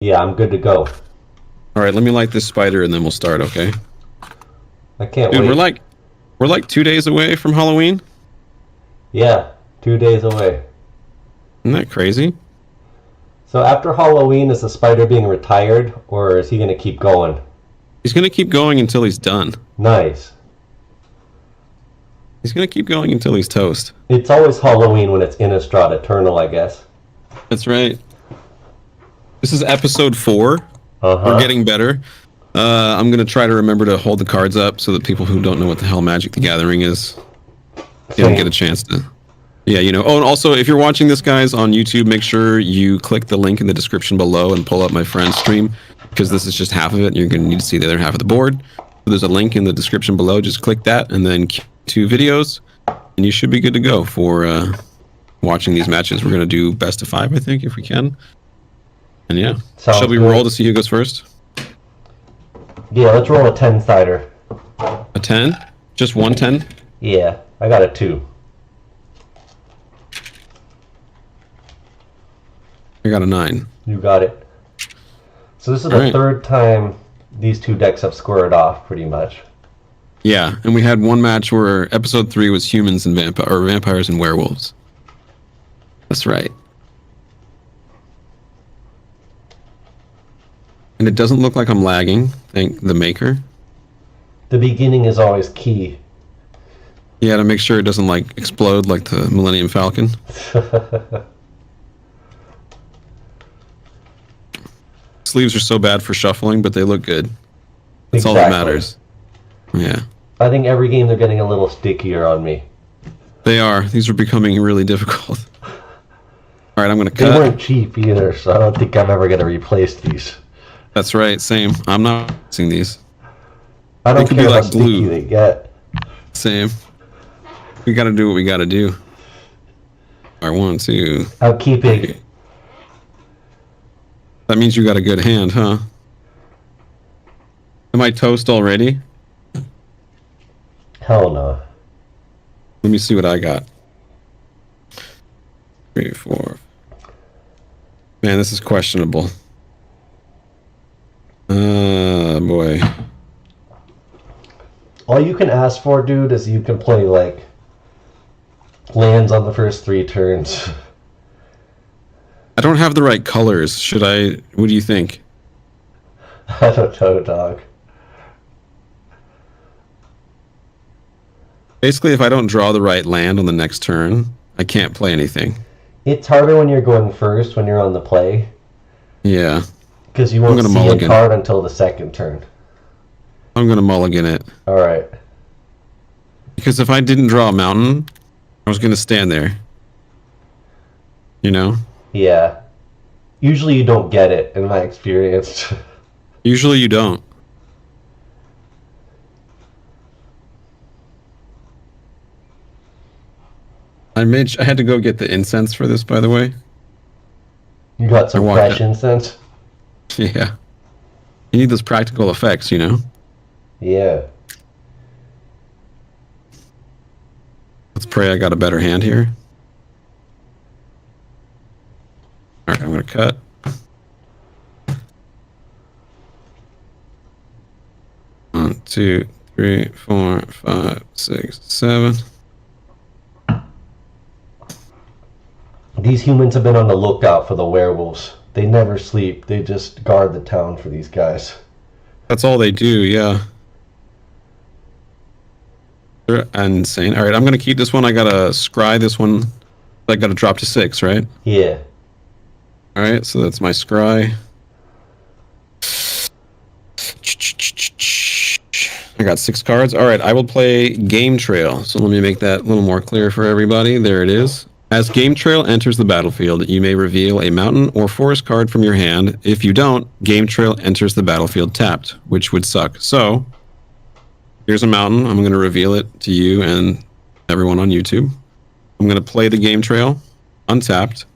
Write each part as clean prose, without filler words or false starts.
Yeah, I'm good to go. All right, let me light this spider and then we'll start, okay? I can't Dude, we're wait. like we're like 2 days away from Halloween. Yeah, 2 days away. Isn't that crazy? So after Halloween, is the spider being retired, or is he going to keep going? He's gonna keep going until he's done. Nice. He's gonna keep going until he's toast. It's always Halloween when it's Innistrad Eternal, I guess. That's right. This is episode 4. We're Uh-huh. getting better. I'm gonna try to remember to hold the cards up so that people who don't know what the hell Magic the Gathering is can get a Same. chance to. Yeah, you know. Oh, and also, if you're watching this, guys, on YouTube, make sure you click the link in the description below and pull up my friend's stream, because this is just half of it, and you're going to need to see the other half of the board. So there's a link in the description below. Just click that, and then two videos, and you should be good to go for watching these matches. We're going to do best of 5, I think, if we can. And yeah. Sounds Shall we good. roll to see who goes first? Yeah, let's roll a 10-sider. A 10? Just one 10? Yeah, I got a 2. I got a 9. You got it. So this is the All right. third time these two decks have squared off, pretty much. Yeah, and we had one match where episode 3 was humans and vampires and werewolves. That's right. And it doesn't look like I'm lagging, thank the maker. The beginning is always key. Yeah, to make sure it doesn't like explode like the Millennium Falcon. Sleeves are so bad for shuffling, but they look good. That's all that matters. Yeah. I think every game they're getting a little stickier on me. They are. These are becoming really difficult. All right, I'm going to They cut. weren't cheap either, so I don't think I'm ever going to replace these. That's right, same. I'm not using these. I don't could care be how like sticky glue. they get. Same. We got to do what we got to do. All right, 1, 2. I'm keeping. 3. That means you got a good hand, huh? Am I toast already? Hell no. Let me see what I got. 3, 4. Man, this is questionable. Boy. All you can ask for, dude, is you can play, like, lands on the first 3 turns. I don't have the right colors. Should I? What do you think? I don't know, dog. Basically, if I don't draw the right land on the next turn, I can't play anything. It's harder when you're going first, when you're on the play, Yeah. because you won't gonna see mulligan. a card until the second turn. I'm going to mulligan it. Alright. Because if I didn't draw a mountain, I was going to stand there. You know? Yeah. Usually you don't get it, in my experience. Usually you don't. I had to go get the incense for this, by the way. You got some I walked fresh it. incense? Yeah. You need those practical effects, you know? Yeah. Let's pray I got a better hand here. Alright, I'm going to cut. One, 2, 3, 4, 5, 6, 7. These humans have been on the lookout for the werewolves. They never sleep. They just guard the town for these guys. That's all they do, yeah. They're insane. Alright, I'm going to keep this one. I got to scry this one. I got to drop to 6, right? Yeah. Alright, so that's my scry. I got 6 cards. Alright, I will play Game Trail. So let me make that a little more clear for everybody. There it is. As Game Trail enters the battlefield, you may reveal a mountain or forest card from your hand. If you don't, Game Trail enters the battlefield tapped, which would suck. So, here's a mountain. I'm going to reveal it to you and everyone on YouTube. I'm going to play the Game Trail untapped.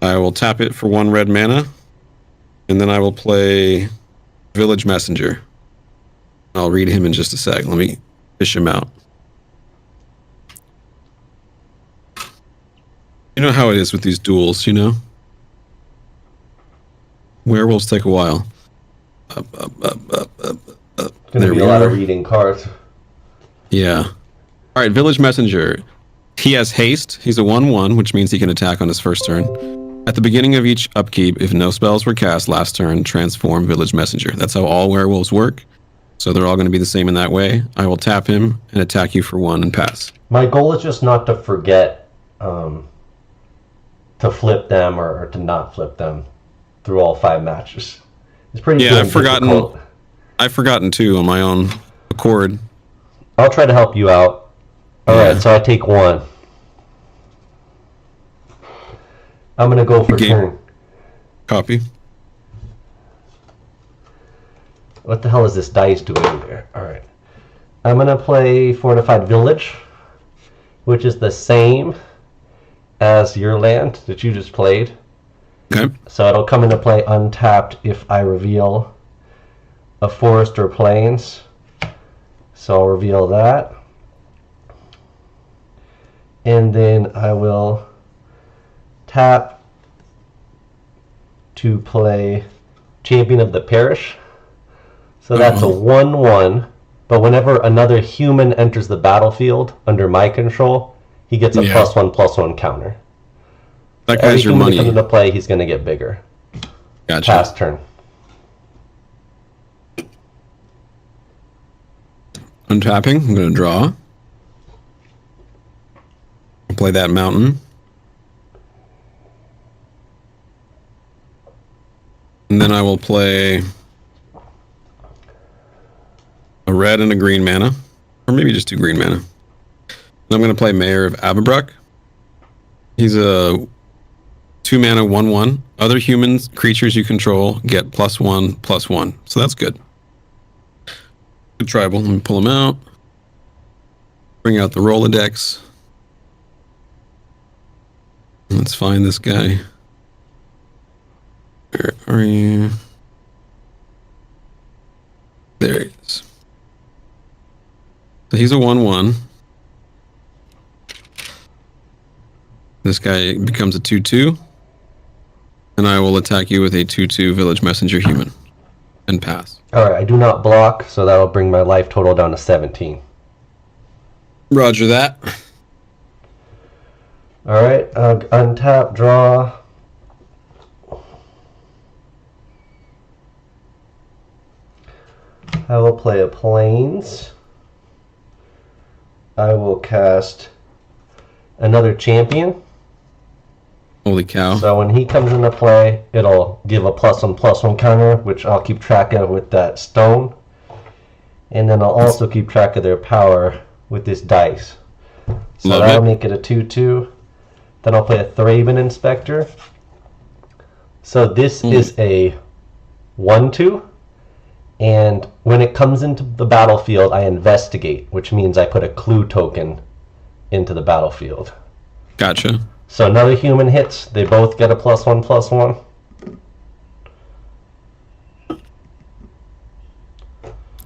I will tap it for 1 red mana, and then I will play Village Messenger. I'll read him in just a sec. Let me fish him out. You know how it is with these duels, you know? Werewolves take a while. It's going to There be we a lot are. of reading cards. Yeah. All right, Village Messenger. He has haste. He's a 1/1, which means he can attack on his first turn. At the beginning of each upkeep, if no spells were cast last turn, transform Village Messenger. That's how all werewolves work. So they're all going to be the same in that way. I will tap him and attack you for 1 and pass. My goal is just not to forget to flip them or to not flip them through all 5 matches. It's pretty Yeah, I've forgotten. difficult. I've forgotten too on my own accord. I'll try to help you out. All Yeah. right, so I take 1. I'm going to go for turn. Copy. What the hell is this dice doing there? All right. I'm going to play Fortified Village, which is the same as your land that you just played. Okay. So it'll come into play untapped if I reveal a forest or plains. So I'll reveal that. And then I will tap to play Champion of the Parish. So that's a 1/1. But whenever another human enters the battlefield under my control, he gets a +1/+1 counter. That Every guy's your human that comes money. into play, he's going to get bigger. Gotcha. Pass turn. Untapping. I'm going to draw. I'll play that mountain. And then I will play a red and a green mana. Or maybe just 2 green mana. And I'm going to play Mayor of Avabruck. He's a 2 mana 1/1. Other humans, creatures you control get +1/+1. So that's good. Good tribal. Let me pull him out. Bring out the Rolodex. Let's find this guy. Where are you? There he is. So he's a 1/1. This guy becomes a 2/2. And I will attack you with a 2/2 Village Messenger human. And pass. Alright, I do not block, so that'll bring my life total down to 17. Roger that. Alright, untap, draw. I will play a Plains. I will cast another champion. Holy cow. So when he comes into play, it'll give a +1/+1 counter, which I'll keep track of with that stone. And then I'll also keep track of their power with this dice. So Love that'll it. make it a 2/2. Then I'll play a Thraben Inspector. So this is a 1/2. And when it comes into the battlefield, I investigate, which means I put a clue token into the battlefield. Gotcha. So another human hits, they both get a +1/+1.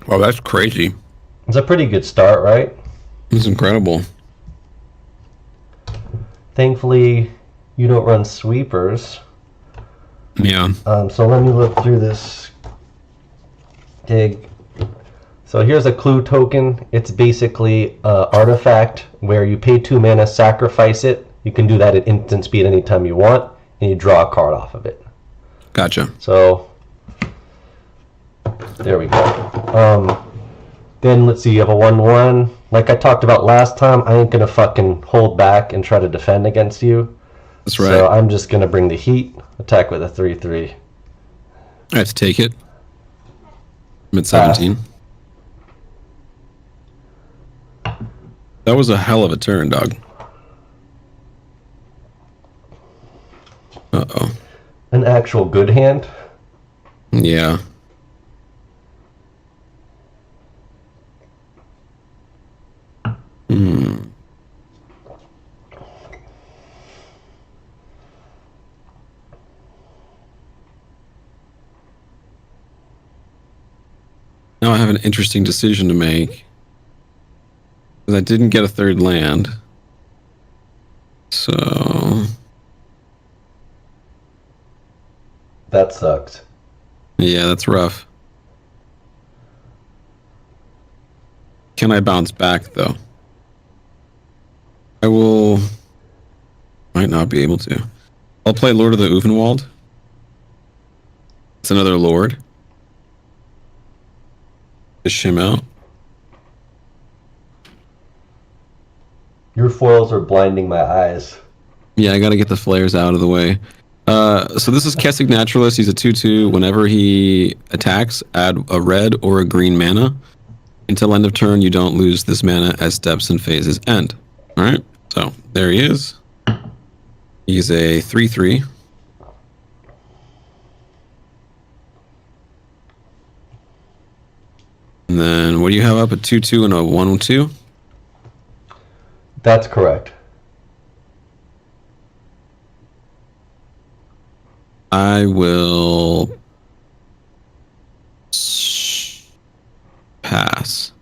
Wow, that's crazy. It's a pretty good start, right? It's incredible. Thankfully, you don't run sweepers. Yeah. So let me look through this dig. So here's a clue token. It's basically an artifact where you pay 2 mana, sacrifice it. You can do that at instant speed anytime you want, and you draw a card off of it. Gotcha. So there we go. Then let's see, you have a 1/1. Like I talked about last time, I ain't gonna fucking hold back and try to defend against you. That's right. So I'm just gonna bring the heat, attack with a 3/3. I have to take it. I'm at 17. That was a hell of a turn, dog. Uh-oh. An actual good hand. Yeah. Now I have an interesting decision to make. Because I didn't get a 3rd land. So... That sucks. Yeah, that's rough. Can I bounce back, though? I will... Might not be able to. I'll play Lord of the Uvenwald. It's another Lord. Fish him out. Your foils are blinding my eyes. Yeah, I gotta get the flares out of the way. So this is Kessig Naturalist. He's a 2/2. Whenever he attacks, add a red or a green mana. Until end of turn, you don't lose this mana as steps and phases end. Alright, so there he is. He's a 3/3. And then what do you have up? A 2/2 and a 1/2? That's correct. I will pass.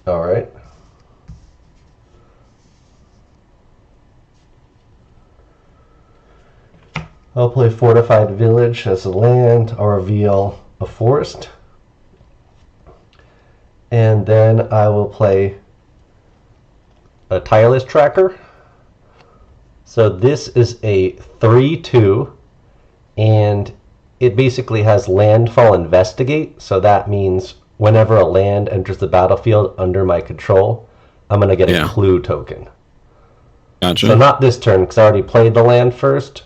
All right. I'll play Fortified Village as a land. I'll reveal a forest. And then I will play a Tireless Tracker. So this is a 3/2, and it basically has Landfall Investigate. So that means whenever a land enters the battlefield under my control, I'm going to get a clue token. Gotcha. So not this turn, because I already played the land first,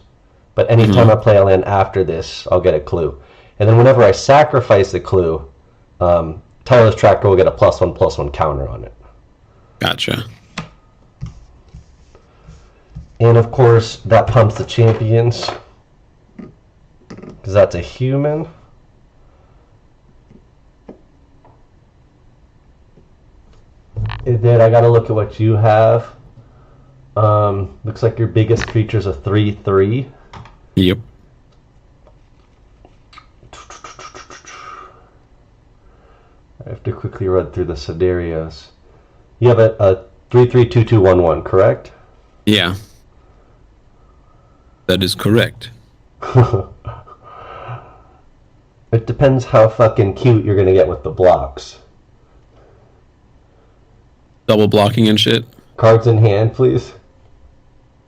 but anytime I play a land after this, I'll get a clue. And then whenever I sacrifice a clue, Tireless Tracker will get a +1/+1 counter on it. Gotcha. And of course, that pumps the champions, because that's a human. And then I gotta look at what you have. Looks like your biggest creature's a 3/3. Yep. I have to quickly run through the scenarios. You have a 3/3/2/2/1/1, correct? Yeah. That is correct. It depends how fucking cute you're gonna get with the blocks. Double blocking and shit. Cards in hand, please.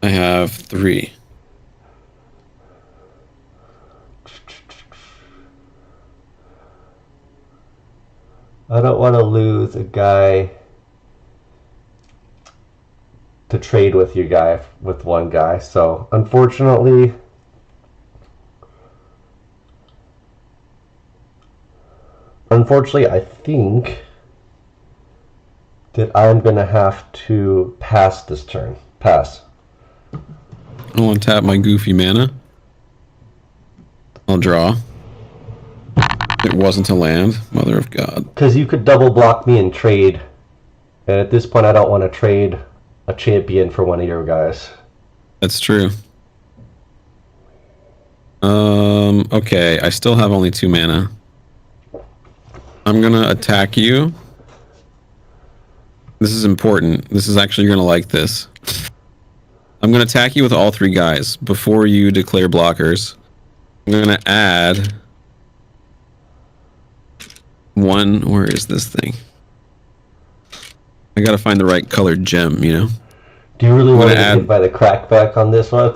I have 3. I don't want to lose a guy to trade with you guy with one guy, so unfortunately I think that I'm gonna have to pass this turn. Pass. I'll untap my goofy mana. I'll draw. It wasn't a land. Mother of God. Because you could double block me and trade, and at this point I don't want to trade a champion for one of your guys. That's true. Okay, I still have only 2 mana. I'm gonna attack you. This is important. This is actually, you're gonna like this. I'm gonna attack you with all 3 guys before you declare blockers. I'm gonna add 1. Where is this thing? I gotta find the right colored gem, you know? Do you really want to get hit by the crackback on this one?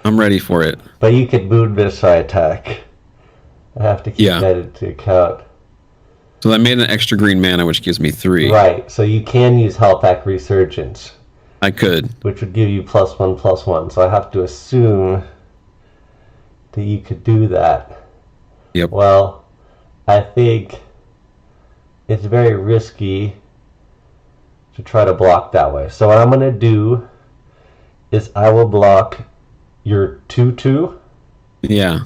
I'm ready for it. But you could moon miss my attack. I have to keep that into account. So that made an extra green mana, which gives me 3. Right, so you can use Hellpack Resurgence. I could. Which would give you +1/+1. So I have to assume that you could do that. Yep. Well, I think it's very risky to try to block that way. So what I'm going to do is I will block your 2/2. Yeah.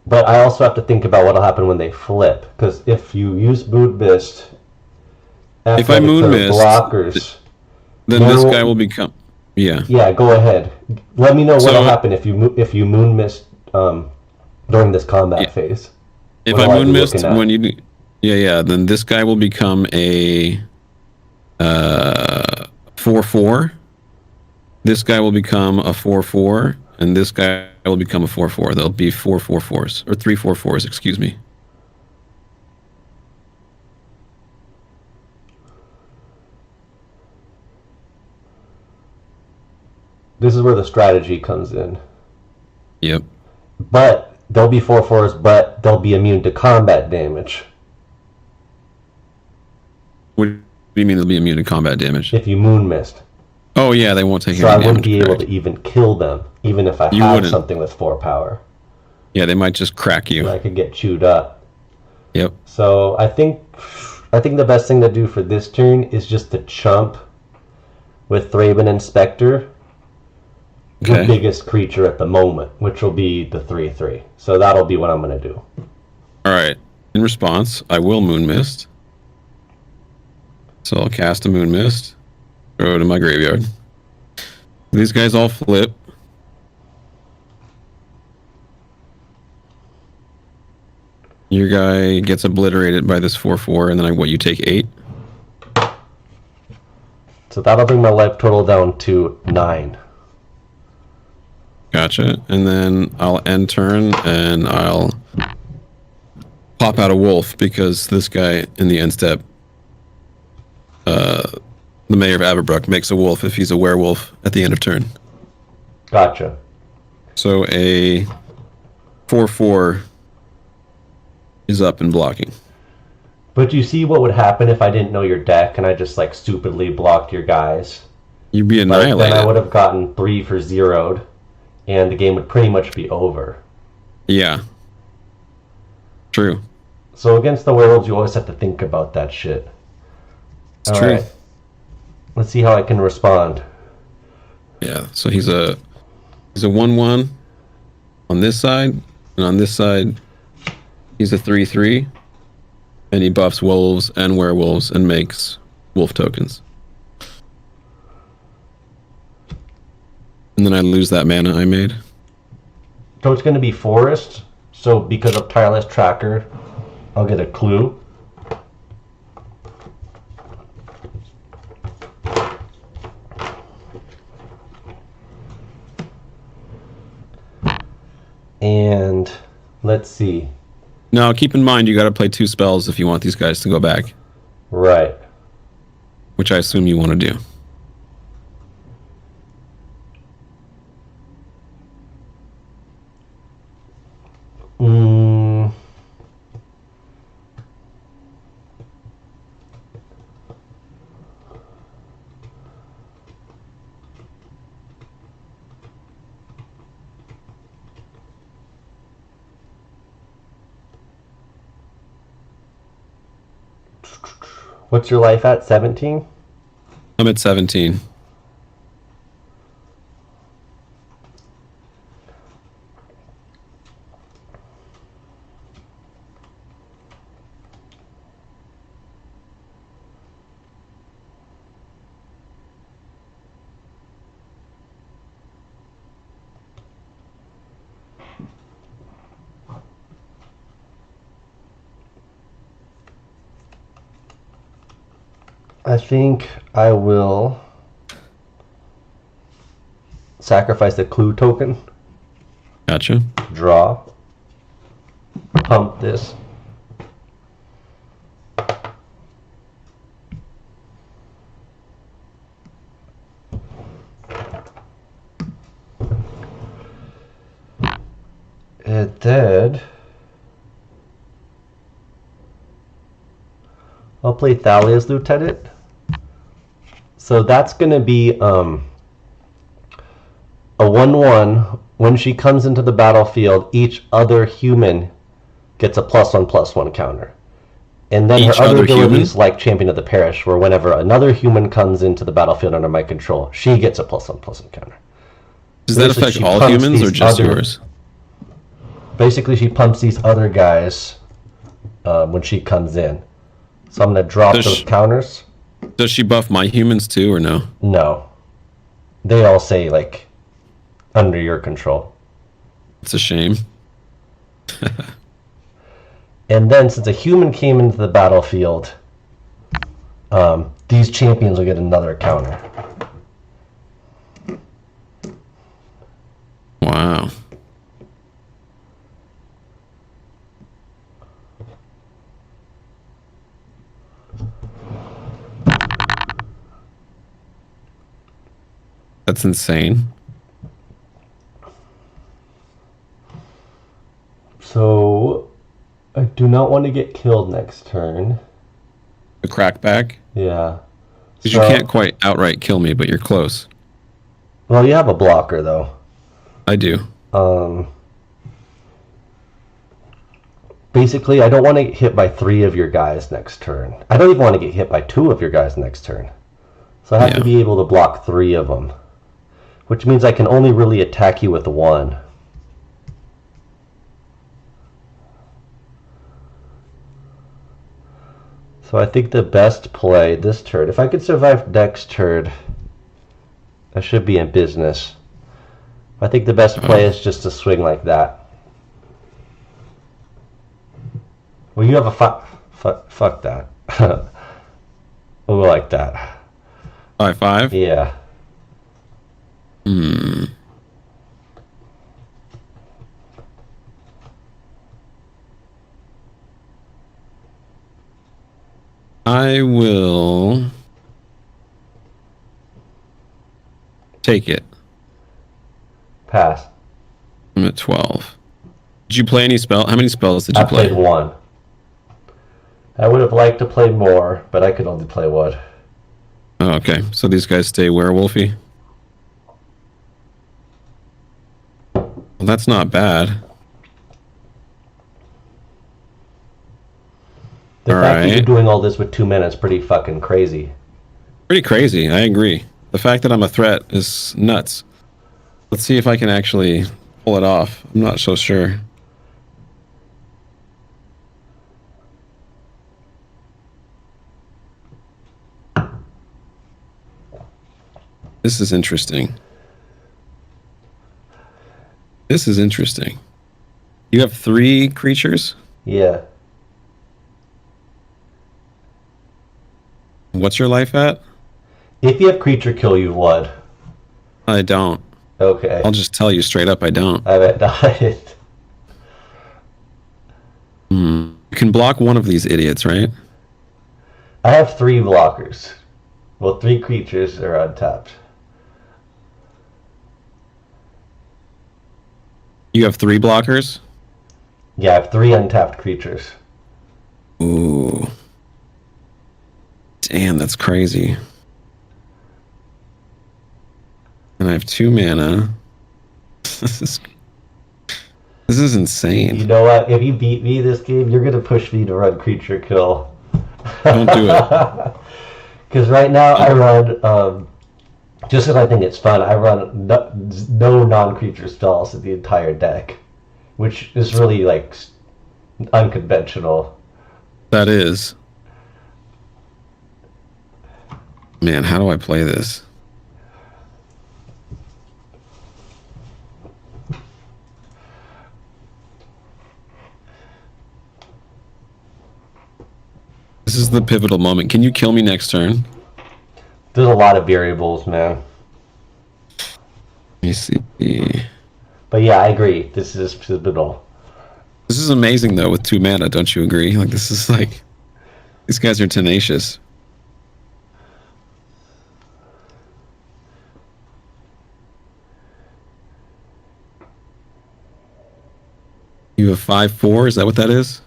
But I also have to think about what will happen when they flip. Because if you use Moon Mist, if I Moon Mist, blockers, then this guy will become... Yeah. Yeah, go ahead. Let me know what will happen if you Moon Mist during this combat phase. If I Moon Mist when you... Yeah, then this guy will become a 4/4. This guy will become a 4/4, and this guy will become a 4/4. There'll be 4/4/4s, or 3/4/4s, excuse me. This is where the strategy comes in. Yep. But they'll be 4/4s, but they'll be immune to combat damage. What do you mean they'll be immune to combat damage? If you moon mist. Oh yeah, they won't take So any I damage. wouldn't be able to even kill them, even if I had something with 4 power. Yeah, they might just crack you. I could get chewed up. Yep. So I think the best thing to do for this turn is just to chump with Thraben Inspector the biggest creature at the moment, which will be the 3/3. So that'll be what I'm going to do. All right. In response, I will Moon Mist. So I'll cast a Moon Mist. Throw it in my graveyard. These guys all flip. Your guy gets obliterated by this 4/4, and then you take 8. So that'll bring my life total down to 9. Gotcha. And then I'll end turn, and I'll pop out a wolf, because this guy in the end step, the Mayor of Averbrook, makes a wolf if he's a werewolf at the end of turn. Gotcha. So a 4/4 is up and blocking. But you see what would happen if I didn't know your deck and I just like stupidly blocked your guys? You'd be annihilated. Then I would have gotten 3 for 0'd, and the game would pretty much be over. Yeah. True. So against the werewolves, you always have to think about that shit. It's true. Right. Let's see how I can respond. Yeah. So he's a 1/1 on this side, and on this side, he's a 3/3, and he buffs wolves and werewolves and makes wolf tokens. And then I lose that mana I made. So it's going to be forest. So because of Tireless Tracker, I'll get a clue. And let's see. Now, keep in mind, you got to play 2 spells if you want these guys to go back. Right. Which I assume you want to do. What's your life at? 17? I'm at 17. I think I will sacrifice the clue token. Gotcha. Draw. Pump this. It did. I'll play Thalia's Lieutenant. So that's going to be a 1/1. When she comes into the battlefield, each other human gets a +1/+1 counter. And then Each her other other abilities, human? like Champion of the Parish, where whenever another human comes into the battlefield under my control, she gets a +1/+1 counter. Does that Basically, affect she all pumps humans or these just other- yours? Basically, she pumps these other guys when she comes in. So I'm going to drop Does those she- counters. Does she buff my humans too, or no? No. They all say, like, under your control. It's a shame. And then, since a human came into the battlefield, these champions will get another counter. Wow. That's insane. So I do not want to get killed next turn. The crackback. Yeah. Because you can't quite outright kill me, but you're close. Well, you have a blocker though. I do. Basically, I don't want to get hit by 3 of your guys next turn. I don't even want to get hit by 2 of your guys next turn. So I have to be able to block 3 of them. Which means I can only really attack you with 1. So I think the best play this turn, if I could survive next turn, I should be in business. I think the best play is just to swing like that. Well, you have a fuck that. Ooh, like that. 5/5? Yeah. I will take it. Pass. I'm at 12. Did you play any spell? How many spells did you play? I played 1. I would have liked to play more, but I could only play 1. Oh, okay. So these guys stay werewolfy. Well, that's not bad. The fact that you're doing all this with 2 men is pretty fucking crazy. Pretty crazy, I agree. The fact that I'm a threat is nuts. Let's see if I can actually pull it off. I'm not so sure. This is interesting. This is interesting. You have 3 creatures? Yeah. What's your life at? If you have creature kill, you've won. I don't. Okay. I'll just tell you straight up, I don't. I bet not. You can block one of these idiots, right? I have 3 blockers. Well, 3 creatures are untapped. You have 3 blockers? Yeah, I have 3 untapped creatures. Ooh. Damn, that's crazy. And I have 2 mana. This is insane. You know what? If you beat me this game, you're going to push me to run creature kill. Don't do it. Because right now I run, just because I think it's fun, I run no non-creature spells in the entire deck. Which is really, like, unconventional. That is. Man, how do I play this? This is the pivotal moment. Can you kill me next turn? There's a lot of variables, man. Let me see. But yeah, I agree. This is pivotal. This is amazing, though, with 2 mana. Don't you agree? Like, this is like... These guys are tenacious. You have 5/4? Is that what that is?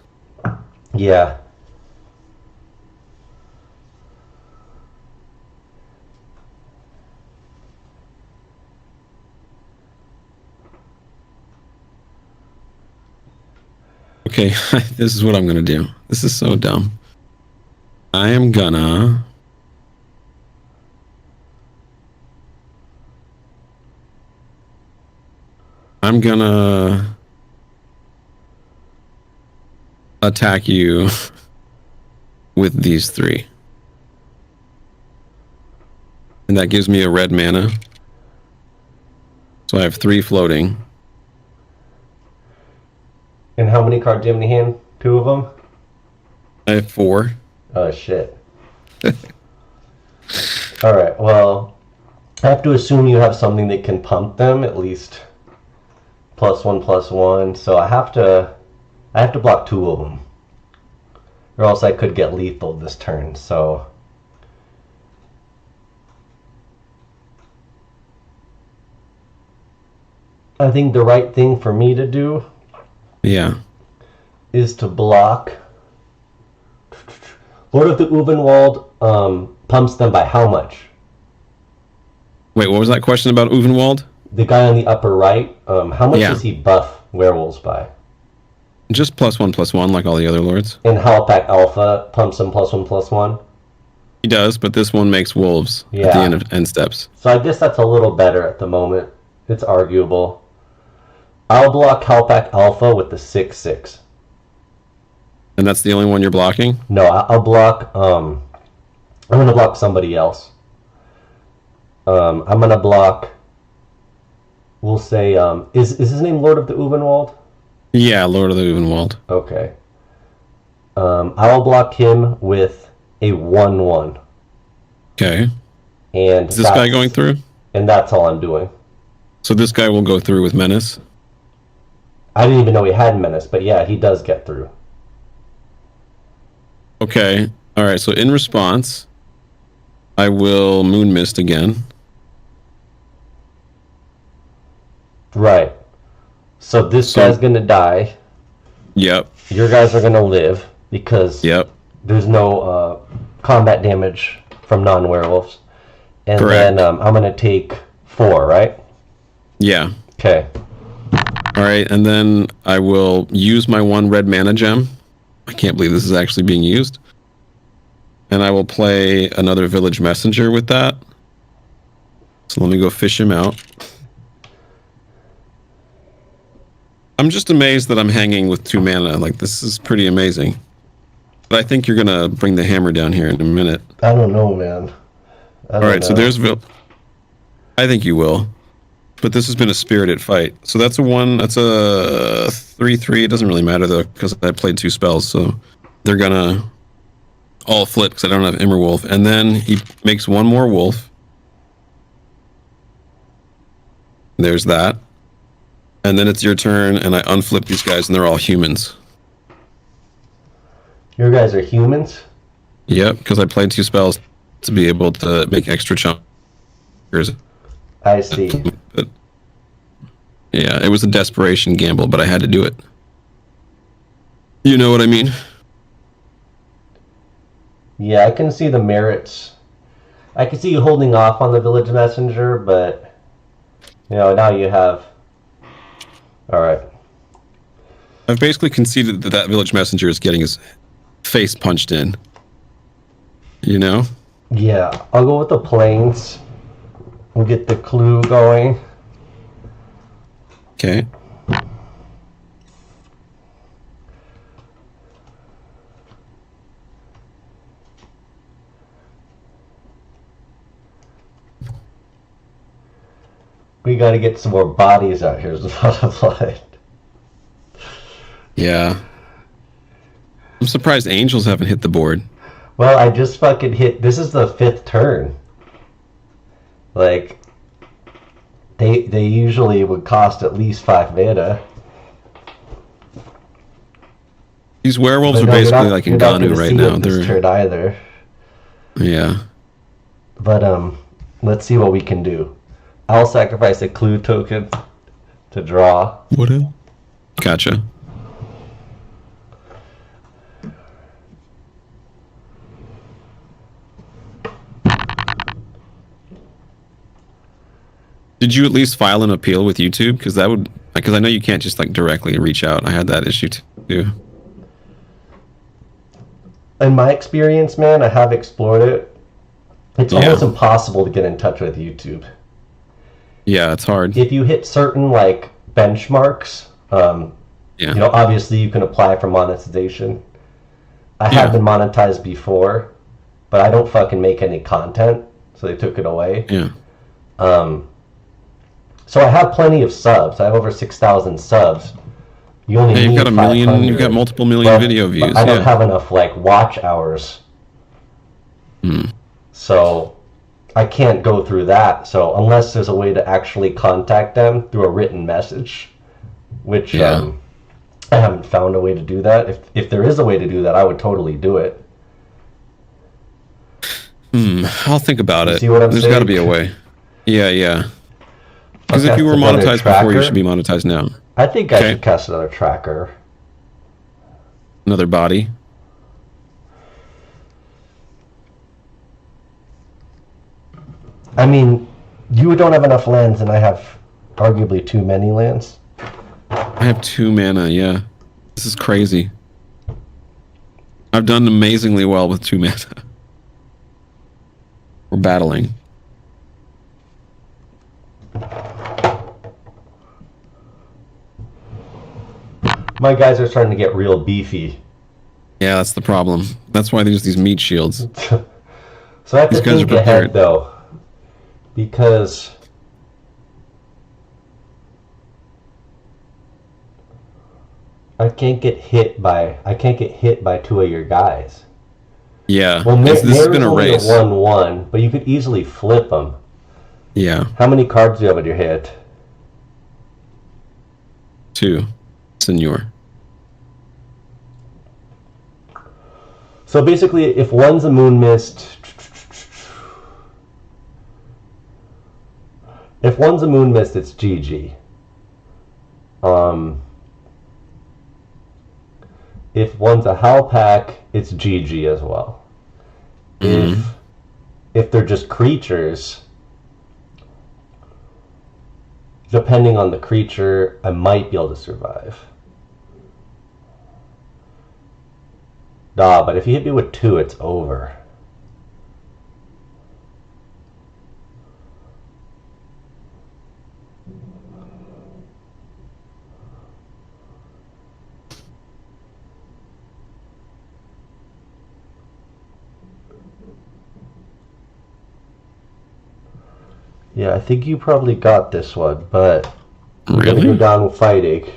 Yeah. Okay, this is what I'm gonna do. This is so dumb. I'm gonna attack you with these 3. And that gives me a red mana. So I have 3 floating. And how many cards do you have in your hand? 2 of them? I have 4. Oh, shit. Alright, well, I have to assume you have something that can pump them, at least +1/+1, so I have to block 2 of them. Or else I could get lethal this turn, so... I think the right thing for me to do Yeah. is to block. Lord of the Uvenwald pumps them by how much? Wait, what was that question about Uvenwald? The guy on the upper right, how much Yeah. does he buff werewolves by? Just +1/+1 like all the other lords. And Howlpack Alpha pumps him +1/+1. He does, but this one makes wolves at the Yeah. end steps. So I guess that's a little better at the moment. It's arguable. I'll block Howlpack Alpha with the 6/6. And that's the only one you're blocking? No, I'll block. I'm gonna block somebody else. I'm gonna block. We'll say. Is his name Lord of the Uvenwald? Yeah, Lord of the Uvenwald. Okay. I will block him with a 1/1. Okay. And Is this guy going through? And that's all I'm doing. So this guy will go through with Menace? I didn't even know he had Menace, but yeah, he does get through. Okay. All right. So in response, I will Moon Mist again. Right. So this guy's gonna die. Yep. Your guys are gonna live because Yep. there's no combat damage from non-werewolves. And Correct. then I'm gonna take 4, right? Yeah. Okay. All right. And then I will use my 1 red mana gem. I can't believe this is actually being used. And I will play another Village Messenger with that. So let me go fish him out. I'm just amazed that I'm hanging with 2 mana. Like, this is pretty amazing. But I think you're going to bring the hammer down here in a minute. I don't know, man. All right, so there's... I think you will. But this has been a spirited fight. So that's a 3/3. It doesn't really matter, though, because I played 2 spells. So they're going to all flip because I don't have Immerwolf. And then he makes 1 more wolf. There's that. And then it's your turn, and I unflip these guys, and they're all humans. Your guys are humans? Yep, because I played 2 spells to be able to make extra chunkers. I see. But, yeah, it was a desperation gamble, but I had to do it. You know what I mean? Yeah, I can see the merits. I can see you holding off on the Village Messenger, but now you have. All right. I've basically conceded that Village Messenger is getting his face punched in. You know? Yeah, I'll go with the planes. We'll get the clue going. Okay. We gotta get some more bodies out here. There's a lot of blood. Yeah. I'm surprised angels haven't hit the board. Well, I just fucking hit. This is the 5th turn. Like, they usually would cost at least 5 mana. These werewolves But are no, you're basically not- like you're in not Ganu gonna right see now. it this turn either. Yeah. But let's see what we can do. I'll sacrifice a clue token to draw. What else? Gotcha. Did you at least file an appeal with YouTube? Because I know you can't just like directly reach out. I had that issue too. In my experience, man, I have explored it. It's almost impossible to get in touch with YouTube. Yeah, it's hard. If you hit certain like benchmarks, obviously you can apply for monetization. I have been monetized before, but I don't fucking make any content, so they took it away. Yeah. So I have plenty of subs. I have over 6,000 subs. You only You've need got 500, you've got multiple million video views. But I don't have enough like watch hours. So I can't go through that. So unless there's a way to actually contact them through a written message, which I haven't found a way to do that. If there is a way to do that, I would totally do it. I'll think about it. See what I'm There's saying? got to be a way. Yeah. Because if you were monetized before, you should be monetized now. I think I should cast another tracker. Another body. I mean, you don't have enough lands, and I have arguably too many lands. I have 2 mana, yeah. This is crazy. I've done amazingly well with 2 mana. We're battling. My guys are starting to get real beefy. Yeah, that's the problem. That's why there's these meat shields. So I have to think ahead, though. Because I can't get hit by 2 of your guys. Yeah, well, this has been a race. 1/1, but you could easily flip them. Yeah. How many cards do you have in your hand? 2, senor. So basically, if one's a moon mist, it's GG. If one's a Howl Pack, it's GG as well. If they're just creatures, depending on the creature, I might be able to survive. But if you hit me with 2, it's over. Yeah, I think you probably got this one, but I'm gonna go down fighting.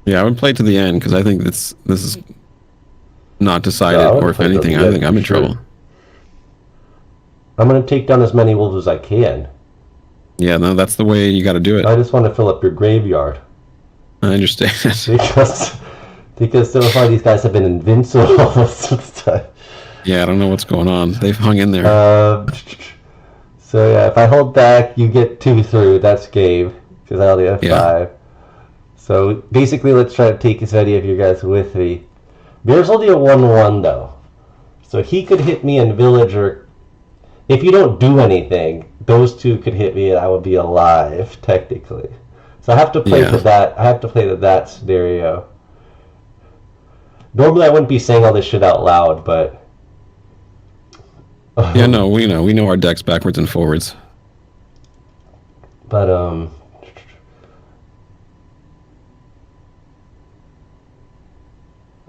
Yeah, I would play to the end because I think this is not decided, or if anything, I think I'm in trouble. I'm gonna take down as many wolves as I can. Yeah, no, that's the way you got to do it. I just want to fill up your graveyard. I understand. because so far these guys have been invincible most of the time. Yeah, I don't know what's going on. They've hung in there. So yeah, if I hold back, you get 2 through. That's game because I only have 5. So basically, let's try to take as many of you guys with me. Bear's only a 1/1 though, so he could hit me in villager. If you don't do anything, those 2 could hit me, and I would be alive technically. So I have to play for that. I have to play to that scenario. Normally, I wouldn't be saying all this shit out loud, but. Yeah, no, we know our decks backwards and forwards. But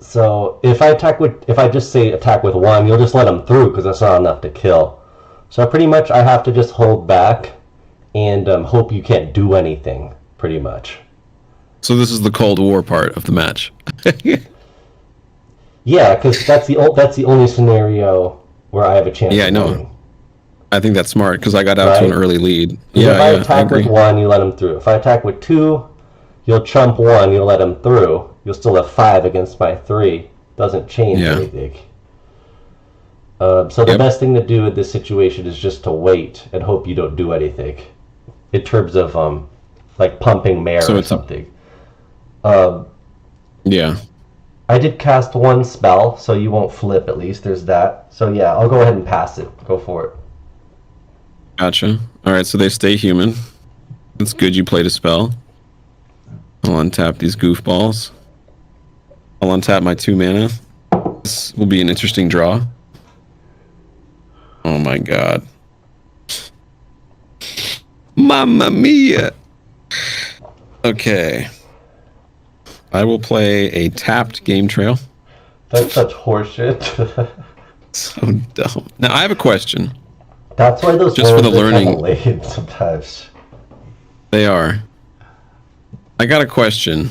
so if I just say attack with 1, you'll just let them through because that's not enough to kill. So pretty much I have to just hold back and hope you can't do anything. Pretty much. So this is the Cold War part of the match. Yeah, because that's the only scenario where I have a chance. Yeah, I know. Winning. I think that's smart because I got out to an early lead. Yeah, if I attack with 1, you let him through. If I attack with 2, you'll chump 1, you'll let him through. You'll still have 5 against my 3. Doesn't change anything. So the best thing to do in this situation is just to wait and hope you don't do anything. In terms of like pumping mare or something. Yeah. I did cast 1 spell, so you won't flip at least. There's that. So yeah, I'll go ahead and pass it. Go for it. Gotcha. Alright, so they stay human. It's good you played a spell. I'll untap these goofballs. I'll untap my 2 mana. This will be an interesting draw. Oh my god. Mamma mia! Okay. I will play a tapped game trail. That's such horseshit. So dumb. Now I have a question. That's why those just for the learning late sometimes. They are. I got a question.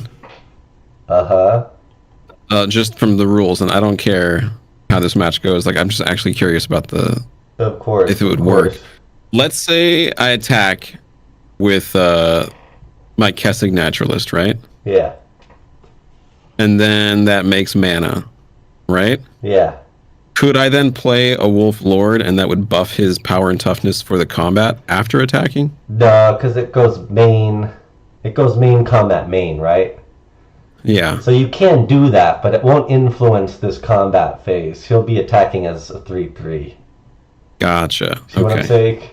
Just from the rules, and I don't care how this match goes. Like, I'm just actually curious about the. Of course. If it would work. Let's say I attack with my Kessig Naturalist, right? Yeah. And then that makes mana, right? Yeah. Could I then play a Wolf Lord and that would buff his power and toughness for the combat after attacking? No, because it goes main. It goes main combat main, right? Yeah. So you can do that, but it won't influence this combat phase. He'll be attacking as a 3/3. Gotcha. See what I'm saying?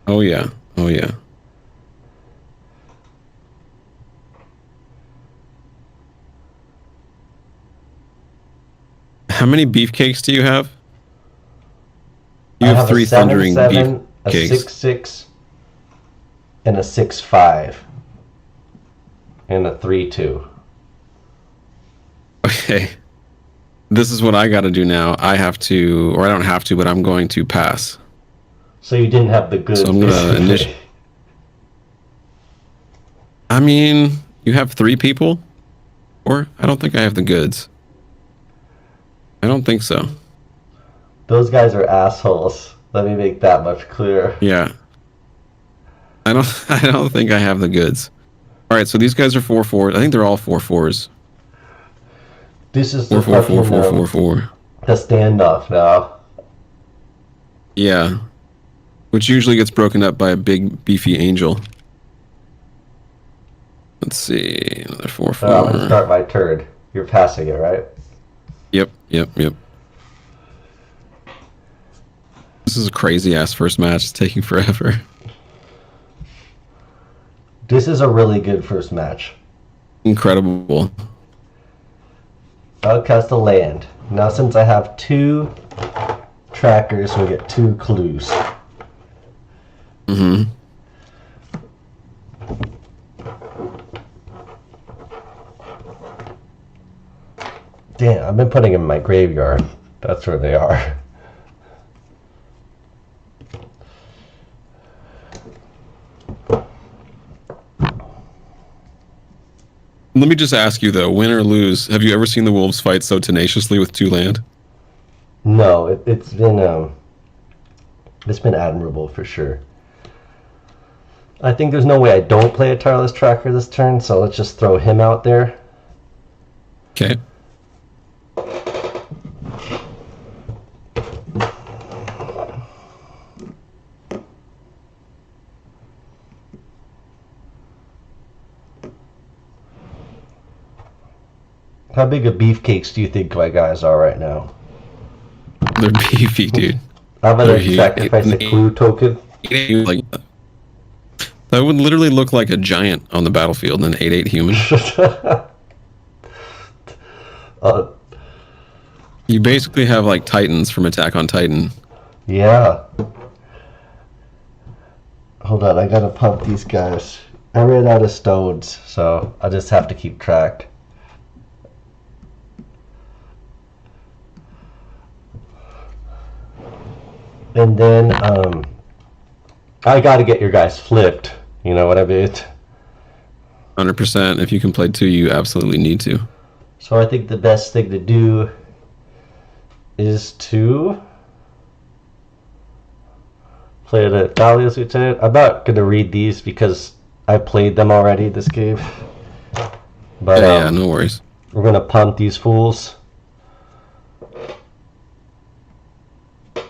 Oh yeah. Oh yeah. How many beefcakes do you have? You I have three a thundering 7/7, a beefcakes. 6/6, and a 6/5, and a 3/2. Okay. This is what I got to do now. I have to, or I don't have to, but I'm going to pass. So you didn't have the goods. So I'm gonna initiate. I mean, you have 3 people? Or I don't think I have the goods. I don't think so. Those guys are assholes. Let me make that much clearer. Yeah. I don't think I have the goods. All right, so these guys are 4/4. I think they're all 4/4s. This is 4 the 4 4 fucking, 4 4 4. the standoff now. Yeah. Which usually gets broken up by a big beefy angel. Let's see. Another 4 4. I'm gonna start my turn. You're passing it, right? Yep. This is a crazy ass first match. It's taking forever. This is a really good first match. Incredible. I'll cast a land. Now since I have 2 trackers, we get 2 clues. Mm-hmm. Damn, I've been putting them in my graveyard. That's where they are. Let me just ask you though, win or lose, have you ever seen the Wolves fight so tenaciously with 2 land? No, it's been admirable for sure. I think there's no way I don't play a Tireless Tracker this turn, so let's just throw him out there. Okay. How big of beefcakes do you think my guys are right now? They're beefy, dude. I'm They're gonna sacrifice a clue token. Like, that would literally look like a giant on the battlefield, an 8/8 human. You basically have like Titans from Attack on Titan. Yeah. Hold on, I gotta pump these guys. I ran out of stones, so I just have to keep track. And then I gotta get your guys flipped. You know what I mean? 100%. If you can play 2, you absolutely need to. So I think the best thing to do is to play the Dahlia's Lieutenant. I'm not gonna read these because I played them already this game. But yeah, no worries. We're gonna punt these fools.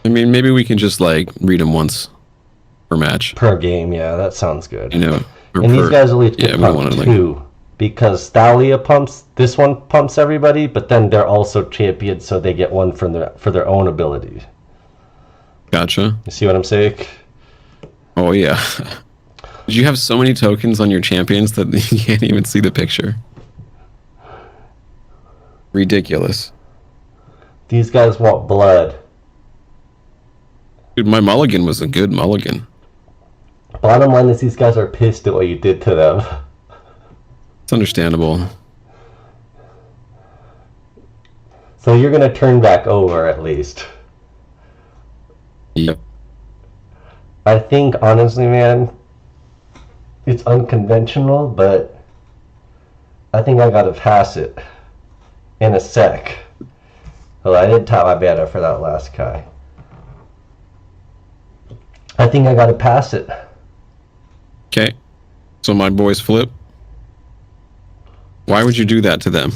I mean, maybe we can just like read them once per match. Per game, yeah, that sounds good. You know, and these guys will each get we don't pumped wanna, too. Because Thalia pumps, this one pumps everybody, but then they're also champions, so they get one for their own ability. Gotcha. You see what I'm saying? Oh yeah. Did you have so many tokens on your champions that you can't even see the picture? Ridiculous. These guys want blood. Dude, my mulligan was a good mulligan. Bottom line is these guys are pissed at what you did to them. It's understandable. So you're gonna turn back over at least. Yep. I think honestly, man, it's unconventional, but I think I gotta pass it in a sec. Well, I didn't tap my mana for that last guy. I think I gotta pass it. Okay. So my boys flip. Why would you do that to them?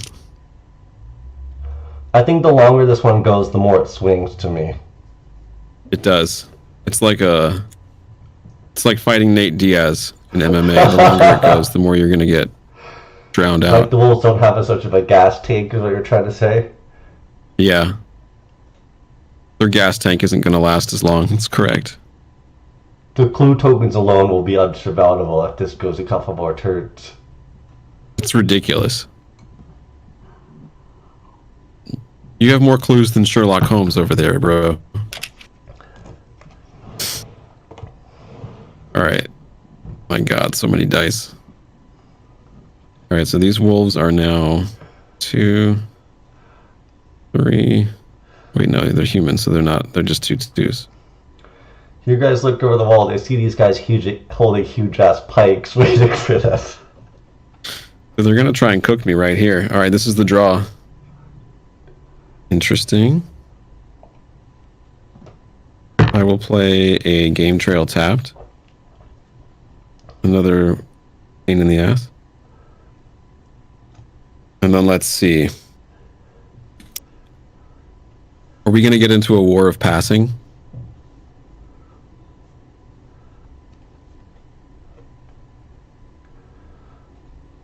I think the longer this one goes, the more it swings to me. It does. It's like fighting Nate Diaz in MMA. The longer it goes, the more you're gonna get drowned out. Like the Wolves don't have such of a gas tank, is what you're trying to say? Yeah. Their gas tank isn't gonna last as long. That's correct. The clue tokens alone will be unsurvivable if this goes a couple more turns. It's ridiculous. You have more clues than Sherlock Holmes over there, bro. Alright. My god, so many dice. Alright, so these wolves are now 2, 3. Wait, no, they're humans, so they're not. They're just 2 twos. You guys look over the wall, they see these guys holding huge ass pikes waiting for them. So they're gonna try and cook me right here. Alright, this is the draw. Interesting. I will play a game trail tapped. Another pain in the ass. And then let's see. Are we going to get into a war of passing?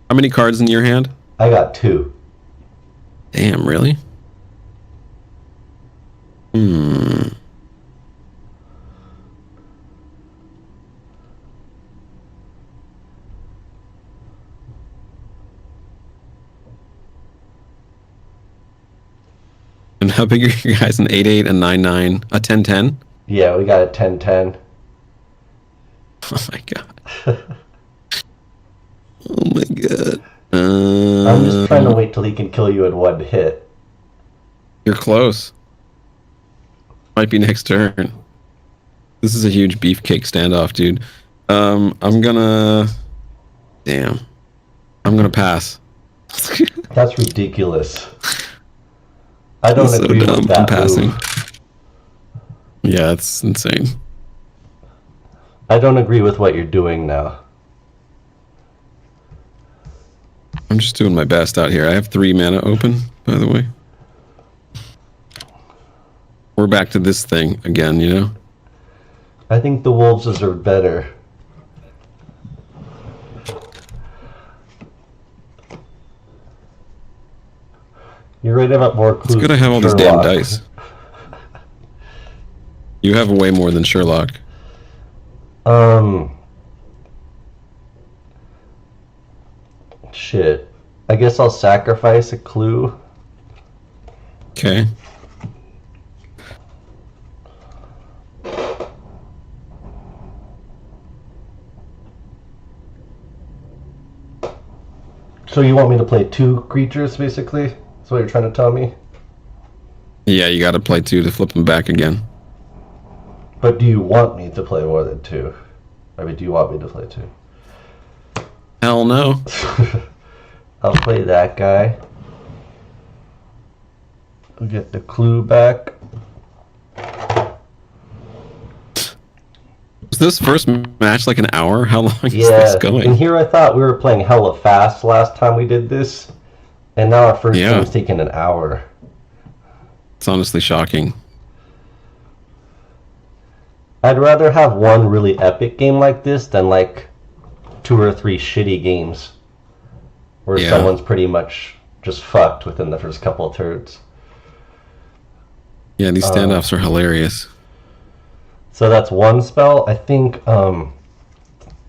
How many cards in your hand? I got 2. Damn, really? And how big are you guys? An 8-8, a 9-9, a 10-10? Yeah, we got a 10-10. Oh my god. Oh my god. I'm just trying to wait till he can kill you in one hit. You're close. Might be next turn. This is a huge beefcake standoff, dude. I'm gonna... Damn. I'm gonna pass. That's ridiculous. I don't That's agree so dumb. with that I'm passing. move. Yeah, it's insane. I don't agree with what you're doing now. I'm just doing my best out here. I have 3 mana open, by the way. We're back to this thing again, you know? I think the Wolves deserve better. You're right about more clues. It's good I have all these damn dice. You have way more than Sherlock. Shit. I guess I'll sacrifice a clue. Okay. So you want me to play 2 creatures, basically? That's what you're trying to tell me? Yeah, you gotta play 2 to flip them back again. But do you want me to play more than 2? I mean, do you want me to play 2? Hell no. I'll play that guy. We'll get the clue back. Was this first match like an hour? How long is Yeah, this and going? here I thought we were playing hella fast last time we did this. And now our first game's taking an hour. It's honestly shocking. I'd rather have one really epic game like this than like 2 or 3 shitty games where someone's pretty much just fucked within the first couple of turns. Yeah, these standoffs are hilarious. So that's one spell. I think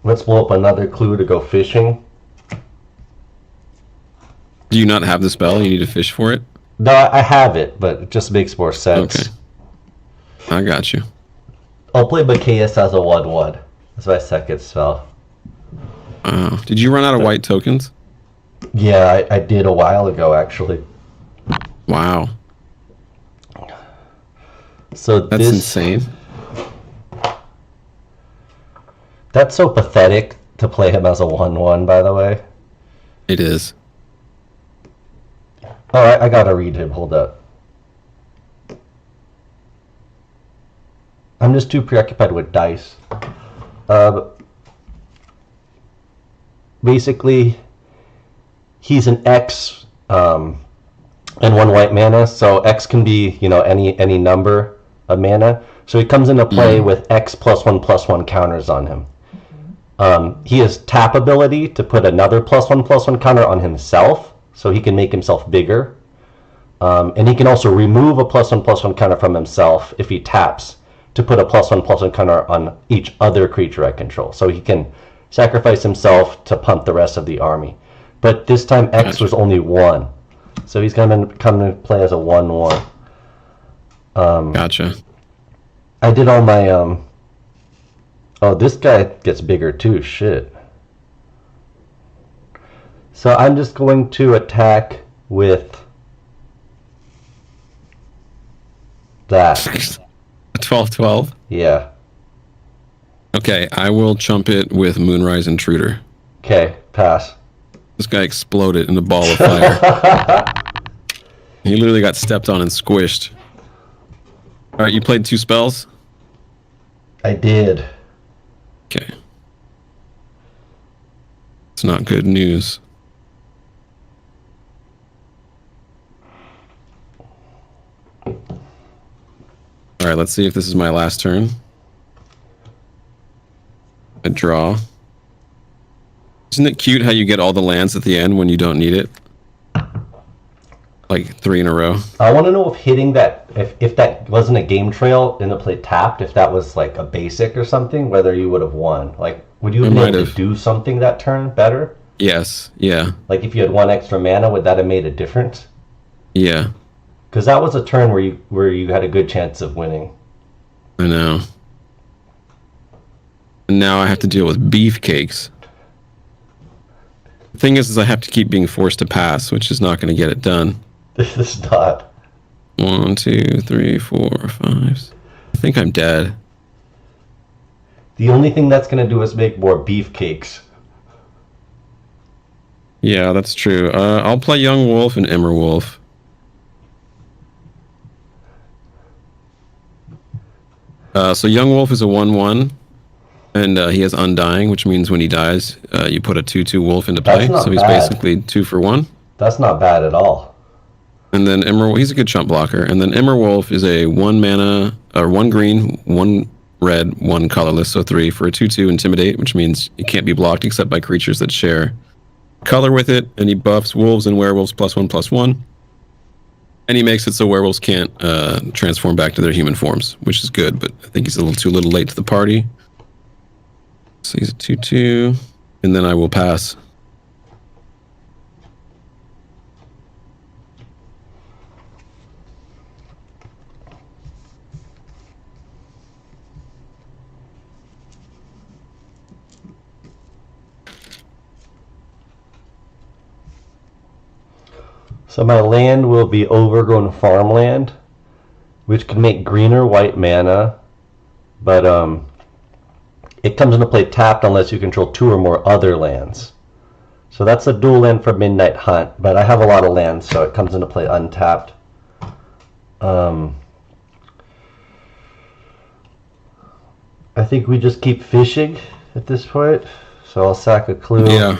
let's blow up another clue to go fishing. Do you not have the spell? You need to fish for it? No, I have it, but it just makes more sense. Okay. I got you. I'll play Macias as a 1/1. That's my second spell. Did you run out of white tokens? Yeah, I did a while ago, actually. Wow. So That's insane. That's so pathetic to play him as a 1/1, by the way. It is. Alright, I gotta read him. Hold up. I'm just too preoccupied with dice. Basically, he's an ex and 1 white mana. So X can be, any number of mana. So he comes into play with X +1/+1 counters on him. He has tap ability to put another +1/+1 counter on himself, so he can make himself bigger. And he can also remove a +1/+1 counter from himself if he taps to put a +1/+1 counter on each other creature I control. So he can sacrifice himself to pump the rest of the army. But this time X was only 1. So he's going to come to play as a 1/1. Gotcha. I did all my... Oh, this guy gets bigger too. Shit. So I'm just going to attack with that. 12/12. Yeah. Okay, I will chump it with Moonrise Intruder. Okay, pass. This guy exploded in a ball of fire. He literally got stepped on and squished. All right, you played 2 spells? I did. Okay. It's not good news. All right, let's see if this is my last turn. A draw. Isn't it cute how you get all the lands at the end when you don't need it? Like 3 in a row. I want to know if hitting that, if that wasn't a game trail in the play tapped, if that was like a basic or something, whether you would have won. Like, would you have been able to do something that turn better? Yes, yeah. Like if you had 1 extra mana, would that have made a difference? Yeah. Because that was a turn where you had a good chance of winning. I know. And now I have to deal with beefcakes. The thing is I have to keep being forced to pass, which is not going to get it done. This is not. 1, 2, 3, 4, 5. I think I'm dead. The only thing that's going to do is make more beefcakes. Yeah, that's true. I'll play Young Wolf and Emmer Wolf. So Young Wolf is a 1/1, and he has Undying, which means when he dies, you put a 2/2 Wolf into play. That's not so he's bad. basically 2 for 1. That's not bad at all. And then he's a good chump blocker. And then Emmer Wolf is a 1 mana, or 1 green, 1 red, 1 colorless, so 3 for a 2/2 Intimidate, which means it can't be blocked except by creatures that share color with it. And he buffs wolves and werewolves +1/+1. And he makes it so werewolves can't transform back to their human forms, which is good, but I think he's a little too late to the party. So he's a 2/2, and then I will pass. So my land will be overgrown farmland, which can make green or white mana, but it comes into play tapped unless you control 2 or more other lands. So that's a dual land for Midnight Hunt, but I have a lot of lands, so it comes into play untapped. I think we just keep fishing at this point, so I'll sack a clue. Yeah.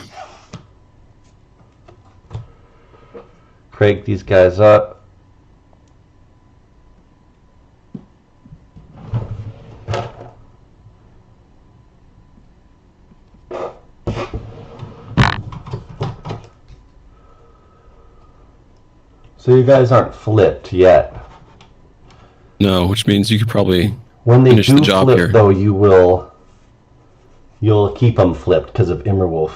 Crank these guys up. So you guys aren't flipped yet. No, which means you could probably When they finish do the job flip, here. though, you'll keep them flipped because of Immerwolf.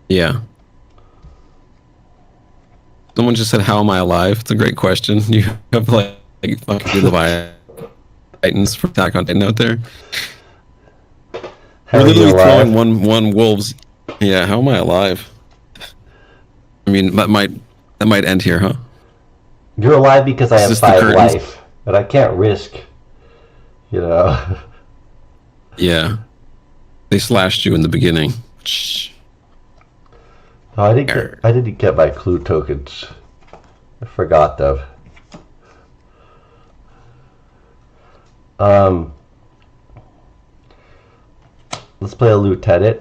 Yeah. Someone just said, "How am I alive?" It's a great question. You have like fucking Titans from Attack on Titan out there. How We're are you literally alive? throwing one wolves. Yeah, how am I alive? I mean, that might end here, huh? You're alive because I Is have this the 5 curtains? life, but I can't risk, Yeah. They slashed you in the beginning. Oh, I didn't get my clue tokens. I forgot them. Let's play a lieutenant.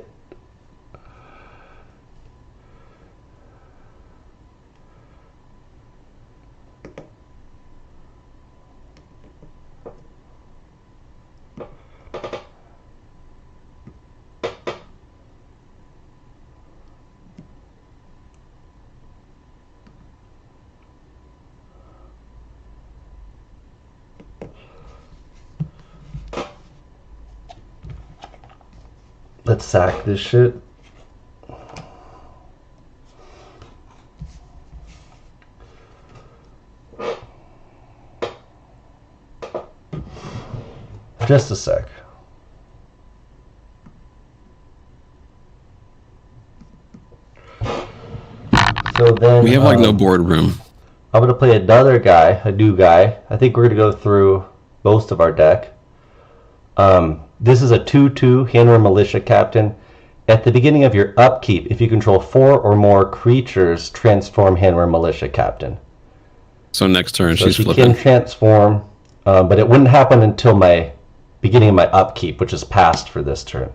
Let's sack this shit. Just a sec. So then We have like no board room. I'm gonna play another guy, a new guy. I think we're gonna go through most of our deck. This is a 2/2 Hanwer Militia Captain. At the beginning of your upkeep, if you control 4 or more creatures, transform Hanwer Militia Captain. So next turn, So she's she flipping. can transform, but it wouldn't happen until my beginning of my upkeep, which is past for this turn.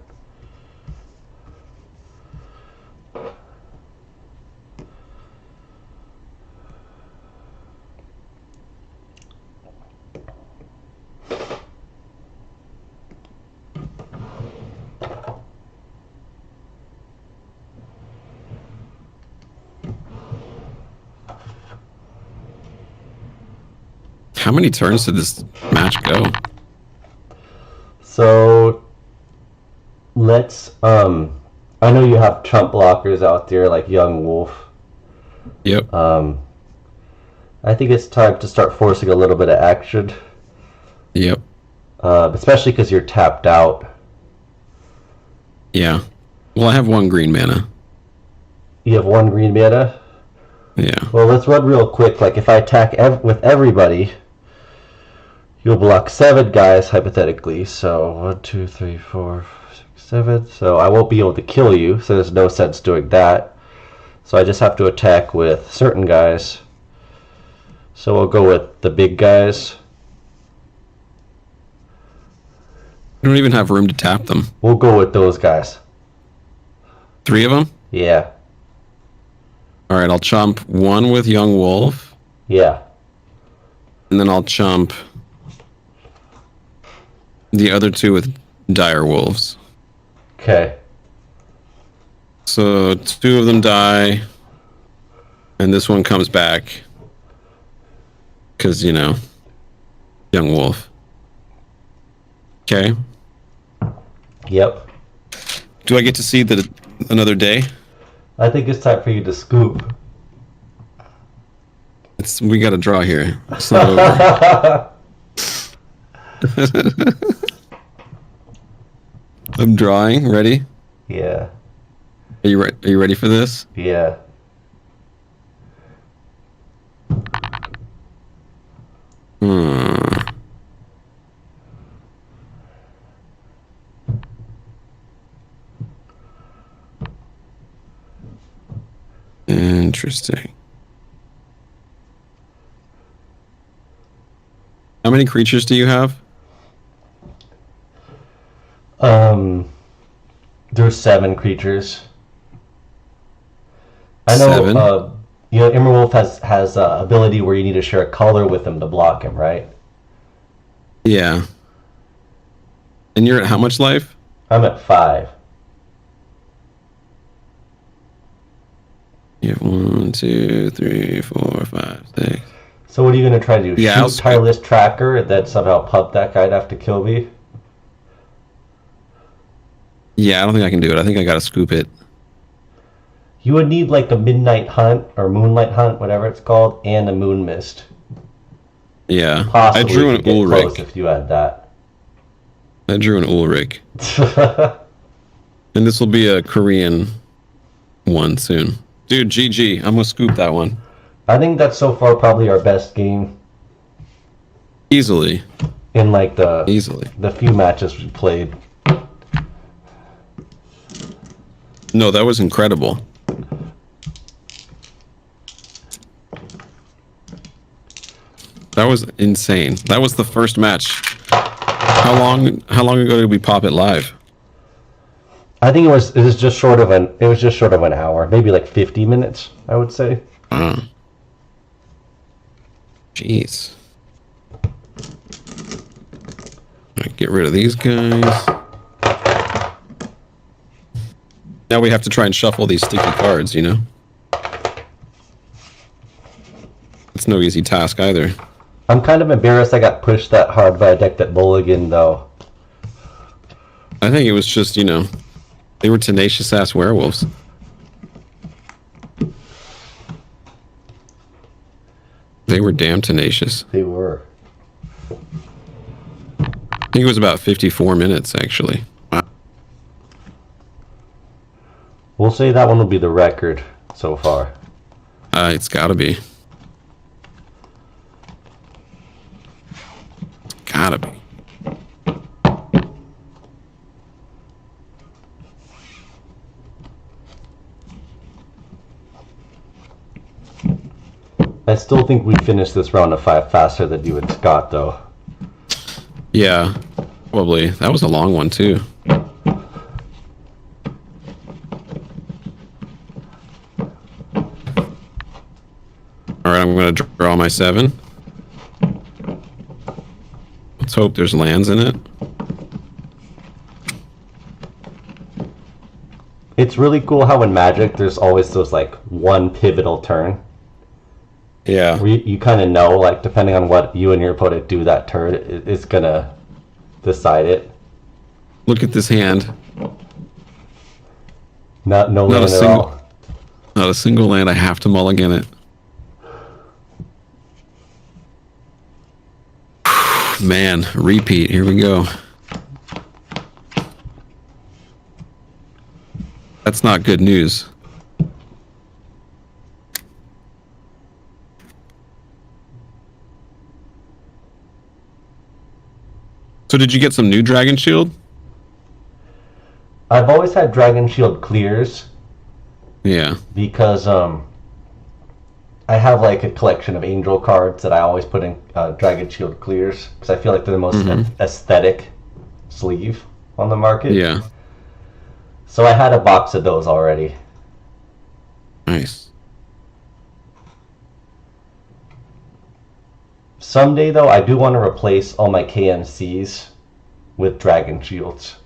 How many turns did this match go? So let's I know you have chump blockers out there like Young Wolf. Yep. I think it's time to start forcing a little bit of action. Yep. Especially because you're tapped out. Yeah. Well, I have 1 green mana. You have 1 green mana. Yeah. Well, let's run real quick. Like if I attack with everybody, you'll block 7 guys hypothetically. So 1, 2, 3, 4, 6, 7. So I won't be able to kill you. So there's no sense doing that. So I just have to attack with certain guys. So we'll go with the big guys. We don't even have room to tap them. We'll go with those guys. 3 of them? Yeah. All right, I'll chump 1 with Young Wolf, Yeah. and then I'll chump the other 2 with Dire Wolves. Okay. So 2 of them die, and this one comes back because, you know, Young Wolf. Okay. Yep. Do I get to see another day? I think it's time for you to scoop. We got to draw here. It's not over. I'm drawing. Ready? Yeah. Are you ready for this? Yeah. Interesting. How many creatures do you have? There's 7 creatures. I know. 7? You know, Immerwolf has ability where you need to share a color with him to block him, right? Yeah. And you're at how much life? I'm at 5. You have 1, 2, 3, 4, 5, 6. So what are you gonna try to do? Yeah, Shoot Tireless Tracker and then somehow pump that guy to have to kill me? Yeah, I don't think I can do it. I think I gotta scoop it. You would need like a Midnight Hunt or Moonlight Hunt, whatever it's called, and a Moon Mist. Yeah. Possibly I drew an you could get close Ulrich. if you had that. I drew an Ulrich. And this will be a Korean one soon. Dude, GG. I'm gonna scoop that one. I think that's so far probably our best game Easily. in like Easily. the few matches we played. No, that was incredible. That was insane. That was the first match. How long ago did we pop it live? I think it was just short of an hour, maybe like 50 minutes, I would say. Jeez. Alright, get rid of these guys. Now we have to try and shuffle these sticky cards, you know? It's no easy task either. I'm kind of embarrassed I got pushed that hard by a deck that mulligan though. I think it was just, you know, They were tenacious ass werewolves. They were damn tenacious. They were. I think it was about 54 minutes, actually. Wow. We'll say that one will be the record so far. It's gotta be. It's gotta be. I still think we finished this round of 5 faster than you and Scott, though. Yeah, probably. That was a long one, too. Alright, I'm going to draw my 7. Let's hope there's lands in it. It's really cool how in Magic there's always those, like, one pivotal turn. Yeah. Where you kind of know, like, depending on what you and your opponent do that turn, it's going to decide it. Look at this hand. No land at all. Not a single land. I have to mulligan it. Man, repeat. Here we go. That's not good news. So did you get some new Dragon Shield? I've always had Dragon Shield clears. Yeah. Because I have like a collection of angel cards that I always put in Dragon Shield clears because I feel like they're the most aesthetic sleeve on the market. Yeah. So I had a box of those already. Nice. Someday though, I do want to replace all my KMCs with Dragon Shields.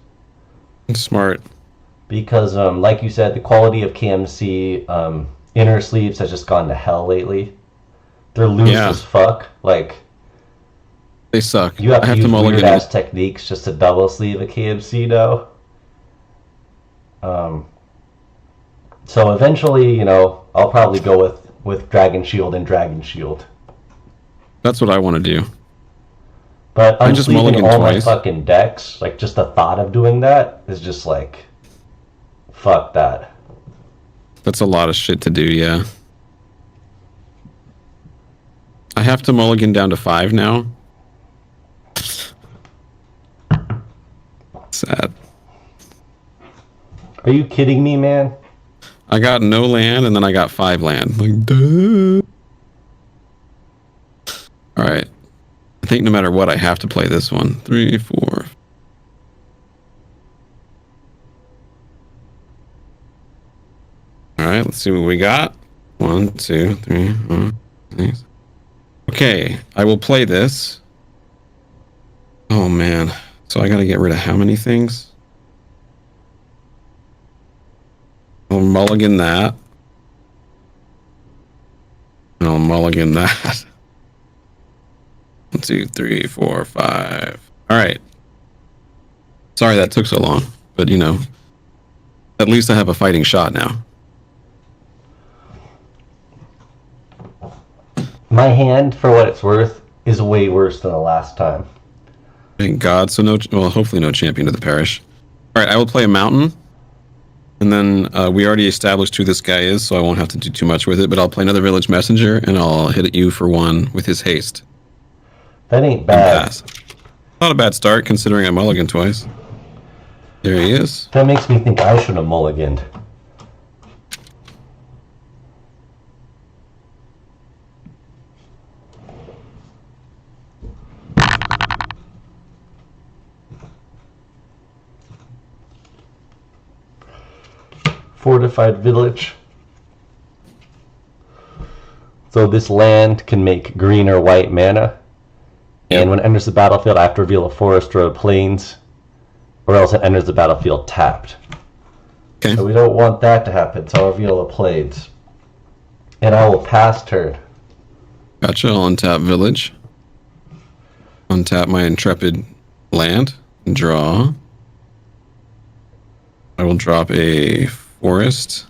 Smart. Because like you said, the quality of KMC inner sleeves has just gone to hell lately. They're loose as fuck. Like, they suck. You have I to have use to mulligan weird ass it. techniques just to double sleeve a KMC now. So eventually, you know, I'll probably go with Dragon Shield and Dragon Shield. That's what I want to do. But I just unsleeving mulligan all twice. my fucking decks, like just the thought of doing that is just like, fuck that. That's a lot of shit to do, yeah. I have to mulligan down to 5 now. Sad. Are you kidding me, man? I got no land and then I got 5 land. Like, duh. Alright. I think no matter what, I have to play this one. 3, 4. Alright, let's see what we got. 1, 2, 3, 4, 6. Okay, I will play this. Oh man. So I gotta get rid of how many things? I'll mulligan that. And I'll mulligan that. 1, 2, 3, 4, 5. Alright. Sorry that took so long, but you know, at least I have a fighting shot now. My hand, for what it's worth, is way worse than the last time. Thank God. So no, well, hopefully no champion to the parish. All right, I will play a mountain, and then we already established who this guy is, so I won't have to do too much with it. But I'll play another village messenger, and I'll hit at you for 1 with his haste. That ain't And bad. pass. Not a bad start considering I mulligan twice. There he is. That makes me think I should have mulliganed. Fortified village. So this land can make green or white mana. And when it enters the battlefield, I have to reveal a forest or a plains, or else it enters the battlefield tapped. Okay. So we don't want that to happen, so I'll reveal a plains. And I will pass turn. Gotcha. I'll untap village. Untap my intrepid land. Draw. I will drop a forest.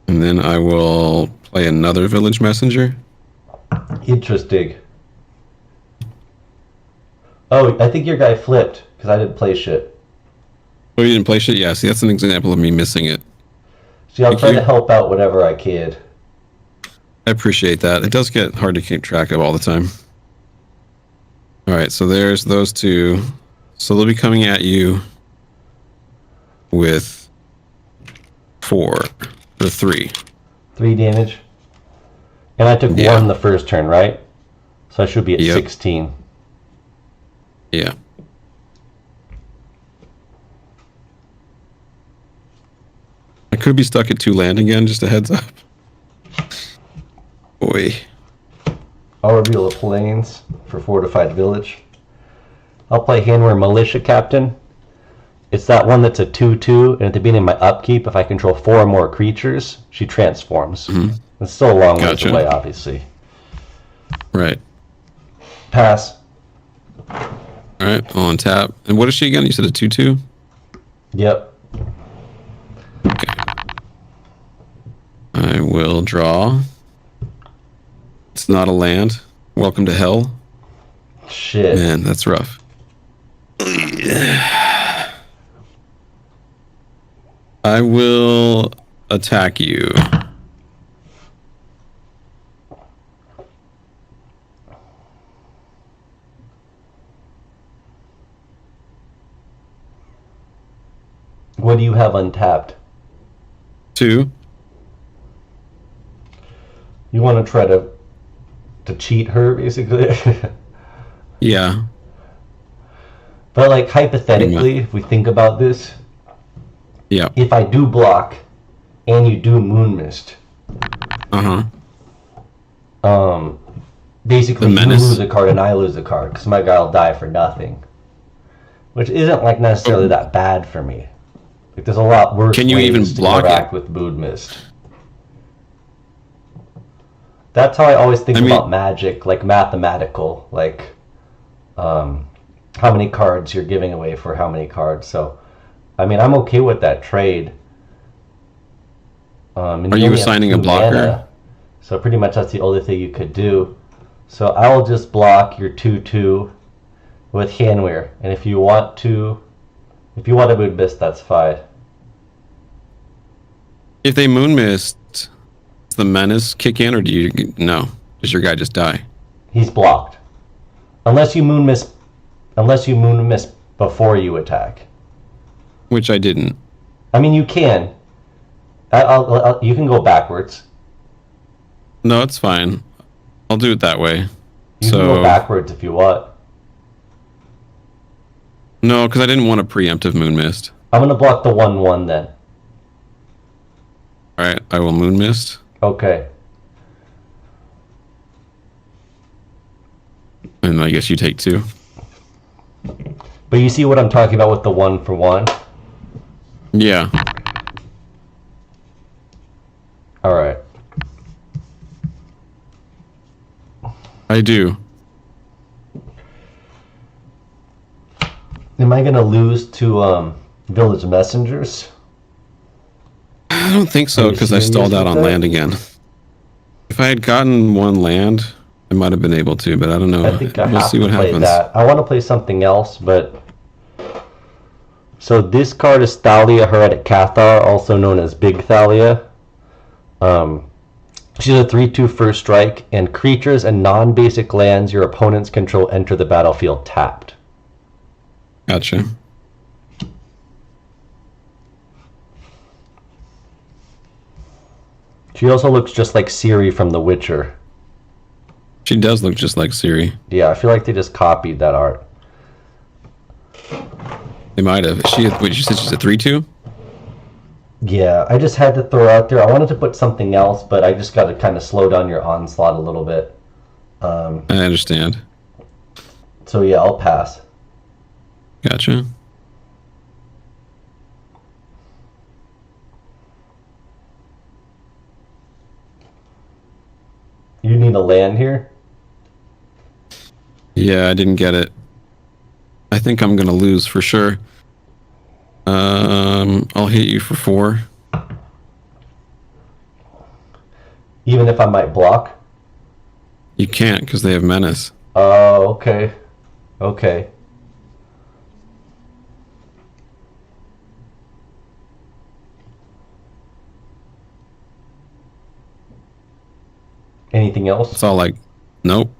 And then I will play another village messenger. Interesting. Oh, I think your guy flipped because I didn't play shit. Oh, you didn't play shit? Yeah, see, that's an example of me missing it. See, I'll Thank try you. to help out whenever I can. I appreciate that. It does get hard to keep track of all the time. All right, so there's those two. So they'll be coming at you with 4 or 3. 3 damage. And I took Yeah. 1 the first turn, right? So I should be at Yep. 16. Yeah. I could be stuck at 2 land again, just a heads up. Boy. I'll reveal the plains for Fortified Village. I'll play Handwear Militia Captain. It's that one that's a 2/2, and at the beginning of my upkeep, if I control 4 or more creatures, she transforms. Mm-hmm. It's still a long ways Gotcha. away, obviously. Right. Pass. All right, on tap. And what is she again? You said a 2/2? Yep. Okay. I will draw. It's not a land. Welcome to hell. Shit. Man, that's rough. I will attack you. What do you have untapped? 2. You want to try to cheat her, basically? Yeah. But, like, hypothetically, if we think about this, Yeah. if I do block and you do Moon Mist, Uh-huh. basically The you menace. lose a card and I lose a card because my guy will die for nothing, which isn't like necessarily that bad for me. Like, there's a lot worse Can you ways even to block interact with Moon Mist. That's how I always think about Magic, like mathematical, like how many cards you're giving away for how many cards. So, I mean, I'm okay with that trade. And Are you only have assigning a 2 blocker? mana, so pretty much that's the only thing you could do. So I will just block your 2/2 with Handwear, and if you want to Moon Mist, that's fine. If they moon mist, does the menace kick in, or do you no? Does your guy just die? He's blocked unless you Moon Mist before you attack. Which I didn't. I mean, you can. You can go backwards. No, it's fine. I'll do it that way. You can go backwards if you want. No, because I didn't want a preemptive moon mist. I'm gonna block the 1/1 then. All right, I will moon mist. Okay. And I guess you take 2. But you see what I'm talking about with the 1-for-1? Yeah. All right. I do. Am I gonna lose to Village Messengers? I don't think Are so you because I serious stalled out with on that? land again. If I had gotten 1 land, I might have been able to, but I don't know. I think I We'll have see to what play happens. that. I want to play something else, but... So this card is Thalia Heretic Cathar, also known as Big Thalia. She's a 3/2 first strike, and creatures and non-basic lands your opponents control enter the battlefield tapped. Gotcha. She also looks just like Ciri from The Witcher. She does look just like Siri. Yeah, I feel like they just copied that art. They might have. Wait, you said she's a 3/2? Yeah, I just had to throw out there. I wanted to put something else, but I just got to kind of slow down your onslaught a little bit. I understand. So yeah, I'll pass. Gotcha. You need a land here? Yeah, I didn't get it. I think I'm gonna lose for sure. I'll hit you for 4. Even if I might block? You can't because they have menace. Oh, okay. Okay. Anything else? It's all like, nope.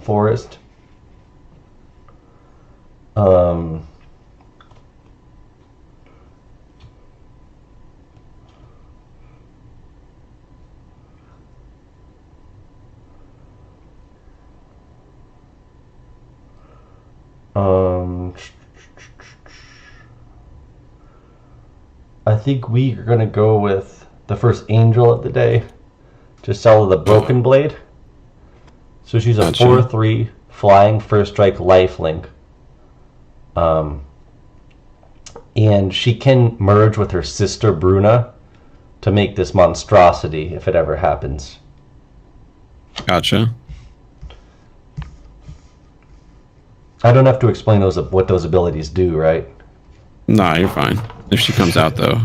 Forest. Um, um, I think we are gonna go with the first angel of the day. Just sell the Broken Blade. So she's a Gotcha. 4/3 flying first strike lifelink. And she can merge with her sister Bruna to make this monstrosity if it ever happens. Gotcha. I don't have to explain what those abilities do, right? Nah, you're fine. If she comes out though.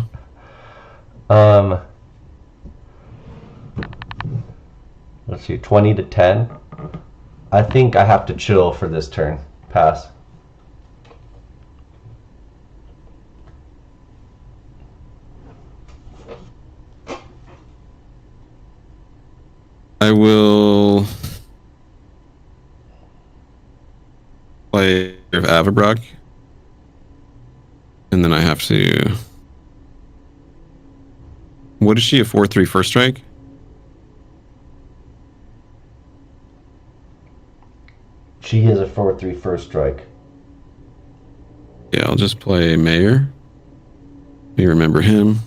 Let's see, 20 to 10. I think I have to chill for this turn. Pass. I will play Avabrock. And then I have to... What is she, a 4/3 first strike? She is a 4/3 first strike. Yeah, I'll just play Mayor. You remember him.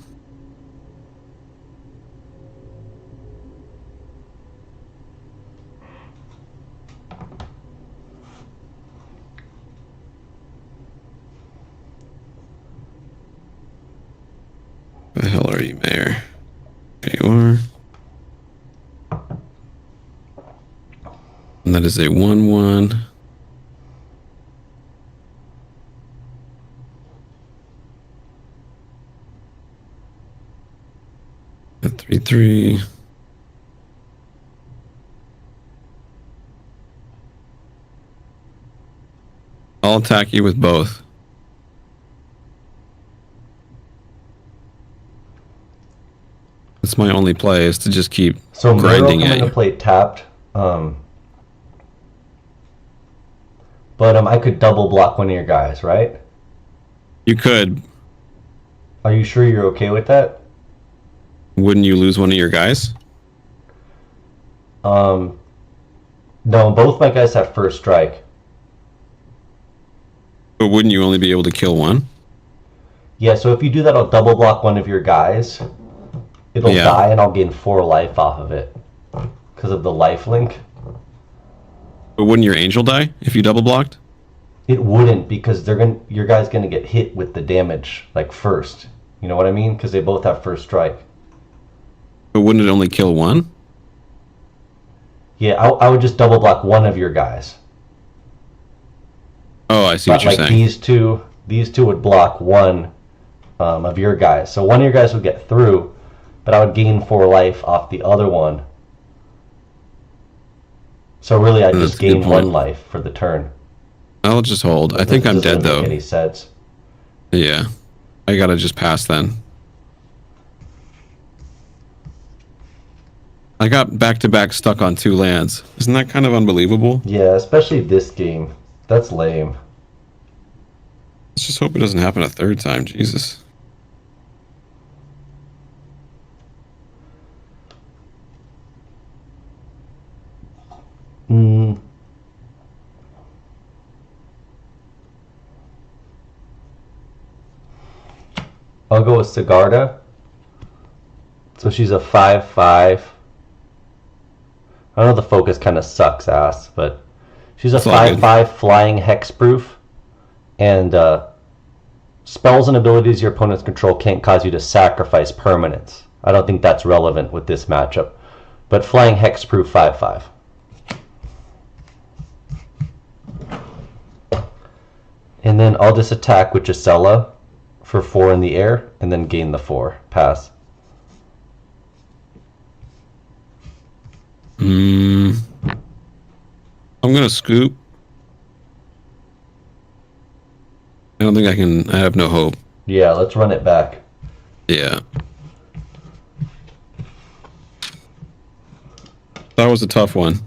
Where the hell are you, Mayor? There you are. And that is a 1/1. A 3/3. I'll attack you with both. That's my only play, is to just keep So Miro grinding come at into you. play tapped. But I could double block one of your guys, right? You could. Are you sure you're okay with that? Wouldn't you lose one of your guys? No, both my guys have first strike. But wouldn't you only be able to kill one? Yeah, so if you do that, I'll double block one of your guys. It'll Yeah. die and I'll gain 4 life off of it. Because of the life link. But wouldn't your angel die if you double blocked? It wouldn't, because your guy's gonna get hit with the damage like first. You know what I mean? Because they both have first strike. But wouldn't it only kill one? Yeah, I would just double block one of your guys. Oh, I see But what you're like saying. these two would block one of your guys. So one of your guys would get through, but I would gain 4 life off the other one. So really, I That's just a good gain point. 1 life for the turn. I'll just hold. I think This I'm doesn't dead though. make any sense. Yeah. I gotta just pass then. I got back-to-back stuck on 2 lands. Isn't that kind of unbelievable? Yeah, especially this game. That's lame. Let's just hope it doesn't happen a third time. Jesus. I'll go with Sigarda. So she's a 5/5. I know the focus kind of sucks ass, but she's a It's all good. 5/5 flying hexproof. And spells and abilities your opponents control can't cause you to sacrifice permanents. I don't think that's relevant with this matchup. But flying hexproof 5/5. And then I'll just attack with Gisela for 4 in the air, and then gain the 4. Pass. I'm gonna scoop. I don't think I can. I have no hope. Yeah, let's run it back. Yeah. That was a tough one.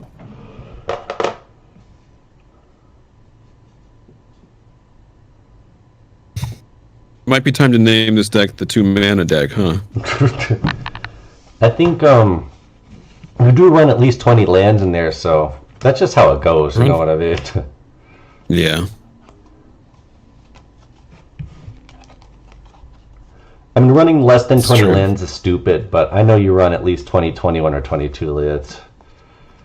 Might be time to name this deck the 2-mana deck, huh? I think we do run at least 20 lands in there, so that's just how it goes, you know what I mean? Yeah. I mean, running less than 20 lands is stupid, but I know you run at least 20, 21, or 22 lands.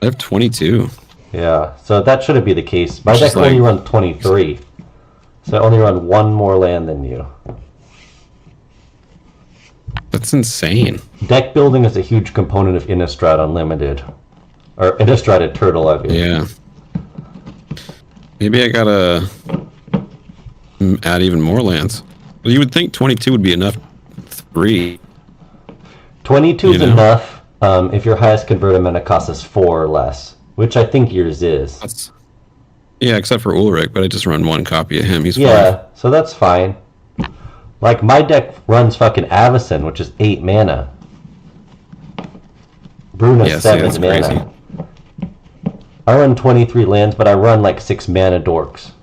I have 22. Yeah, so that shouldn't be the case. My deck only runs 23, so I only run 1 more land than you. That's insane. Deck building is a huge component of Innistrad Unlimited. Or Innistrad Eternal, I mean. Yeah. Maybe I gotta add even more lands. Well, you would think 22 would be enough. 3. 22 is enough if your highest converted mana cost is 4 or less, which I think yours is. Yeah, except for Ulrich, but I just run 1 copy of him. He's fine. So that's fine. Like, my deck runs fucking Avacyn, which is 8 mana. Bruna's 7 mana. Crazy. I run 23 lands, but I run like 6 mana dorks.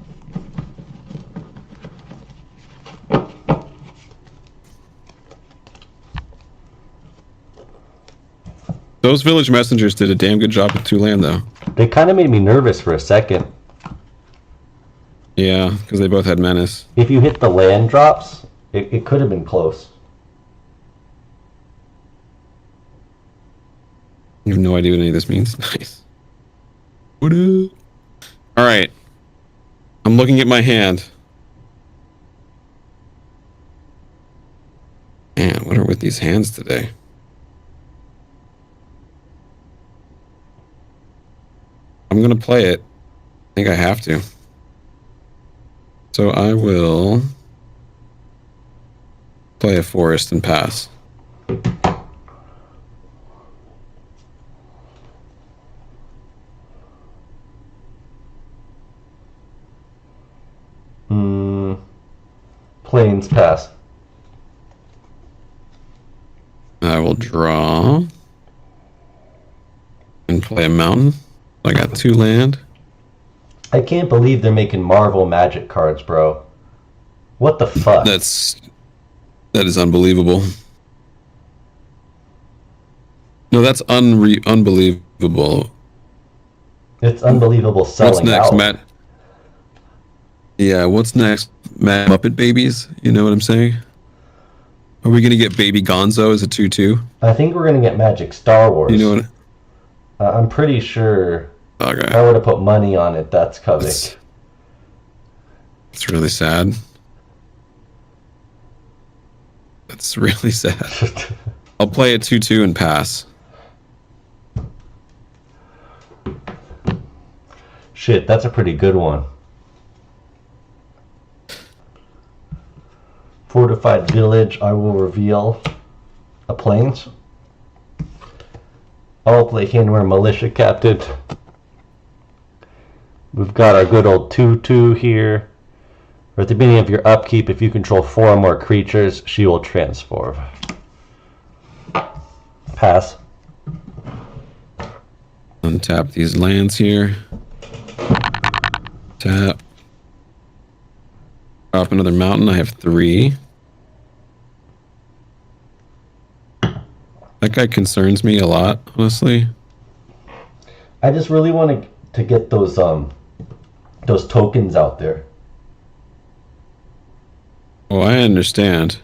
Those Village Messengers did a damn good job with 2 land, though. They kind of made me nervous for a second. Yeah, because they both had Menace. If you hit the land drops, it could have been close. You have no idea what any of this means. Nice. What up? All right. I'm looking at my hand. Man, what are with these hands today? I'm going to play it. I think I have to. So I will play a forest and pass. Plains pass. I will draw and play a mountain. I got 2 land. I can't believe they're making Marvel Magic cards, bro. What the fuck? That is unbelievable. No, that's unbelievable. It's unbelievable selling What's next, out. Matt? Yeah, what's next? Matt Muppet Babies? You know what I'm saying? Are we going to get Baby Gonzo as a 2/2? I think we're going to get Magic Star Wars. You know what? I'm pretty sure Okay. if I were to put money on it, that's coming. It's really sad. That's really sad. I'll play a 2/2 and pass. Shit, that's a pretty good one. Fortified Village, I will reveal a Plains. I'll play Handwear Militia Captain. We've got our good old 2/2 here. Or at the beginning of your upkeep, if you control 4 or more creatures, she will transform. Pass. Untap these lands here. Tap. Drop another mountain. I have 3. That guy concerns me a lot, honestly. I just really want to get those tokens out there. Oh, I understand.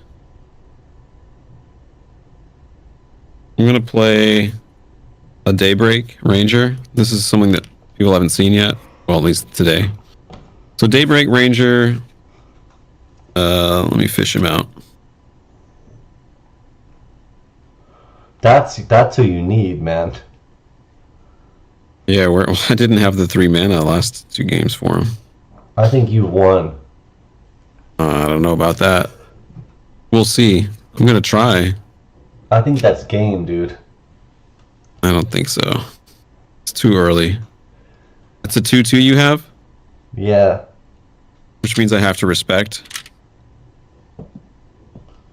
I'm going to play a Daybreak Ranger. This is something that people haven't seen yet. Well, at least today. So Daybreak Ranger. Let me fish him out. That's who you need, man. Yeah, I didn't have the 3 mana last 2 games for him. I think you won. I don't know about that. We'll see. I'm gonna try. I think that's game, dude. I don't think so. It's too early. It's a 2/2 you have, Yeah. which means I have to respect.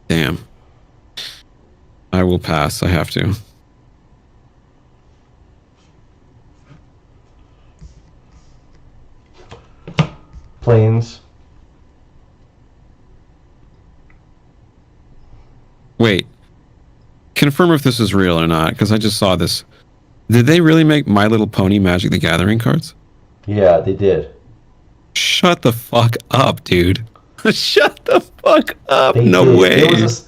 Damn. I will pass. I have to. Planes. Wait. Confirm if this is real or not, because I just saw this. Did they really make My Little Pony Magic the Gathering cards? Yeah, they did. Shut the fuck up, dude. Shut the fuck up. They No did. way.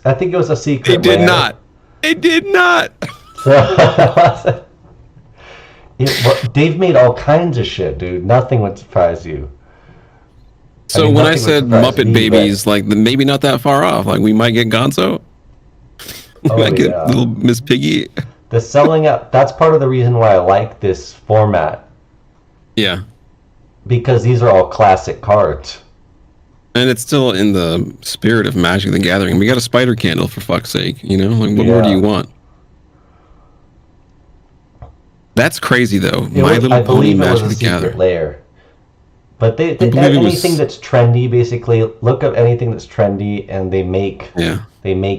I think it was a secret. They did rare. not. They did not. They've made all kinds of shit, dude. Nothing would surprise you. So mean, when I nothing would said surprise Muppet me, Babies, like maybe not that far off. Like we might get Gonzo. We Oh, might get yeah. little Miss Piggy. The selling out, that's part of the reason why I like this format. Yeah. Because these are all classic cards. And it's still in the spirit of Magic the Gathering. We got a spider candle, for fuck's sake. You know? Like, what more do you want? That's crazy, though. I believe it was Magic a the secret Gathering. layer. But they believe it anything was- that's trendy, basically, look up anything that's trendy, and they make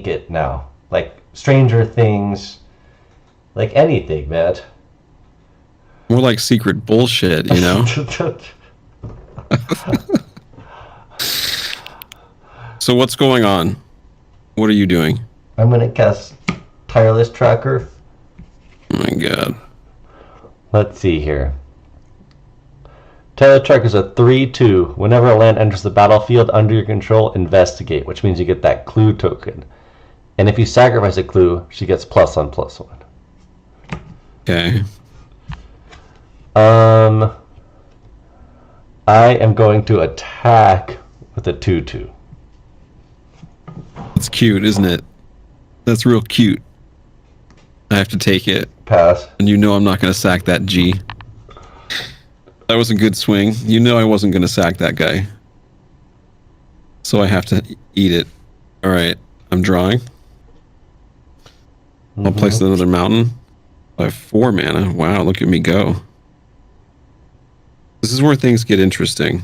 it now. Like Stranger Things, like anything, man. More like secret bullshit, you know? So what's going on? What are you doing? I'm gonna cast Tireless Tracker. Oh my god. Let's see here. Tireless Tracker is a 3/2. Whenever a land enters the battlefield under your control, investigate, which means you get that clue token. And if you sacrifice a clue, she gets +1/+1. Okay. I am going to attack with a 2/2. It's cute, isn't it? That's real cute. I have to take it. Pass. And you know I'm not going to sack that G. That was a good swing. You know I wasn't going to sack that guy. So I have to eat it. All right. I'm drawing. I'll place another mountain. I have 4 mana. Wow, look at me go. This is where things get interesting.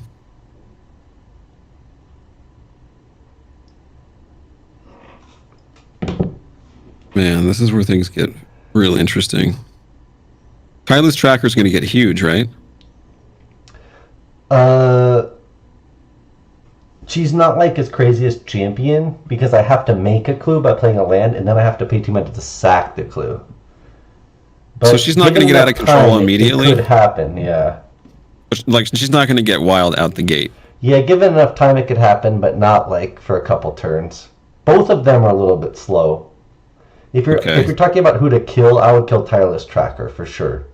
Man, this is where things get real interesting. Tireless Tracker's going to get huge, right? She's not like as crazy as Champion because I have to make a clue by playing a land, and then I have to pay 2 mana to sack the clue. But So she's not gonna given get out of enough control time, immediately? It could happen, yeah. Like, she's not going to get wild out the gate. Yeah, given enough time, it could happen, but not like for a couple turns. Both of them are a little bit slow. If you're talking about who to kill, I would kill Tireless Tracker for sure.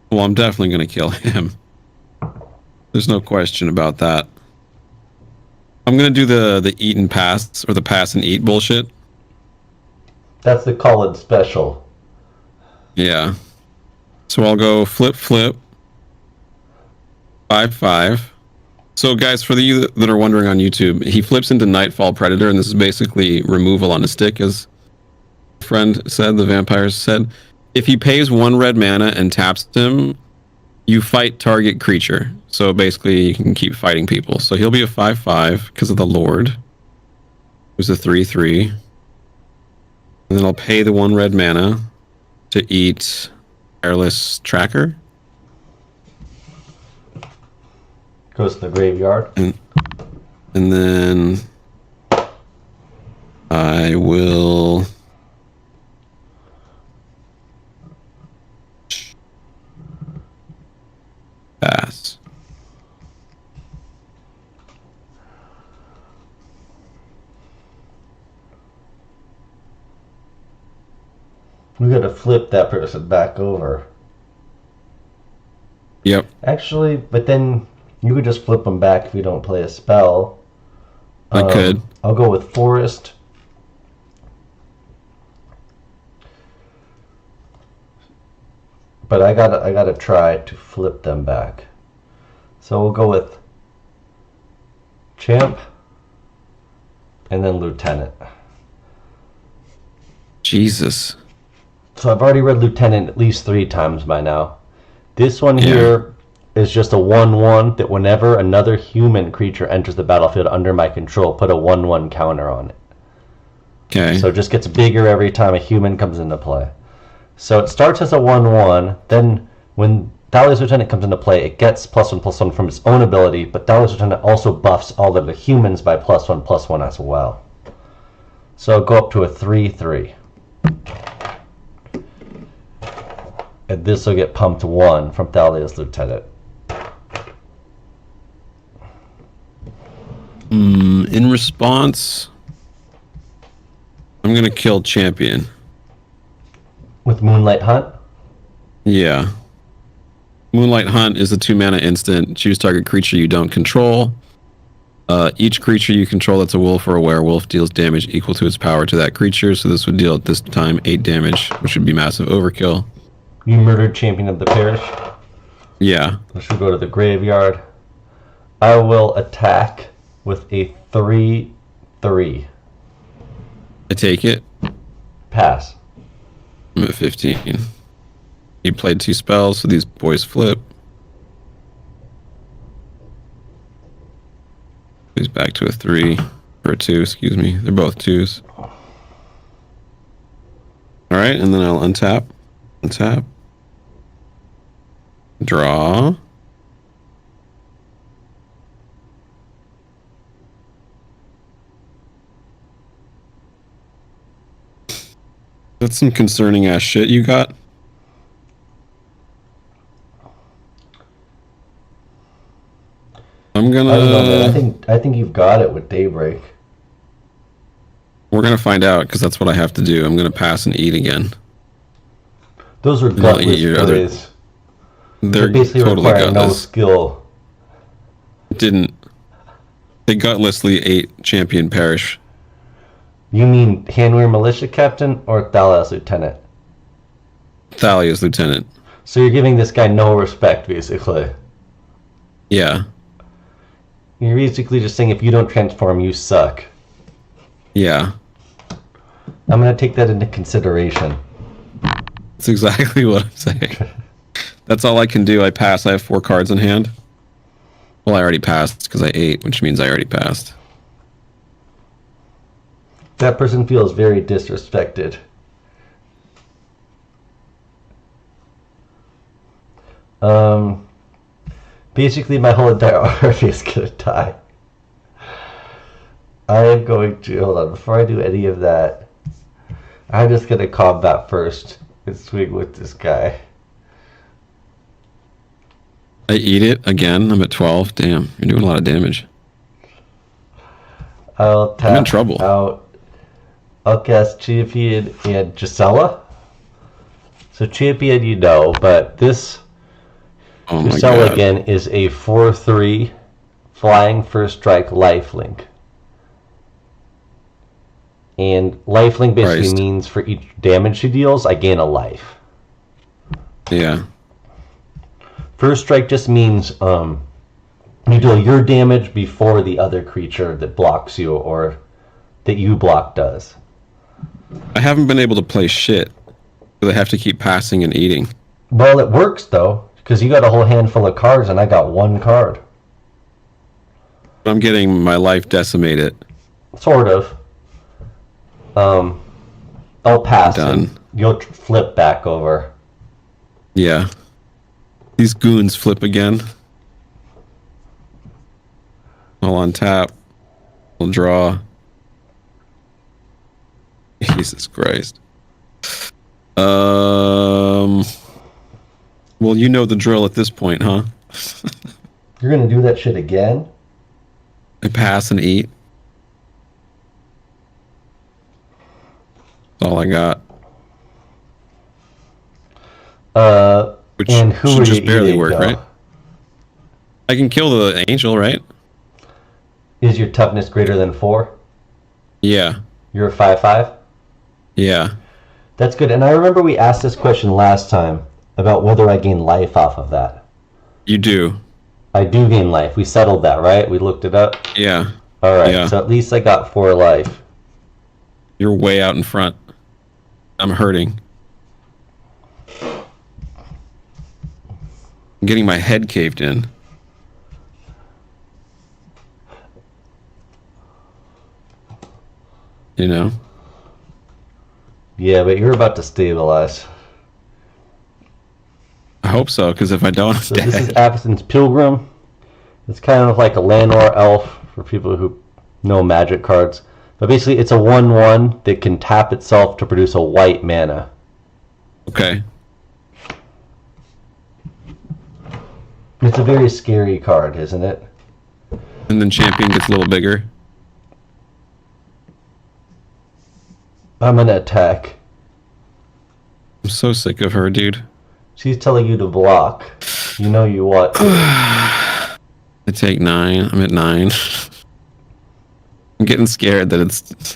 Well, I'm definitely going to kill him. There's no question about that. I'm going to do the eat and pass, or the pass and eat bullshit. That's the call-in special. Yeah. So I'll go flip, 5/5. So guys, for you that are wondering on YouTube, he flips into Nightfall Predator, and this is basically removal on a stick, as a friend said, the vampires said. If he pays 1 red mana and taps him, you fight target creature. So basically, you can keep fighting people. So he'll be a 5/5 because of the Lord, who's a 3/3. And then I'll pay the 1 red mana to eat Tireless Tracker. Goes to the graveyard. And then I will pass. We gotta flip that person back over. Yep. Actually, but then you could just flip them back if you don't play a spell. I could. I'll go with Forest. but I gotta try to flip them back. So we'll go with Champ and then Lieutenant. Jesus. So I've already read Lieutenant at least 3 times by now. This one here is just a 1/1 that whenever another human creature enters the battlefield under my control, put a 1/1 counter on it. Okay. So it just gets bigger every time a human comes into play. So it starts as a 1/1, then when Thalia's Lieutenant comes into play, it gets +1/+1 from its own ability, but Thalia's Lieutenant also buffs all of the humans by +1/+1 as well. So it'll go up to a 3/3. And this will get pumped 1 from Thalia's Lieutenant. In response, I'm going to kill Champion. With Moonlight Hunt? Yeah. Moonlight Hunt is a 2-mana instant. Choose target creature you don't control. Each creature you control that's a wolf or a werewolf deals damage equal to its power to that creature. So this would deal at this time 8 damage, which would be massive overkill. You murdered Champion of the Parish. Yeah. This should go to the graveyard. I will attack with a 3/3. I take it. Pass. I'm at 15. He played 2 spells, so these boys flip. He's back to a 3. Or a 2, excuse me. They're both 2s. Alright, and then I'll untap. Untap. Draw. That's some concerning ass shit you got. I'm gonna. I don't know, man. I think you've got it with Daybreak. We're gonna find out because that's what I have to do. I'm gonna pass and eat again. Those are No, gutless your other- plays. They're They basically totally require no gutless. skill. Didn't. They gutlessly ate Champion Parish. You mean Handwear Militia Captain or Thalia's Lieutenant? Thalia's Lieutenant. So you're giving this guy no respect, basically. Yeah. You're basically just saying if you don't transform, you suck. Yeah. I'm going to take that into consideration. That's exactly what I'm saying. That's all I can do. I pass. I have 4 cards in hand. Well, I already passed because I ate, which means I already passed. That person feels very disrespected. Basically, my whole entire army is going to die. I am going to, hold on, before I do any of that, I'm just going to combat first and swing with this guy. I eat it again. I'm at 12. Damn, you're doing a lot of damage. I'll tap I'm in trouble. out. I'll cast Champion and Gisela. So Champion you know, but this Oh my Gisela god. again is a 4/3 flying first strike lifelink. And lifelink basically Christ. means for each damage she deals, I gain a life. Yeah. First strike just means you deal your damage before the other creature that blocks you or that you block does. I haven't been able to play shit. Because I have to keep passing and eating. Well, it works though, because you got a whole handful of cards and I got 1 card. I'm getting my life decimated. Sort of. I'll pass. Done. And you'll flip back over. Yeah. These goons flip again. I'll untap. I'll draw. Jesus Christ. Well, you know the drill at this point, huh? You're gonna do that shit again? I pass and eat. That's all I got. Which And who should are just you barely eating, work, though? right? I can kill the angel, right? Is your toughness greater than 4? Yeah. You're a 5/5? Yeah. That's good. And I remember we asked this question last time. about whether I gain life off of that. You do. I do gain life. We settled that, right? We looked it up? Yeah. Alright, Yeah. so at least I got 4 life. You're way out in front. I'm hurting. I'm getting my head caved in. You know? Yeah, but you're about to stabilize. I hope so, because if I don't, I'm So dead. this is Absint's Pilgrim. It's kind of like a Llanowar elf for people who know magic cards. But basically it's a 1/1 that can tap itself to produce a white mana. Okay. It's a very scary card, isn't it? And then champion gets a little bigger. I'm gonna attack. I'm so sick of her, dude. She's telling you to block. You know you what. I take 9. I'm at 9. I'm getting scared that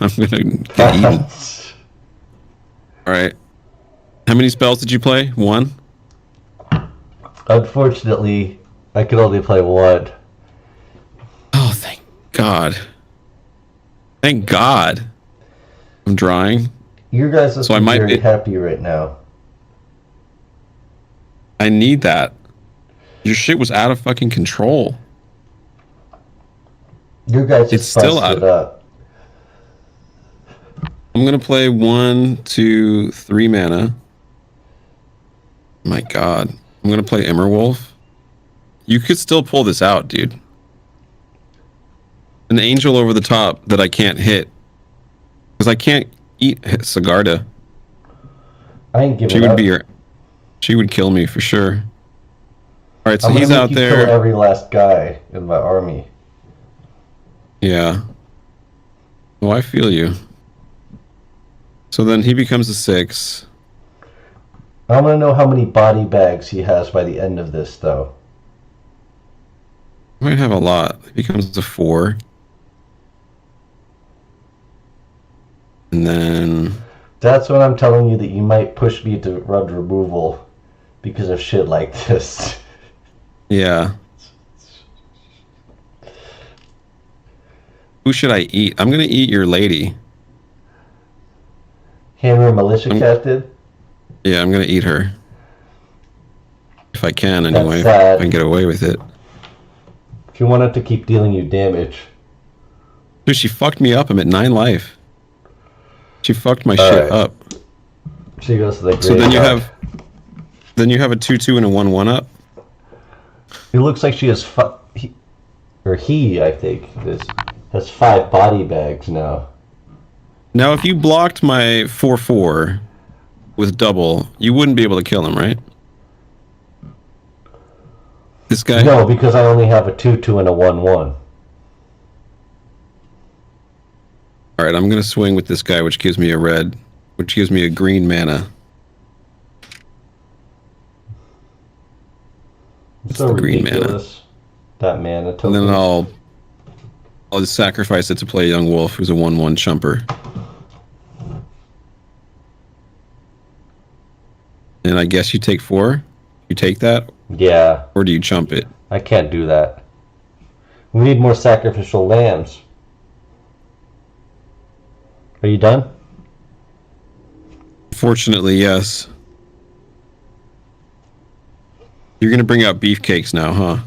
I'm gonna get eaten. Alright. How many spells did you play? 1? Unfortunately, I could only play 1. Oh, thank God. Thank God. I'm drawing. You guys are So I might very be- happy right now. I need that. Your shit was out of fucking control. You guys It's just still busted out. up. I'm gonna play 1, 2, 3 mana. My God. I'm gonna play Emberwolf. You could still pull this out, dude. An angel over the top that I can't hit. Because I can't hit Sigarda. I ain't giving She would up. be your... She would kill me for sure. Alright, so I'm he's gonna out make you there. kill every last guy in my army. Yeah. Oh, I feel you. So then he becomes a 6. I want to know how many body bags he has by the end of this, though. Might have a lot. He becomes a 4. And then... That's when I'm telling you that you might push me to run removal because of shit like this. Yeah. Who should I eat? I'm gonna eat your lady. Hammer Militia Captain? Yeah, I'm gonna eat her. If I can, anyway. If sad. I can get away with it. If you wanted to keep dealing you damage. Dude, she fucked me up. I'm at 9 life. She fucked my All shit right. up. She goes to the So then you graveyard. have... Then you have a 2/2 and a 1/1 up. It looks like she has he, I think, has 5 body bags now. Now, if you blocked my 4/4 with double, you wouldn't be able to kill him, right? This guy? No, because I only have a 2/2 and a 1/1. Alright, I'm gonna swing with this guy, which gives me a red, which gives me a green mana. It's the so green mana. ridiculous. That mana token. And then I'll just sacrifice it to play Young Wolf, who's a 1/1 chumper. And I guess you take 4? You take that? Yeah, Or do you chump it? I can't do that. We need more sacrificial lambs. Are you done? Fortunately, yes. You're gonna bring out beefcakes now, huh?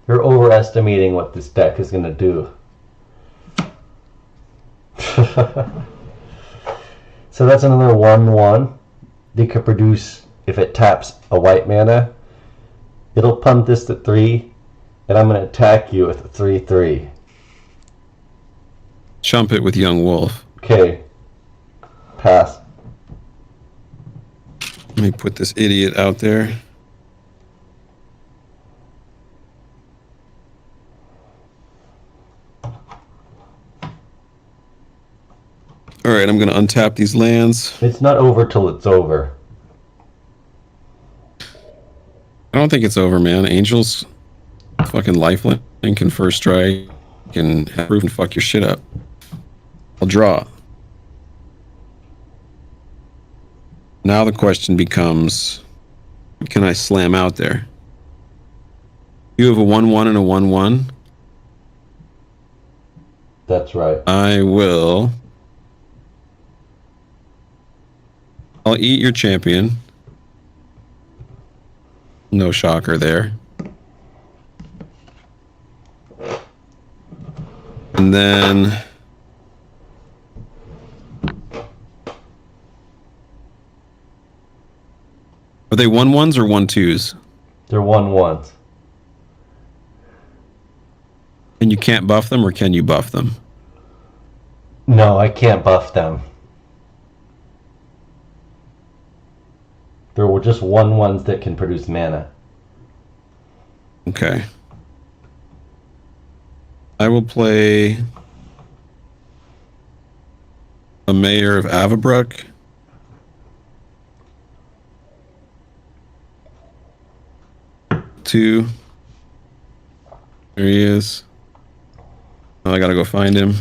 You're overestimating what this deck is gonna do. So that's another 1/1. They could produce, if it taps a white mana, it'll pump this to 3, and I'm gonna attack you with a 3/3. Chump it with Young Wolf. Okay. Pass. Let me put this idiot out there. Alright, I'm gonna untap these lands. It's not over till it's over. I don't think it's over, man. Angels fucking lifelink can first strike and have proof and fuck your shit up. I'll draw. Now the question becomes, what can I slam out there? You have a 1/1 and a 1/1. That's right. I'll eat your champion. No shocker there. And then are they 1/1s or 1/2s? They're 1/1s. And you can't buff them, or can you buff them? No, I can't buff them. There were just 1/1s that can produce mana. Okay. I will play a Mayor of Avabruck. Two. There he is. Oh, I gotta go find him.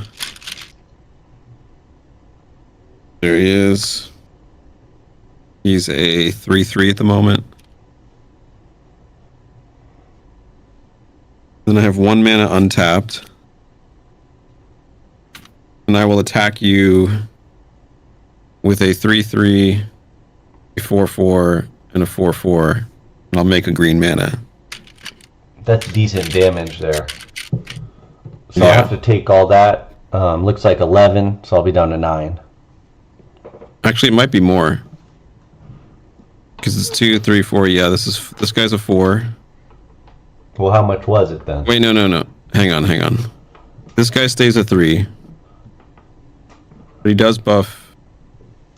There he is. He's a 3/3 at the moment. Then I have 1 mana untapped. And I will attack you with a 3/3, a 4/4, and a 4/4. And I'll make a green mana. That's decent damage there. So Yeah. I'll have to take all that. Looks like 11, so I'll be down to 9. Actually, it might be more. Because it's 2, 3, 4. Yeah, this guy's a 4. Well, how much was it then? Wait, no. Hang on. This guy stays a 3. But he does buff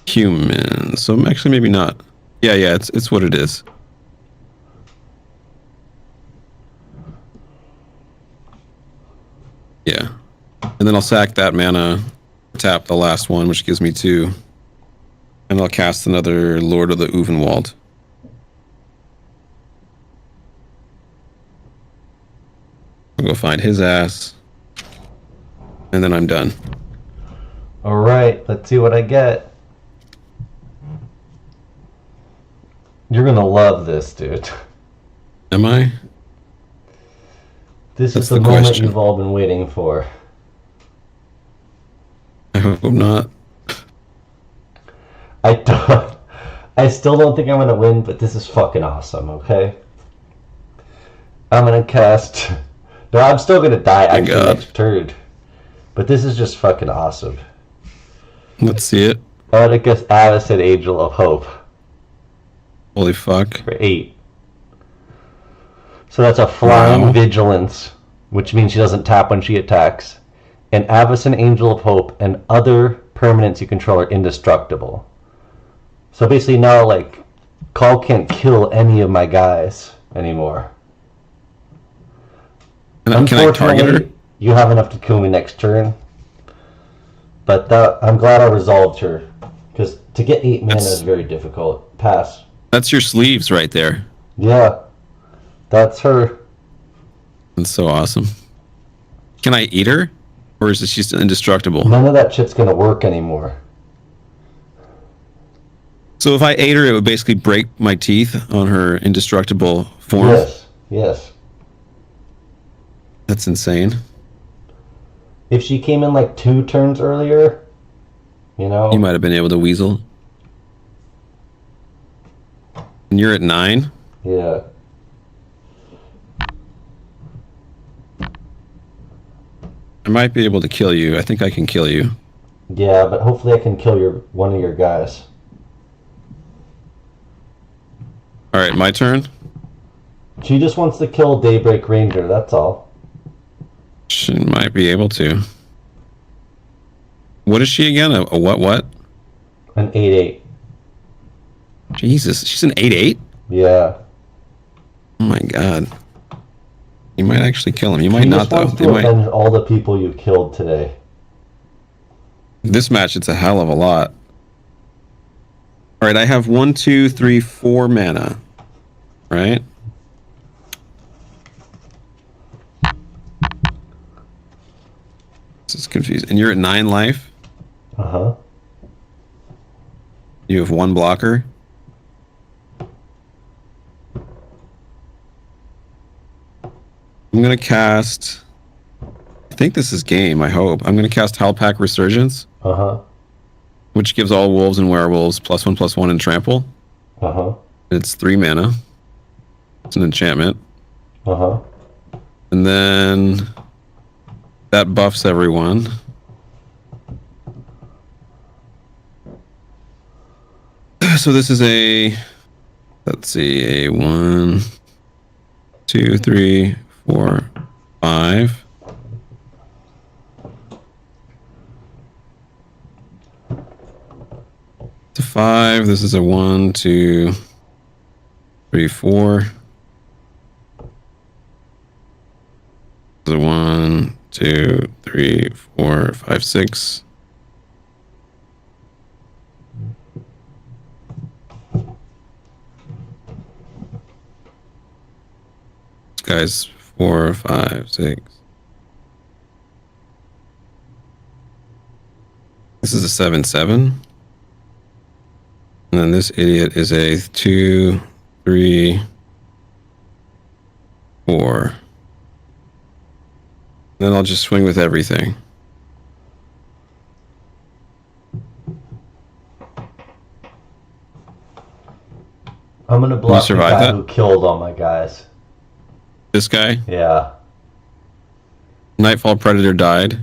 human. So actually, maybe not. Yeah, it's what it is. Yeah. And then I'll sack that mana, tap the last one, which gives me 2. And I'll cast another Lord of the Uvenwald. I'll go find his ass. And then I'm done. Alright, let's see what I get. You're gonna love this, dude. Am I? This That's is the the moment question. you've all been waiting for. I hope not. I still don't think I'm gonna win, but this is fucking awesome, okay? I'm gonna cast... No, I'm still gonna die actually God. next turn. But this is just fucking awesome. Let's see it. I'm gonna cast Avacyn Angel of Hope Holy fuck. for 8. So that's a flying Wow. vigilance, which means she doesn't tap when she attacks. And Avacyn Angel of Hope and other permanents you control are indestructible. So basically now, like, Call can't kill any of my guys anymore. And can I target her? You have enough to kill me next turn. But I'm glad I resolved her. Because to get 8 mana is very difficult. Pass. That's your sleeves right there. Yeah. That's her. That's so awesome. Can I eat her? Or is she still indestructible? None of that shit's gonna work anymore. So if I ate her, it would basically break my teeth on her indestructible form? Yes. That's insane. If she came in like 2 turns earlier, you know. You might have been able to weasel. And you're at 9? Yeah. I might be able to kill you. I think I can kill you. Yeah, but hopefully I can kill one of your guys. Alright, my turn? She just wants to kill Daybreak Ranger, that's all. She might be able to. What is she again? A what? An 8/8. Jesus, she's an 8/8? Yeah. Oh my god. You might actually kill him. You might She not, just though. wants to avenge all the people you killed today. This match, it's a hell of a lot. Alright, I have 1, 2, 3, 4 mana. Right? This is confusing. And you're at 9 life? Uh-huh. You have 1 blocker? I'm gonna cast. I think this is game. I hope I'm gonna cast Halpak Resurgence, which gives all wolves and werewolves +1/+1 and trample. It's 3 mana. It's an enchantment. And then that buffs everyone. So this is a, let's see, a 1, 2, 3, 4, 5. It's a 5. This is a 1, 2, 3, 4. This is a 1, 2, 3, 4, 5, 6. This guy's 4, 5, 6. This is a 7/7. And then this idiot is a 2, 3, 4. Then I'll just swing with everything. I'm gonna block the survive guy that? who killed all my guys. This guy, Yeah. Nightfall Predator, died.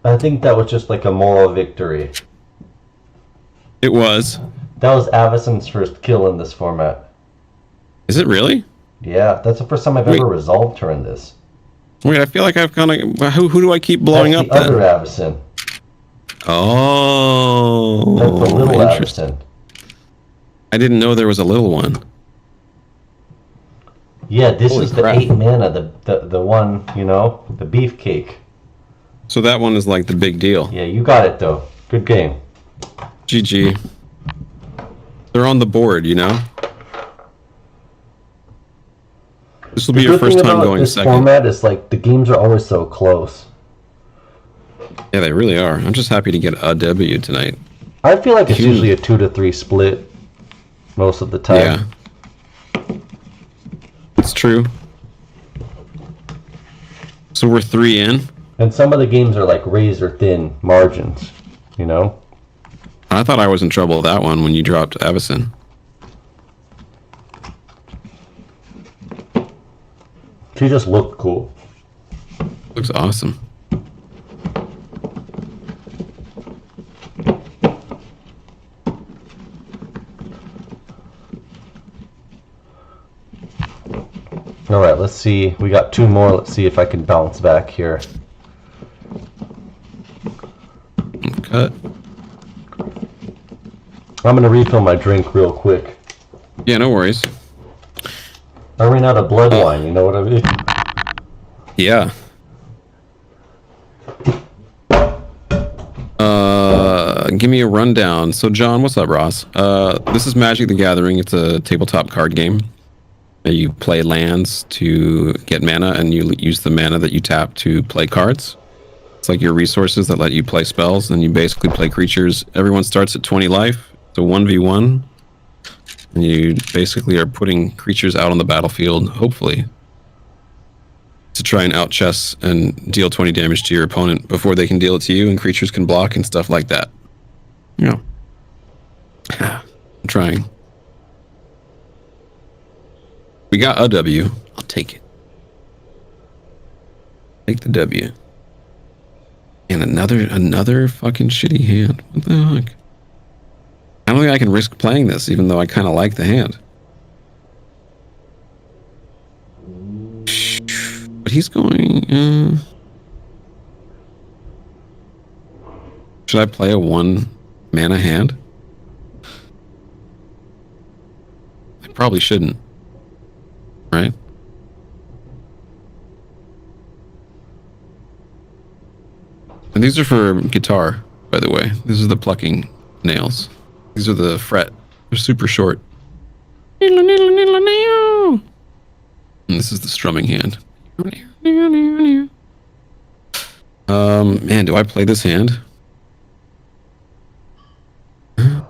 I think that was just like a moral victory. It was. That was Avacyn's first kill in this format. Is it really? Yeah, that's the first time I've ever resolved her in this. Wait, I feel like I've kind of. Who do I keep blowing That's up the other then? Avacyn. Oh, That's the little interesting. Avacyn. I didn't know there was a little one. Yeah, this Holy is crap. the 8 mana, the one, you know, the beefcake. So that one is like the big deal. Yeah, you got it though. Good game. GG. They're on the board, you know? This will be The your good thing first time about going this second. format is like the games are always so close. Yeah, they really are. I'm just happy to get a W tonight. I feel like it's usually a 2 to 3 split most of the time. Yeah. It's true. So we're 3 in. And some of the games are like razor thin margins, you know? I thought I was in trouble with that one when you dropped Avacyn. She just looked cool. Looks awesome. Alright, let's see. We got 2 more. Let's see if I can bounce back here. Cut. I'm gonna refill my drink real quick. Yeah, no worries. I ran out of blood wine, you know what I mean? Yeah. Give me a rundown. So, John, what's up, Ross? This is Magic the Gathering. It's a tabletop card game. You play lands to get mana, and you use the mana that you tap to play cards. It's like your resources that let you play spells, and you basically play creatures. Everyone starts at 20 life. It's a 1v1. And you basically are putting creatures out on the battlefield, hopefully, to try and out-chess and deal 20 damage to your opponent before they can deal it to you, and creatures can block and stuff like that. Yeah. I'm trying. We got a W. I'll take it. Take the W. And another fucking shitty hand. What the heck? I don't think I can risk playing this, even though I kind of like the hand. But he's going... Should I play a 1 mana hand? I probably shouldn't. Right? And these are for guitar, by the way. These are the plucking nails. These are the fret. They're super short. And this is the strumming hand. Man, do I play this hand? What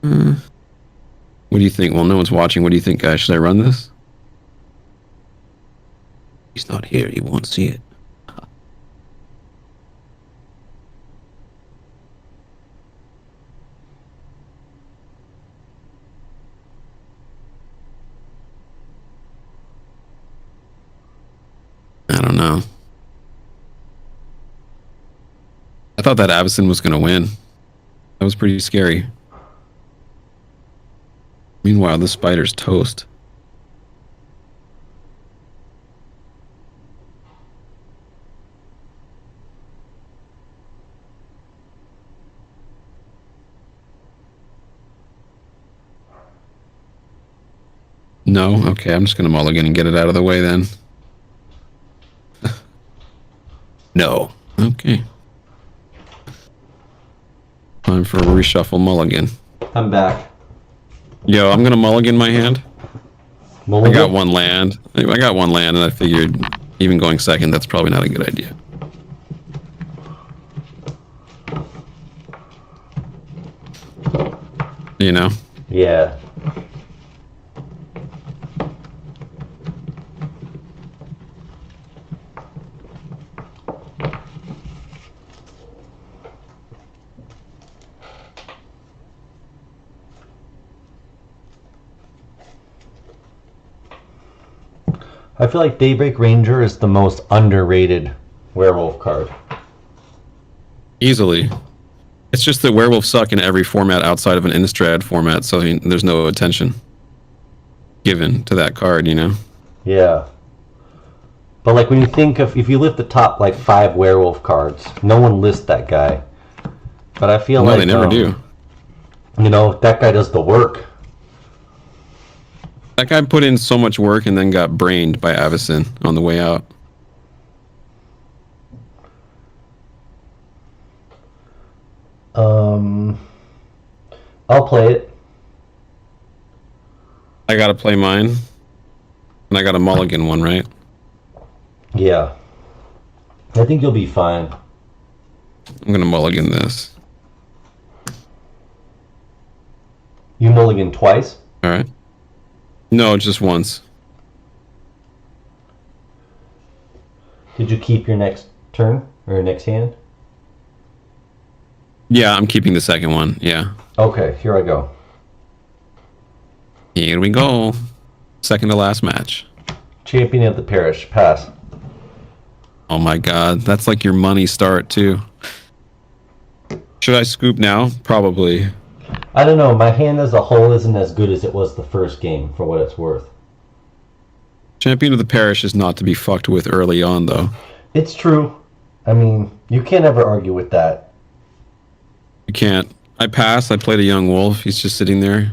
do you think? Well, no one's watching. What do you think, guys? Should I run this? He's not here. He won't see it. I don't know. I thought that Avacyn was going to win. That was pretty scary. Meanwhile, the spider's toast. No? Okay, I'm just going to mulligan and get it out of the way then. No. Okay. Time for a reshuffle mulligan. I'm back. Yo, I'm going to mulligan my hand. Mulligan? I got one land. And I figured even going second, that's probably not a good idea. You know? Yeah. I feel like Daybreak Ranger is the most underrated werewolf card. Easily. It's just that werewolves suck in every format outside of an Innistrad format, so there's no attention given to that card, you know? Yeah. But like when you think of, if you lift the top like 5 werewolf cards, no one lists that guy. But I feel like... No, they never do. You know, that guy does the work. That guy put in so much work and then got brained by Avacyn on the way out. I'll play it. I gotta play mine. And I got a mulligan one, right? Yeah. I think you'll be fine. I'm gonna mulligan this. You mulligan twice? Alright. No, just once. Did you keep your next turn? Or your next hand? Yeah, I'm keeping the second one, yeah. Okay, here I go. Here we go. Second to last match. Champion of the Parish. Pass. Oh my god, that's like your money start too. Should I scoop now? Probably. I don't know, my hand as a whole isn't as good as it was the first game, for what it's worth. Champion of the Parish is not to be fucked with early on, though. It's true. I mean, you can't ever argue with that. You can't. I passed. I played a young wolf. He's just sitting there,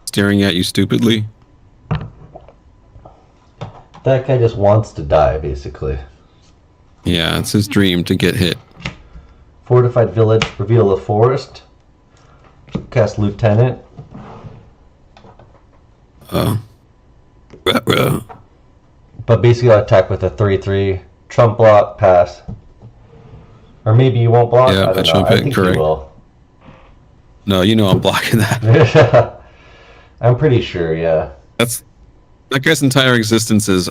staring at you stupidly. That guy just wants to die, basically. Yeah, it's his dream to get hit. Fortified Village, reveal a forest. Cast Lieutenant. But basically I'll attack with a 3/3. Trump block, pass. Or maybe you won't block? Yeah, I don't know. trump I it, think correct. you will. No, you know I'm blocking that. I'm pretty sure, yeah. That guy's entire existence is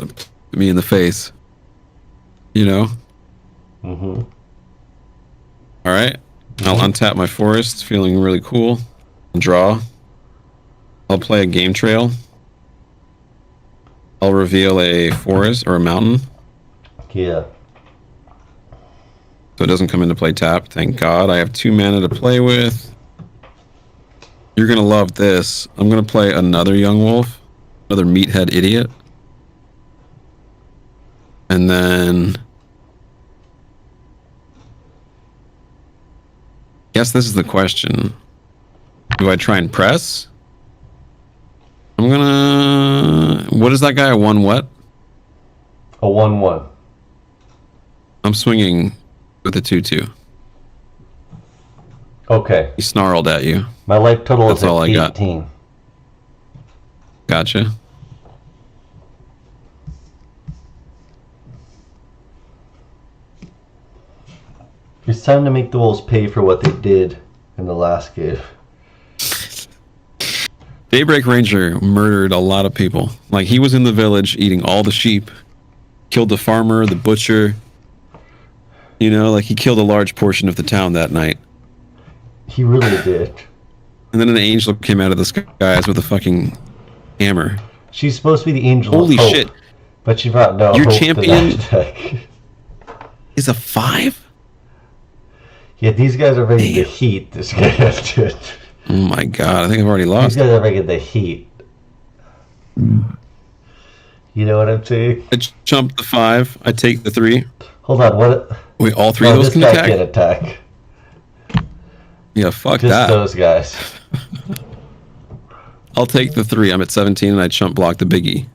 me in the face. You know? Mm-hmm. Alright. I'll untap my forest, feeling really cool. Draw. I'll play a game trail. I'll reveal a forest or a mountain. Yeah. So it doesn't come into play tap. Thank God. I have 2 mana to play with. You're going to love this. I'm going to play another young wolf. Another meathead idiot. And then... Guess this is the question. Do I try and press? I'm gonna... What is that guy? A 1 what? A 1/1. I'm swinging with a 2/2. Okay. He snarled at you. My life total That's is all at I got. 18. Gotcha. It's time to make the wolves pay for what they did in the last game. Daybreak Ranger murdered a lot of people. Like, he was in the village eating all the sheep, killed the farmer, the butcher. You know, like he killed a large portion of the town that night. He really did. And then an angel came out of the skies with a fucking hammer. She's supposed to be the angel Holy of hope, shit. but she brought no Your hope champion to that deck. is a 5? Yeah, these guys are ready Damn. to heat this guy. Oh my god, I think I've already These lost. guys are ready to heat. You know what I'm saying? I jump the 5. I take the 3. Hold on, what? Wait, all 3 No, of those this can guy attack? can't attack. Yeah, fuck Just that. those guys. I'll take the 3. I'm at 17 and I chump block the biggie.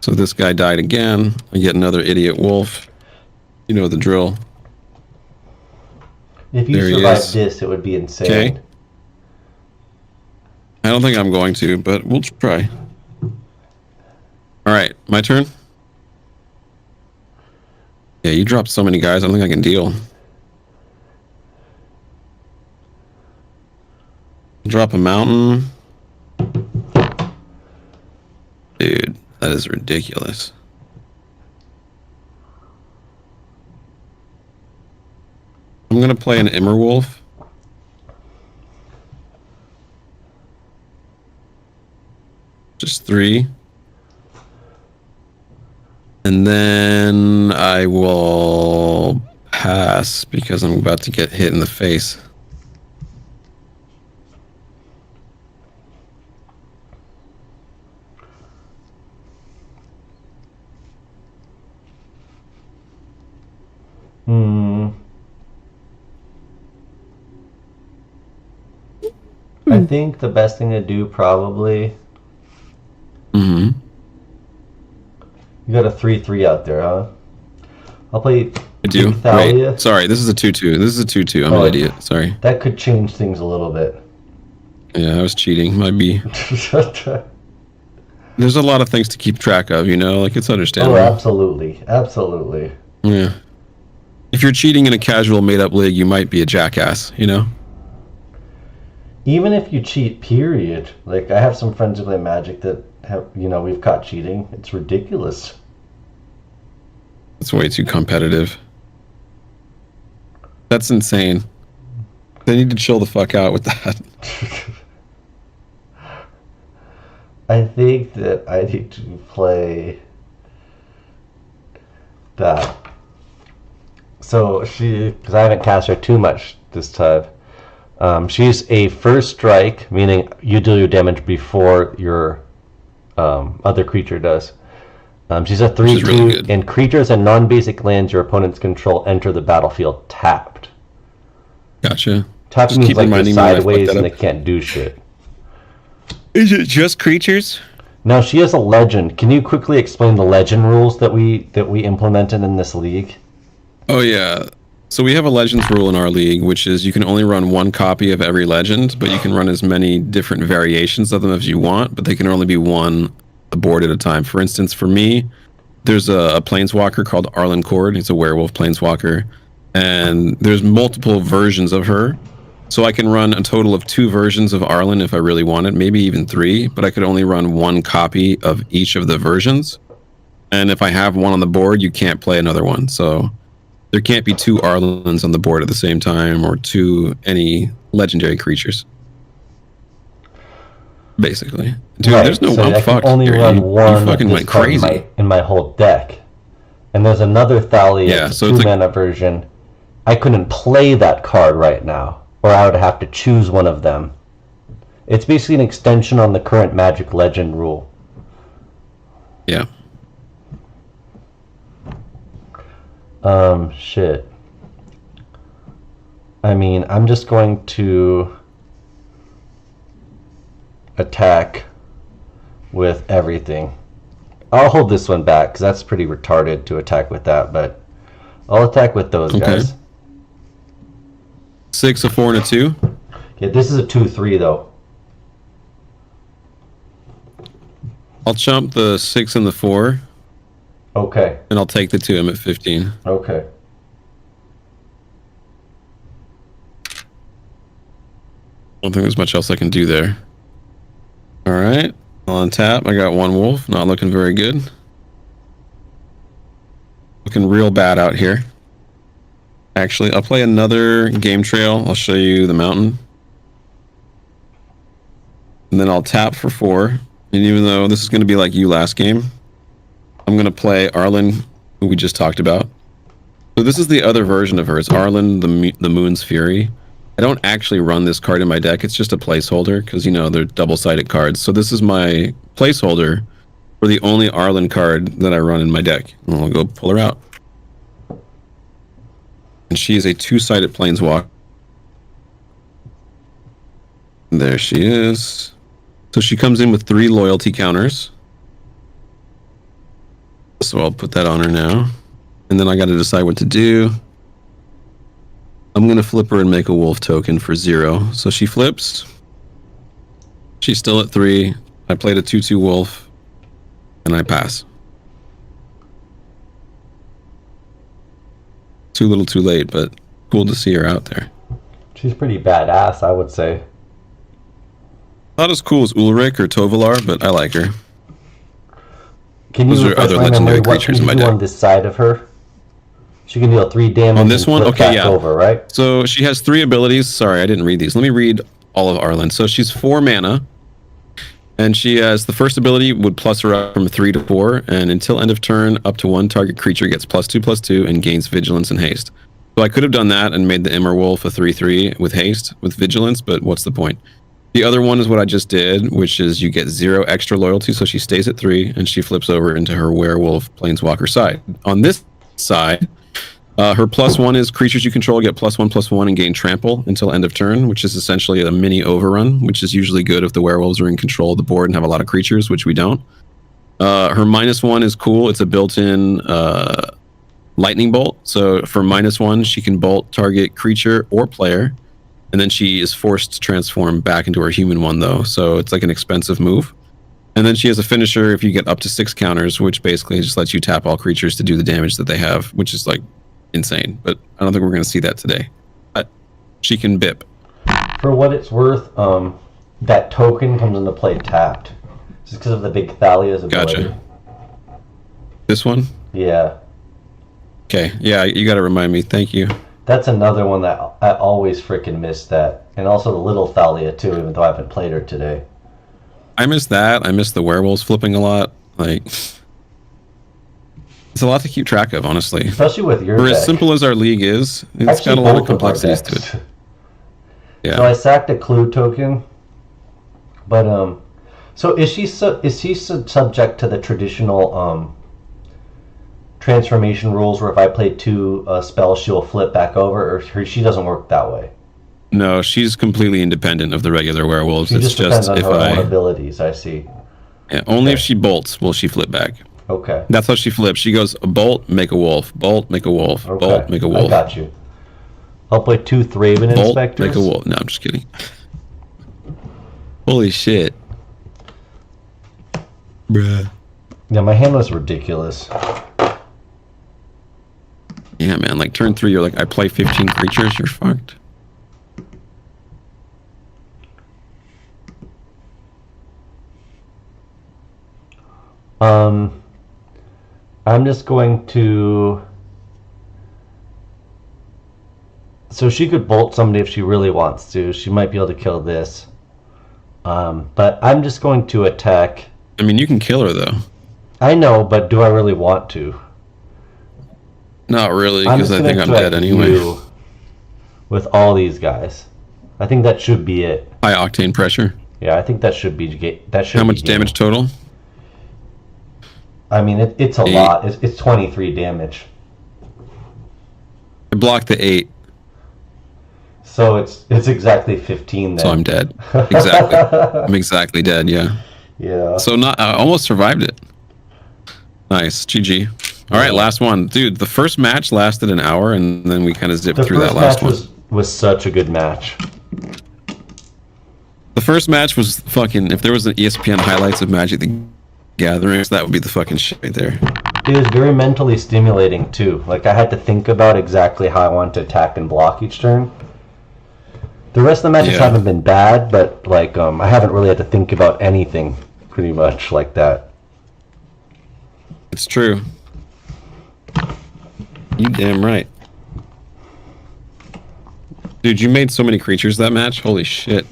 So this guy died again. I get another idiot wolf. You know the drill. If you There he survive is. this, it would be insane. Okay. I don't think I'm going to, but we'll try. Alright, my turn? Yeah, you dropped so many guys, I don't think I can deal. Drop a mountain. Dude, that is ridiculous. I'm gonna play an Immerwolf. Just 3. And then I will pass because I'm about to get hit in the face. I think the best thing to do probably. Mm-hmm. You got a 3/3 out there, huh? I'll play. I do. Thalia. Wait, sorry, this is a 2/2. This is a 2/2. I'm Oh. an idiot. Sorry. That could change things a little bit. Yeah, I was cheating. Might be. There's a lot of things to keep track of, you know? Like, it's understandable. Oh, absolutely. Absolutely. Yeah. If you're cheating in a casual made-up league, you might be a jackass, you know? Even if you cheat, period. Like, I have some friends who play Magic that have, we've caught cheating. It's ridiculous. It's way too competitive. That's insane. They need to chill the fuck out with that. I think that I need to play that. So because I haven't cast her too much this time. She's a first strike, meaning you deal your damage before your other creature does. She's a 3/2, really good. and creatures and non-basic lands your opponents control enter the battlefield tapped. Gotcha. Tapped Just means keep like they're reminding me when I fuck sideways that and up. they can't do shit. Is it just creatures? Now she has a legend. Can you quickly explain the legend rules that we implemented in this league? Oh, yeah. So we have a Legends rule in our league, which is you can only run 1 copy of every legend, but you can run as many different variations of them as you want, but they can only be 1 board at a time. For instance, for me, there's a planeswalker called Arlen Cord. It's a werewolf planeswalker, and there's multiple versions of her. So I can run a total of 2 versions of Arlen if I really wanted, maybe even 3, but I could only run 1 copy of each of the versions. And if I have one on the board, you can't play another one. So there can't be 2 Arlens on the board at the same time, or 2 any legendary creatures. Basically, dude. Right, There's no. so I'm I can fucked. only here. run You one of fucking this went card crazy. in my whole deck. And there's another Thalia, Yeah, it's so a it's 2-mana version. I couldn't play that card right now, or I would have to choose one of them. It's basically an extension on the current Magic Legend rule. Yeah. Shit. I mean, I'm just going to attack with everything. I'll hold this one back because that's pretty retarded to attack with that, but I'll attack with those Okay. guys. 6, a 4, and a 2. Yeah, this is a 2/3 though. I'll chump the 6 and the 4, Okay. and I'll take the 2. I'm at 15. Okay. I don't think there's much else I can do there. All right. I'll untap. I got 1 wolf. Not looking very good. looking real bad out here. Actually, I'll play another game trail. I'll show you the mountain. And then I'll tap for 4. And even though this is going to be like you last game, I'm going to play Arlen, who we just talked about. So this is the other version of her. It's Arlen, the Moon's Fury. I don't actually run this card in my deck. It's just a placeholder because, you know, they're double-sided cards. So this is my placeholder for the only Arlen card that I run in my deck. And I'll go pull her out. And she is a 2-sided Planeswalker. There she is. So she comes in with 3 loyalty counters. So I'll put that on her now. And then I got to decide what to do. I'm going to flip her and make a wolf token for 0. So she flips. She's still at 3. I played a 2/2 wolf. And I pass. Too little too late, but cool to see her out there. She's pretty badass, I would say. Not as cool as Ulrich or Tovalar, but I like her. Can you Those are other legendary creatures in my deck. On this side of her? She can deal 3 damage. On this one? Okay, yeah. Over, right? So she has 3 abilities. Sorry, I didn't read these. Let me read all of Arlen. So she's 4 mana. And she has the first ability would plus her up from 3 to 4. And until end of turn, up to 1 target creature gets +2/+2 and gains vigilance and haste. So I could have done that and made the Immerwolf a 3/3 with haste, with vigilance, but what's the point? The other one is what I just did, which is you get 0 extra loyalty, so she stays at 3, and she flips over into her Werewolf Planeswalker side. On this side, her +1 is creatures you control get +1/+1 and gain trample until end of turn, which is essentially a mini overrun, which is usually good if the werewolves are in control of the board and have a lot of creatures, which we don't. Her -1 is cool. It's a built-in lightning bolt. So for -1, she can bolt target creature or player, and then she is forced to transform back into her human one, though. So it's like an expensive move. And then she has a finisher if you get up to 6 counters, which basically just lets you tap all creatures to do the damage that they have, which is like insane. But I don't think we're going to see that today. But she can bip. For what it's worth, that token comes into play tapped. Just because of the big Thalia's ability. Gotcha. This one? Yeah. Okay. Yeah, you got to remind me. Thank you. That's another one that I always freaking miss that. And also the little Thalia, too, even though I haven't played her today. I miss that. I miss the werewolves flipping a lot. Like, it's a lot to keep track of, honestly. Especially with your For deck. as simple as our league is, it's Actually, got a lot of both our complexities to decks. it. Yeah. So I sacked a clue token, but so is she subject to the traditional transformation rules where if I play 2 spells she'll flip back over, or she doesn't work that way? No, she's completely independent of the regular werewolves. She It's just depends on if her own abilities. I see. Yeah, only if she bolts will she flip back. Okay. That's how she flips. She goes a bolt, make a wolf, bolt, make a wolf, Okay. bolt, make a wolf. I got you. I'll play 2 Thraben Bolt, Inspectors. make a wolf. No, I'm just kidding. Holy shit. Bruh. Yeah, my hand was ridiculous. Yeah, man, like turn 3, you're like, I play 15 creatures, you're fucked. I'm just going to... So she could bolt somebody if she really wants to. She might be able to kill this. But I'm just going to attack... I mean, you can kill her, though. I know, but do I really want to? Not really, because I think I'm dead anyway. With all these guys. I think that should be it. High octane pressure. Yeah, I think that should be... How much damage total? I mean, it's a 8. lot. It's 23 damage. I blocked the 8. So it's exactly 15 then. So I'm dead. Exactly. I'm exactly dead, yeah. Yeah. So I almost survived it. Nice. GG. All right, last one. Dude, the first match lasted an hour, and then we kind of zipped through that last one. The first match was such a good match. The first match was fucking... If there was an ESPN highlights of Magic the Gatherings, that would be the fucking shit right there. It was very mentally stimulating, too. Like, I had to think about exactly how I wanted to attack and block each turn. The rest of the matches haven't been bad, but, like, I haven't really had to think about anything, pretty much, like that. It's true. You damn right. Dude, you made so many creatures that match. Holy shit.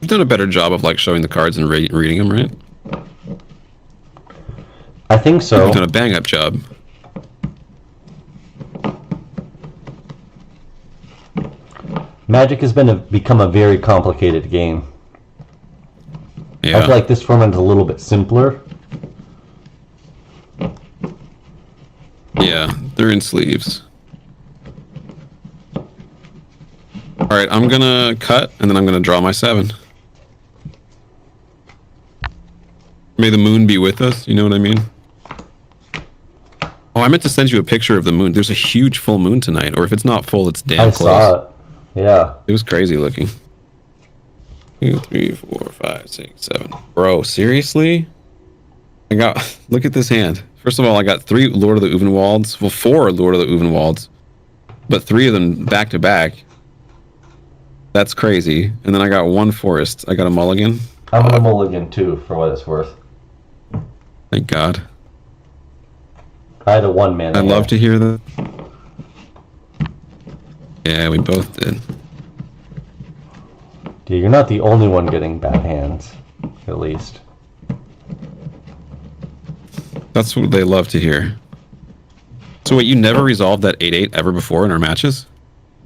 You've done a better job of like showing the cards and reading them, right? I think so. You've done a bang up job. Magic has become a very complicated game. Yeah. I feel like this format is a little bit simpler. Yeah, they're in sleeves. Alright, I'm gonna cut, and then I'm gonna draw my 7. May the moon be with us, you know what I mean? Oh, I meant to send you a picture of the moon. There's a huge full moon tonight, or if it's not full, it's damn close. I saw it. Yeah. It was crazy looking. 2, 3, 4, 5, 6, 7. Bro, seriously? Look at this hand. First of all, I got 3 Lord of the Uvenwalds. Well, 4 Lord of the Uvenwalds. But 3 of them back to back. That's crazy. And then I got 1 forest. I got a mulligan. I'm a mulligan too, for what it's worth. Thank God. I had a 1-man. I'd love to hear that. Yeah, we both did. Dude, you're not the only one getting bad hands, at least. That's what they love to hear. So wait, you never resolved that 8-8 ever before in our matches?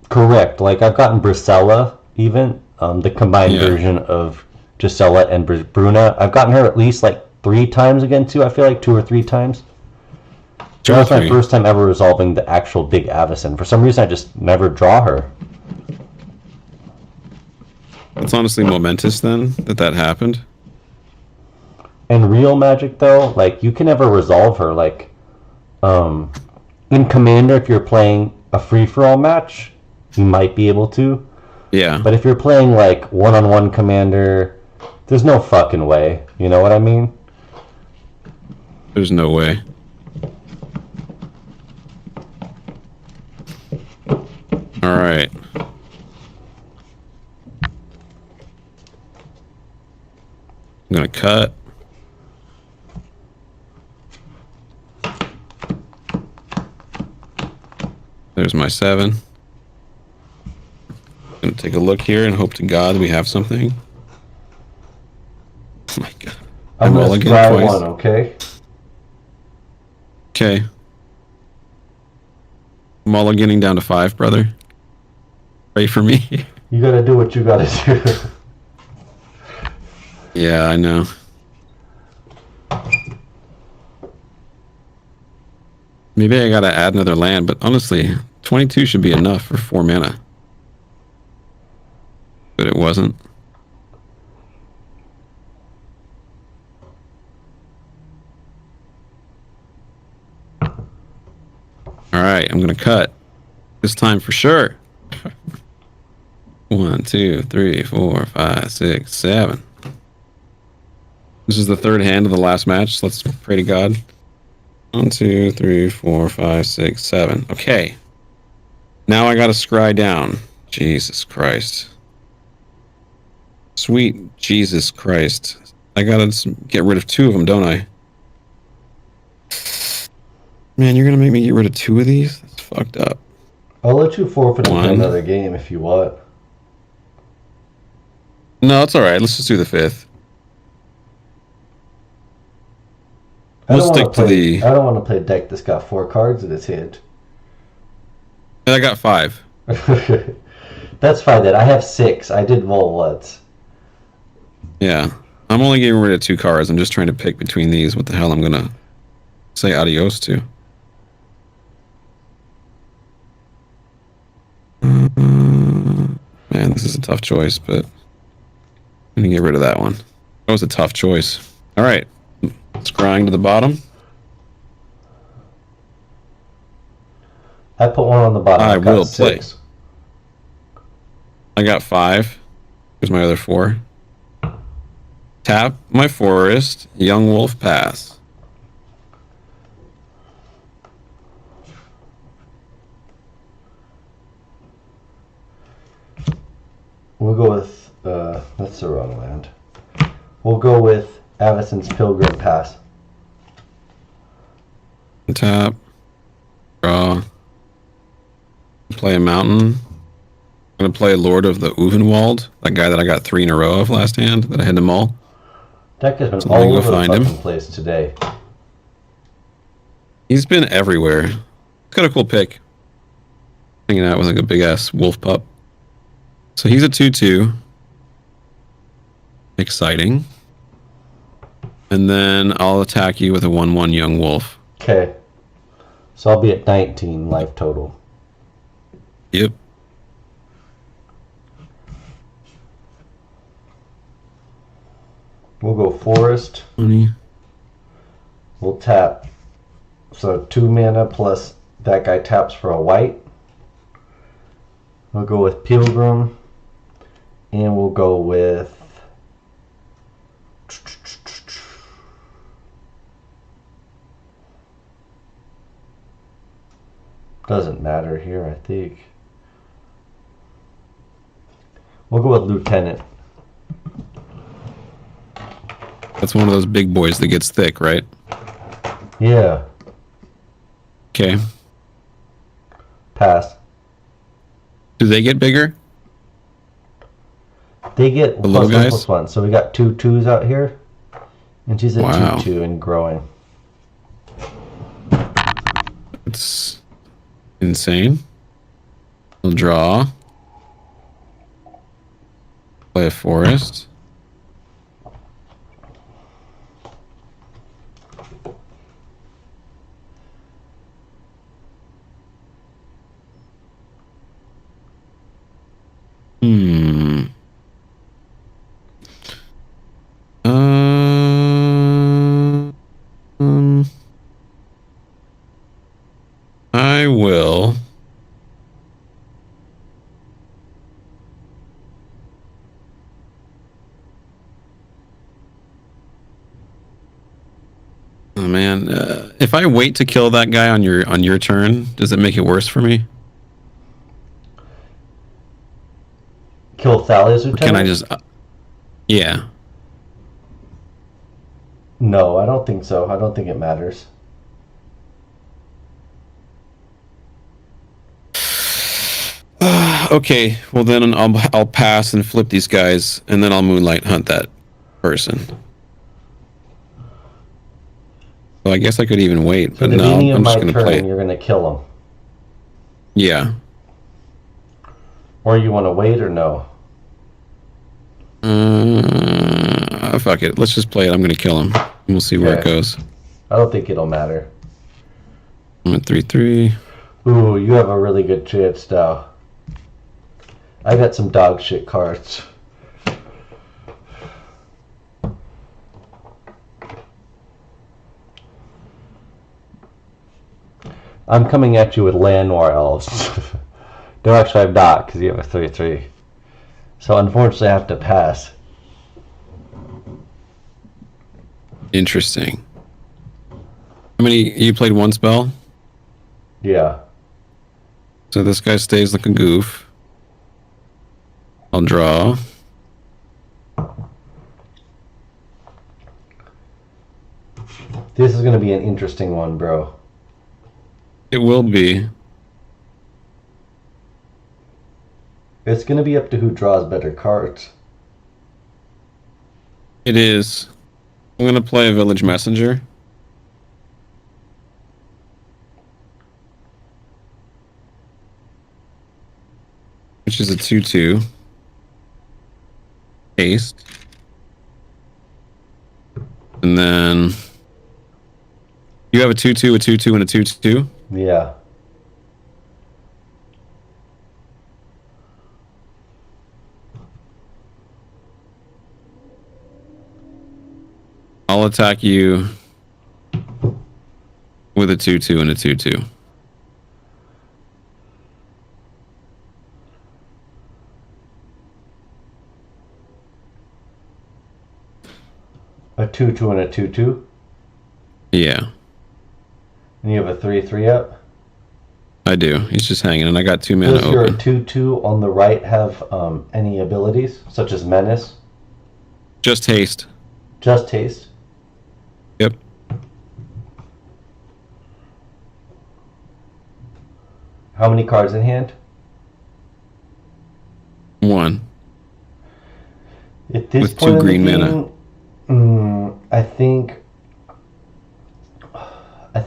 Correct. Like, I've gotten Bracella, even, the combined version of Gisela and Bruna. I've gotten her at least, like, 3 times against you, I feel like 2 or 3 times. That was my first time ever resolving the actual big Avacyn. For some reason, I just never draw her. It's honestly momentous then that happened. In real Magic, though, like, you can never resolve her. Like, in Commander, if you're playing a free-for-all match, you might be able to. Yeah. But if you're playing, like, one-on-one Commander, there's no fucking way. You know what I mean? There's no way. All right. I'm gonna cut. There's my 7. Gonna take a look here and hope to God we have something. Oh my God. I'm gonna try one, okay? Okay. Mulliganing down to 5, brother. Pray for me. You gotta do what you gotta do. Yeah, I know. Maybe I gotta add another land, but honestly, 22 should be enough for 4 mana. But it wasn't. Alright, I'm gonna cut. This time for sure. 1, 2, 3, 4, 5, 6, 7. This is the 3rd hand of the last match. Let's pray to God. 1, 2, 3, 4, 5, 6, 7. Okay. Now I gotta scry down. Jesus Christ. Sweet Jesus Christ. I gotta get rid of 2 of them, don't I? Man, you're gonna make me get rid of 2 of these? That's fucked up. I'll let you forfeit another game if you want. No, it's alright. Let's just do the 5th. I don't want to play a deck that's got 4 cards in its hand. And I got 5. That's fine then. I have 6. I did roll once. Yeah. I'm only getting rid of 2 cards. I'm just trying to pick between these what the hell I'm gonna say adios to. Man, this is a tough choice, but I'm gonna get rid of that one. That was a tough choice. Alright. Scrying to the bottom. I put 1 on the bottom. I will play. I got 5. Here's my other 4. Tap my forest. Young Wolf pass. go with, that's the wrong land. We'll go with Avacyn's Pilgrim Pass. Tap. Draw. Play a mountain. I'm going to play Lord of the Uvenwald, that guy that I got 3 in a row of last hand that I had to maul. Deck has been So let me all go over the find him. fucking place today. He's been everywhere. He's got a cool pick. Hanging out with like a big ass wolf pup. So he's a 2/2. Exciting. And then I'll attack you with a 1/1 young wolf. Okay. So I'll be at 19 life total. Yep. We'll go forest. 20. We'll tap. So 2 mana plus that guy taps for a white. We'll go with Pilgrim. And we'll go with... Doesn't matter here, I think. We'll go with Lieutenant. That's one of those big boys that gets thick, right? Yeah. Okay. Pass. Do they get bigger? They get The little guys? +1/+1. So we got 2 2s out here. And she's at Wow. 2/2 and growing. It's insane. We'll draw. Play a forest. I will. Oh man, if I wait to kill that guy on your turn, does it make it worse for me? Kill Thalia's Or Lieutenant? can I just? Yeah. No, I don't think so. I don't think it matters. Okay, well then I'll pass and flip these guys, and then I'll moonlight hunt that person. So I guess I could even wait, So but the no, beginning of I'm my just gonna play turn, it. you're going to kill him. Yeah. Or you want to wait or no? Fuck it. Let's just play it. I'm gonna kill him. And we'll see where it Okay. goes. I don't think it'll matter. I'm at 3/3. Ooh, you have a really good chance now. I got some dog shit cards. I'm coming at you with Land Noir Elves. No, actually I'm not, because you have a 3/3. So unfortunately I have to pass. Interesting. How many? You played one spell? Yeah. So this guy stays like a goof. I'll draw. This is going to be an interesting one, bro. It will be. It's going to be up to who draws better cards. It is. I'm gonna play a village messenger. Which is a 2/2. Haste. And then you have a 2/2, a 2/2, and a 2/2. Yeah. I'll attack you with a 2/2 and a 2/2. A 2/2 and a 2/2. Yeah. And you have a 3/3 up. I do. He's just hanging, and I got 2 mana Does your open. 2/2 on the right have any abilities, such as Menace? Just haste. Just haste? Yep. How many cards in hand? 1. At this With point 2 in green the mana. game, I think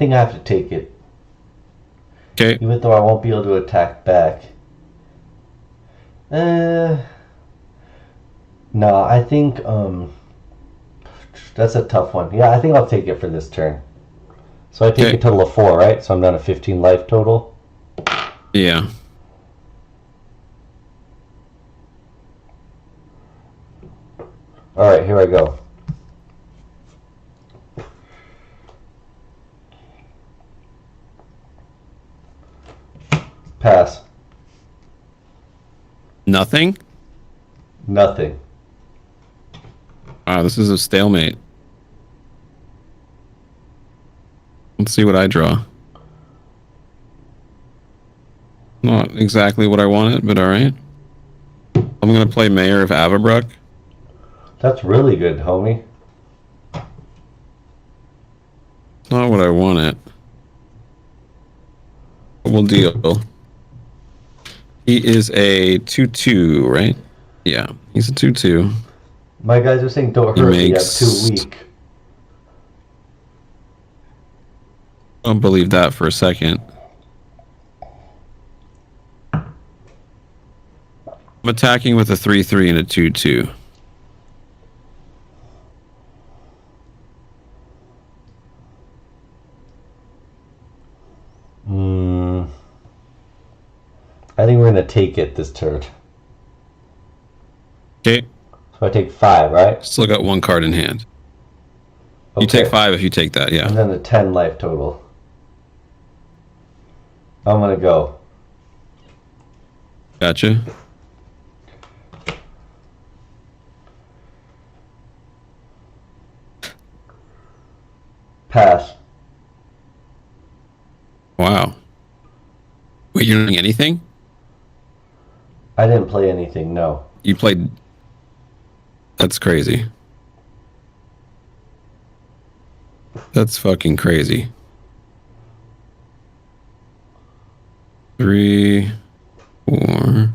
I have to take it, Okay. even though I won't be able to attack back. No, I think that's a tough one. Yeah, I think I'll take it for this turn. So I take Okay. a total of 4, right? So I'm down to 15 life total. Yeah. All right, here I go. Pass. Nothing? Nothing. Wow, this is a stalemate. Let's see what I draw. Not exactly what I wanted, but alright. I'm going to play Mayor of Avabruck. That's really good, homie. Not what I wanted. But we'll deal. He is a 2/2, right? Yeah, he's a 2/2. My guys are saying don't He hurt me, I'm makes- too weak. Don't believe that for a second. I'm attacking with a 3/3 and a 2/2. I think we're going to take it this turn. Okay, So I take 5, right? still got 1 card in hand. Okay. You take 5 if you take that, yeah. And then a 10 life total. I'm going to go. Gotcha. Pass. Wow. Wait, you're not doing anything? I didn't play anything, no. You played... That's crazy. That's fucking crazy. 3, 4...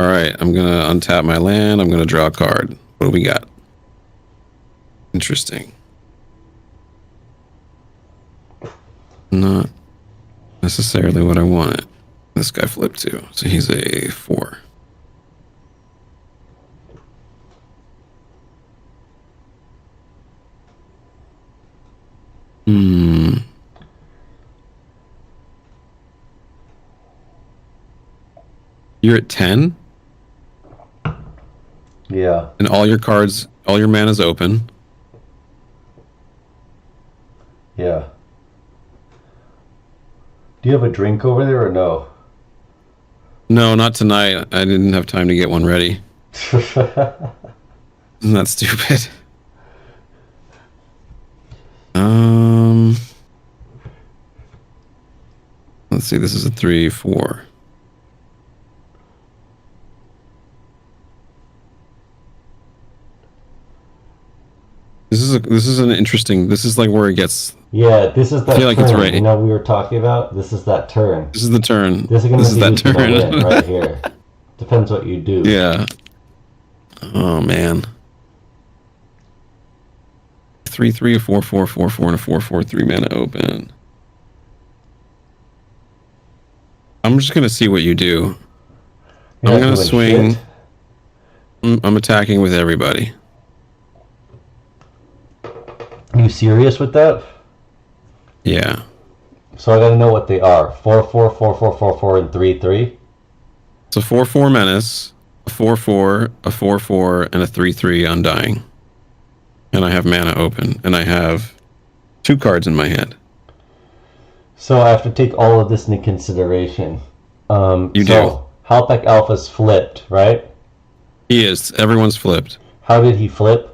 Alright, I'm gonna untap my land. I'm gonna draw a card. What do we got? Interesting. Not necessarily what I wanted. This guy flipped too, so he's a 4. You're at 10? Yeah. And all your cards, all your mana's open. Yeah. Do you have a drink over there or no? No, not tonight. I didn't have time to get one ready. Isn't that stupid? Let's see. This is a 3, 4. This is an interesting. This is like where it gets. Yeah, this is that I feel like turn. it's right. You know we were talking about? This is that turn. This is the turn. This is going to be that who's gonna turn. win right here. Depends what you do. Yeah. Oh man. 3, 3, a 4, 4, 4, 4, and a 4, 4, 3 mana open. I'm just gonna see what you do. You're I'm not gonna doing swing. shit. I'm attacking with everybody. Are you serious with that? Yeah. So I got to know what they are. 4, 4, 4, 4, 4, 4, and 3, 3. It's a 4, 4 menace, a 4, 4, a 4, 4, and a 3, 3 undying. And I have mana open, and I have 2 cards in my hand. So I have to take all of this into consideration. You do. So Halpec Alpha's flipped, right? He is. Everyone's flipped. How did he flip?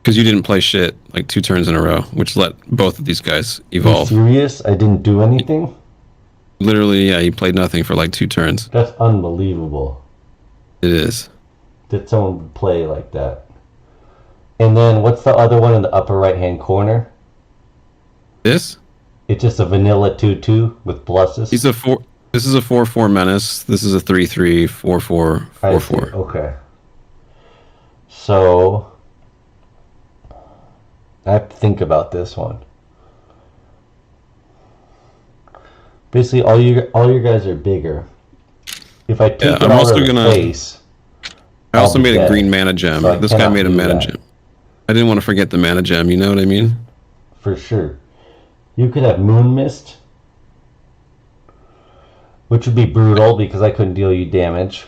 Because you didn't play shit like 2 turns in a row, which let both of these guys Are you evolve. serious? I didn't do anything? Literally, yeah, he played nothing for like 2 turns. That's unbelievable It is. that someone would play like that. And then what's the other one in the upper right-hand corner? This? It's just a vanilla 2/2 with pluses. He's a 4. This is a 4/4 menace. This is a 3/3 4/4 I see. 4/4. Okay. So I have to think about this one. Basically, all your guys are bigger. If I take Yeah, it I'm out also of the gonna. face, I also I'll be made a dead. green mana gem. So I This guy cannot made a do mana that. gem. I didn't want to forget the mana gem. You know what I mean? For sure. You could have Moon Mist, which would be brutal because I couldn't deal you damage.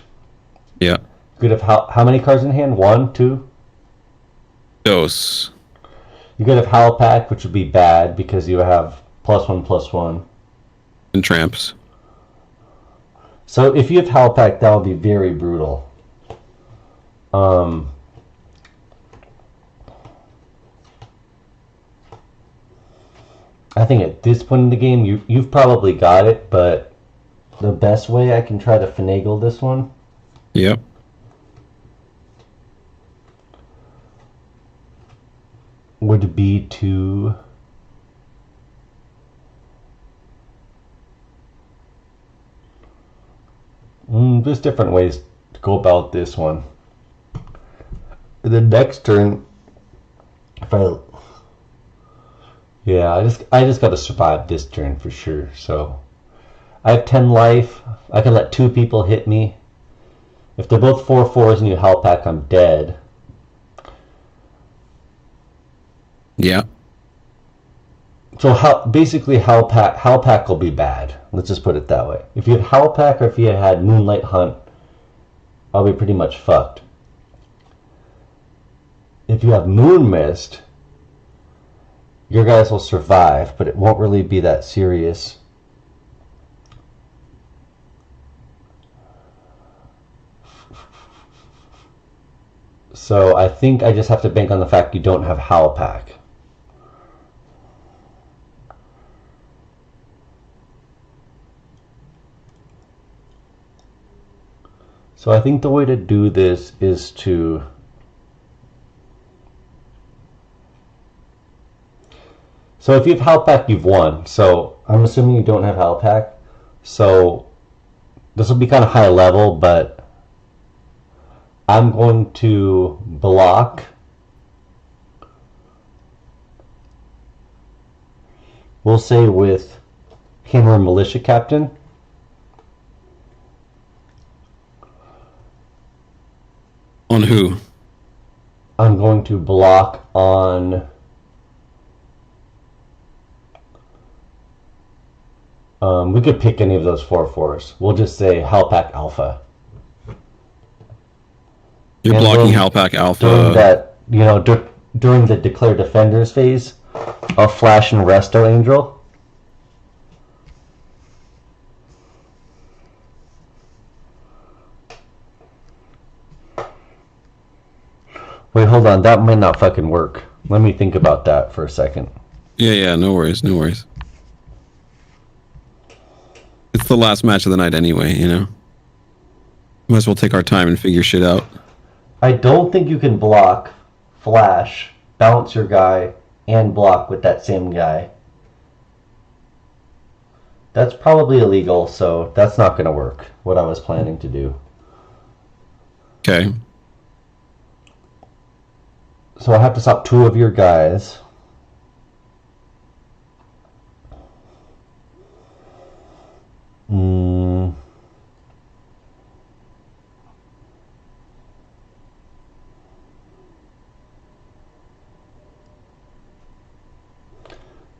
Yeah. You could have how many cards in hand? 1, 2? Dose. You could have Howl Pack, which would be bad because you have +1/+1. And tramps. So if you have Howl Pack, that would be very brutal. I think at this point in the game, you've probably got it, but the best way I can try to finagle this one Yep. would be to there's different ways to go about this one. The next turn, if I I just got to survive this turn for sure. So I have 10 life. I can let 2 people hit me. If they're both 4/4s and you Howl Pack, I'm dead. Yeah. So basically Howl Pack will be bad. Let's just put it that way. If you have Howl Pack or if you had Moonlight Hunt, I'll be pretty much fucked. If you have Moon Mist, your guys will survive, but it won't really be that serious. So I think I just have to bank on the fact you don't have Howl Pack. So I think the way to do this is to so if you have Howl Pack, you've won. So I'm assuming you don't have Howl Pack. So this will be kind of high level, but I'm going to block. We'll say with Hammer Militia Captain. On who? I'm going to block on we could pick any of those 4/4s. We'll just say Howl Pack Alpha. You're And blocking then Howl Pack Alpha. During that, during the Declare Defenders phase, I'll flash and Resto Angel. Wait, hold on. That might not fucking work. Let me think about that for a second. Yeah, no worries, no worries. It's the last match of the night anyway, you know? Might as well take our time and figure shit out. I don't think you can block, flash, bounce your guy, and block with that same guy. That's probably illegal, so that's not going to work, what I was planning to do. Okay. So I have to stop 2 of your guys.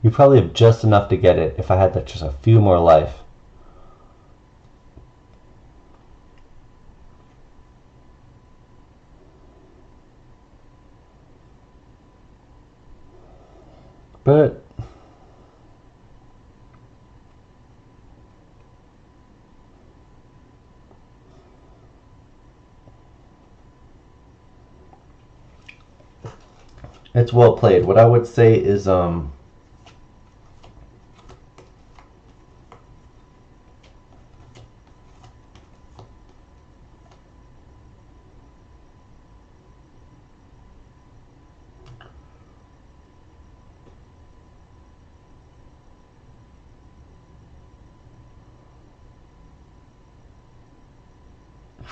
You probably have just enough to get it if I had just a few more life. But it's well played. What I would say is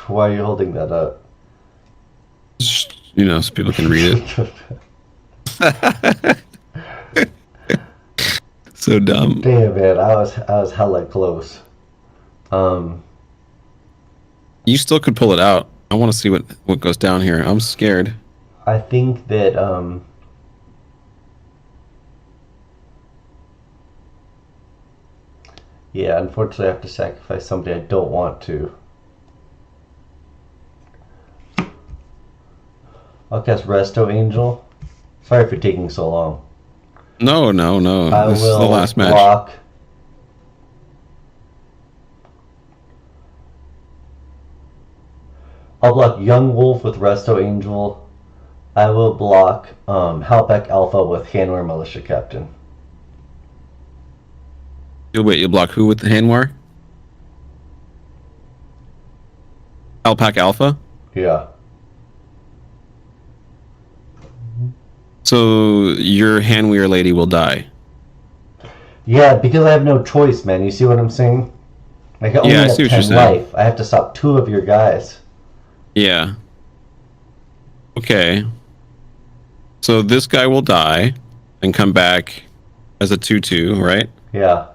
Why are you holding that up? You know, so people can read it. So dumb. Damn, man, I was hella close. You still could pull it out. I want to see what goes down here. I'm scared. I think that yeah, unfortunately I have to sacrifice somebody I don't want to. I'll cast Resto Angel. Sorry for taking so long. No. This is the last match. Block. I'll block Young Wolf with Resto Angel. I will block Halpak Alpha with Hanwar Militia Captain. You'll block who with the Hanwar? Alpac Alpha? Yeah. So your Hanweir lady will die. Yeah, because I have no choice, man. You see what I'm saying? Like, I only have 10 life. I have to stop 2 of your guys. Yeah. Okay. So this guy will die and come back as a 2/2, right? Yeah.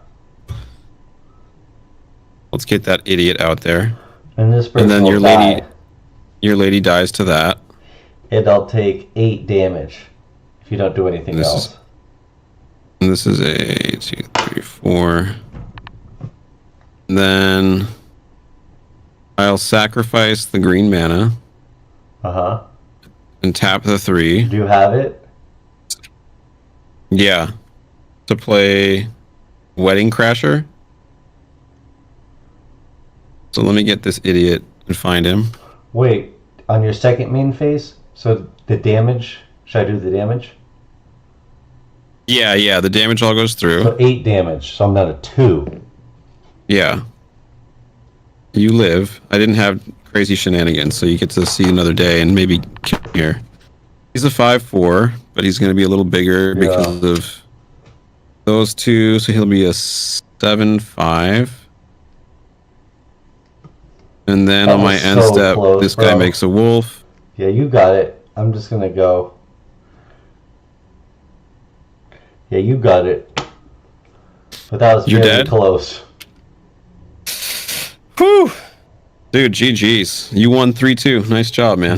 Let's get that idiot out there. And this person and then will your lady dies to that. It'll take 8 damage if you don't do anything else. And this is a 2, 3, 4. And then I'll sacrifice the green mana. Uh-huh. And tap the 3. Do you have it? Yeah. To play Wedding Crasher. So let me get this idiot and find him. Wait, on your second main phase? So the damage, should I do the damage? Yeah, the damage all goes through. So 8 damage, so I'm down to 2. Yeah. You live. I didn't have crazy shenanigans, so you get to see another day and maybe kill him here. He's a 5/4, but he's going to be a little bigger because of those 2, so he'll be a 7/5. And then on my end step, this guy makes a wolf. Yeah, you got it. I'm just going to go. Yeah, you got it. But that was very close. Whew. Dude, GG's. You won 3-2. Nice job, man.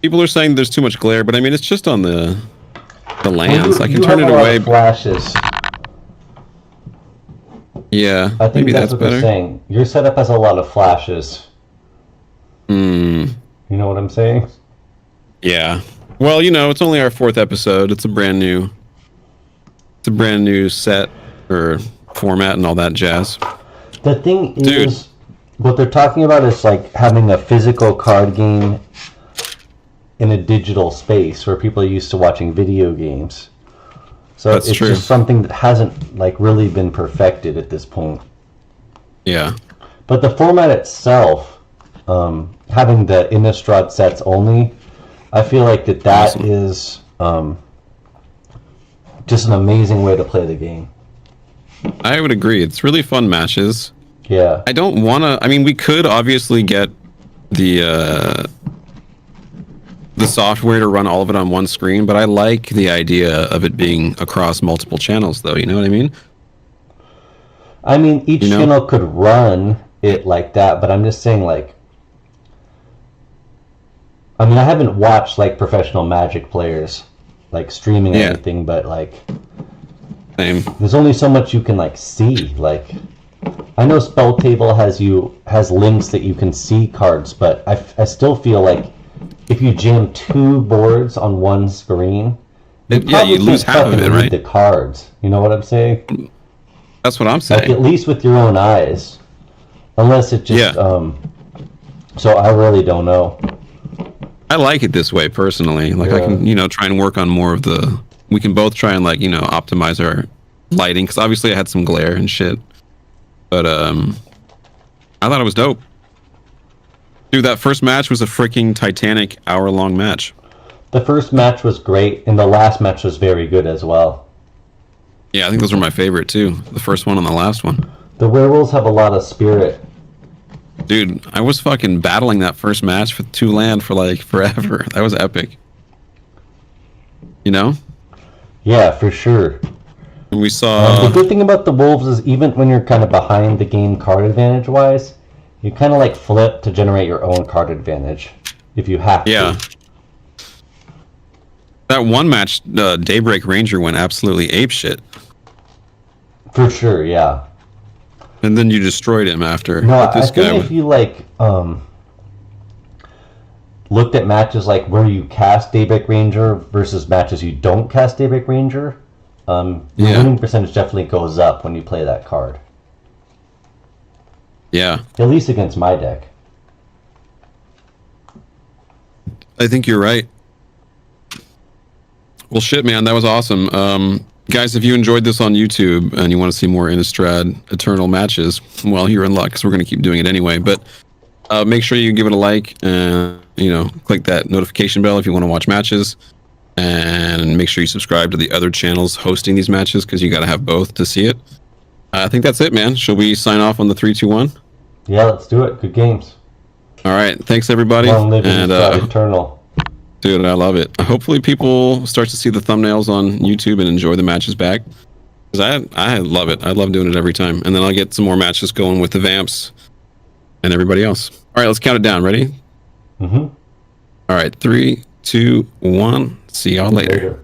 People are saying there's too much glare, but I mean, it's just on the lands. I can turn it away. Flashes. Yeah, I think maybe that's what they're saying. Your setup has a lot of flashes. You know what I'm saying? Yeah. Well, you know, it's only our 4th episode. It's a brand new set or format and all that jazz. The thing is, what they're talking about is like having a physical card game in a digital space where people are used to watching video games. So it's just something that hasn't like really been perfected at this point. Yeah. But the format itself, having the Innistrad sets only, I feel like that is just an amazing way to play the game. I would agree. It's really fun matches. Yeah. I don't want to... I mean, we could obviously get the software to run all of it on one screen, but I like the idea of it being across multiple channels, though. You know what I mean? I mean, each channel could run it like that, but I'm just saying, like... I mean, I haven't watched, like, professional Magic players, like, streaming anything, but, like... Same. There's only so much you can, like, see. Like, I know Spell Table has links that you can see cards, but I still feel like if you jam 2 boards on one screen, you lose half of it, right? The cards. You know what I'm saying? That's what I'm saying. Like, at least with your own eyes. Unless it just... So I really don't know. I like it this way, personally. Like, I can, try and work on more of the... We can both try and, like, optimize our lighting. Because obviously I had some glare and shit. But, I thought it was dope. Dude, that first match was a freaking Titanic hour-long match. The first match was great, and the last match was very good as well. Yeah, I think those were my favorite, too. The first one and the last one. The Werewolves have a lot of spirit. Dude, I was fucking battling that first match with 2 land for like forever. That was epic. You know? Yeah, for sure. And we saw... the good thing about the Wolves is even when you're kind of behind the game card advantage wise, you kind of like flip to generate your own card advantage if you have Yeah. to. That one match, Daybreak Ranger went absolutely apeshit. For sure, yeah. And then you destroyed him after. No, But this I think guy if you like looked at matches like where you cast Daybreak Ranger versus matches you don't cast Daybreak Ranger, your winning percentage definitely goes up when you play that card. Yeah. At least against my deck. I think you're right. Well, shit, man, that was awesome. Guys, if you enjoyed this on YouTube and you want to see more Innistrad Eternal matches, well, you're in luck because we're going to keep doing it anyway. But make sure you give it a like and, click that notification bell if you want to watch matches. And make sure you subscribe to the other channels hosting these matches because you got to have both to see it. I think that's it, man. Shall we sign off on the 3, 2, 1? Yeah, let's do it. Good games. All right. Thanks, everybody. Long live Innistrad Eternal. Dude, I love it. Hopefully people start to see the thumbnails on YouTube and enjoy the matches back. Because I love it. I love doing it every time. And then I'll get some more matches going with the Vamps and everybody else. All right, let's count it down. Ready? Mm-hmm. All right, 3, 2, 1. See y'all later.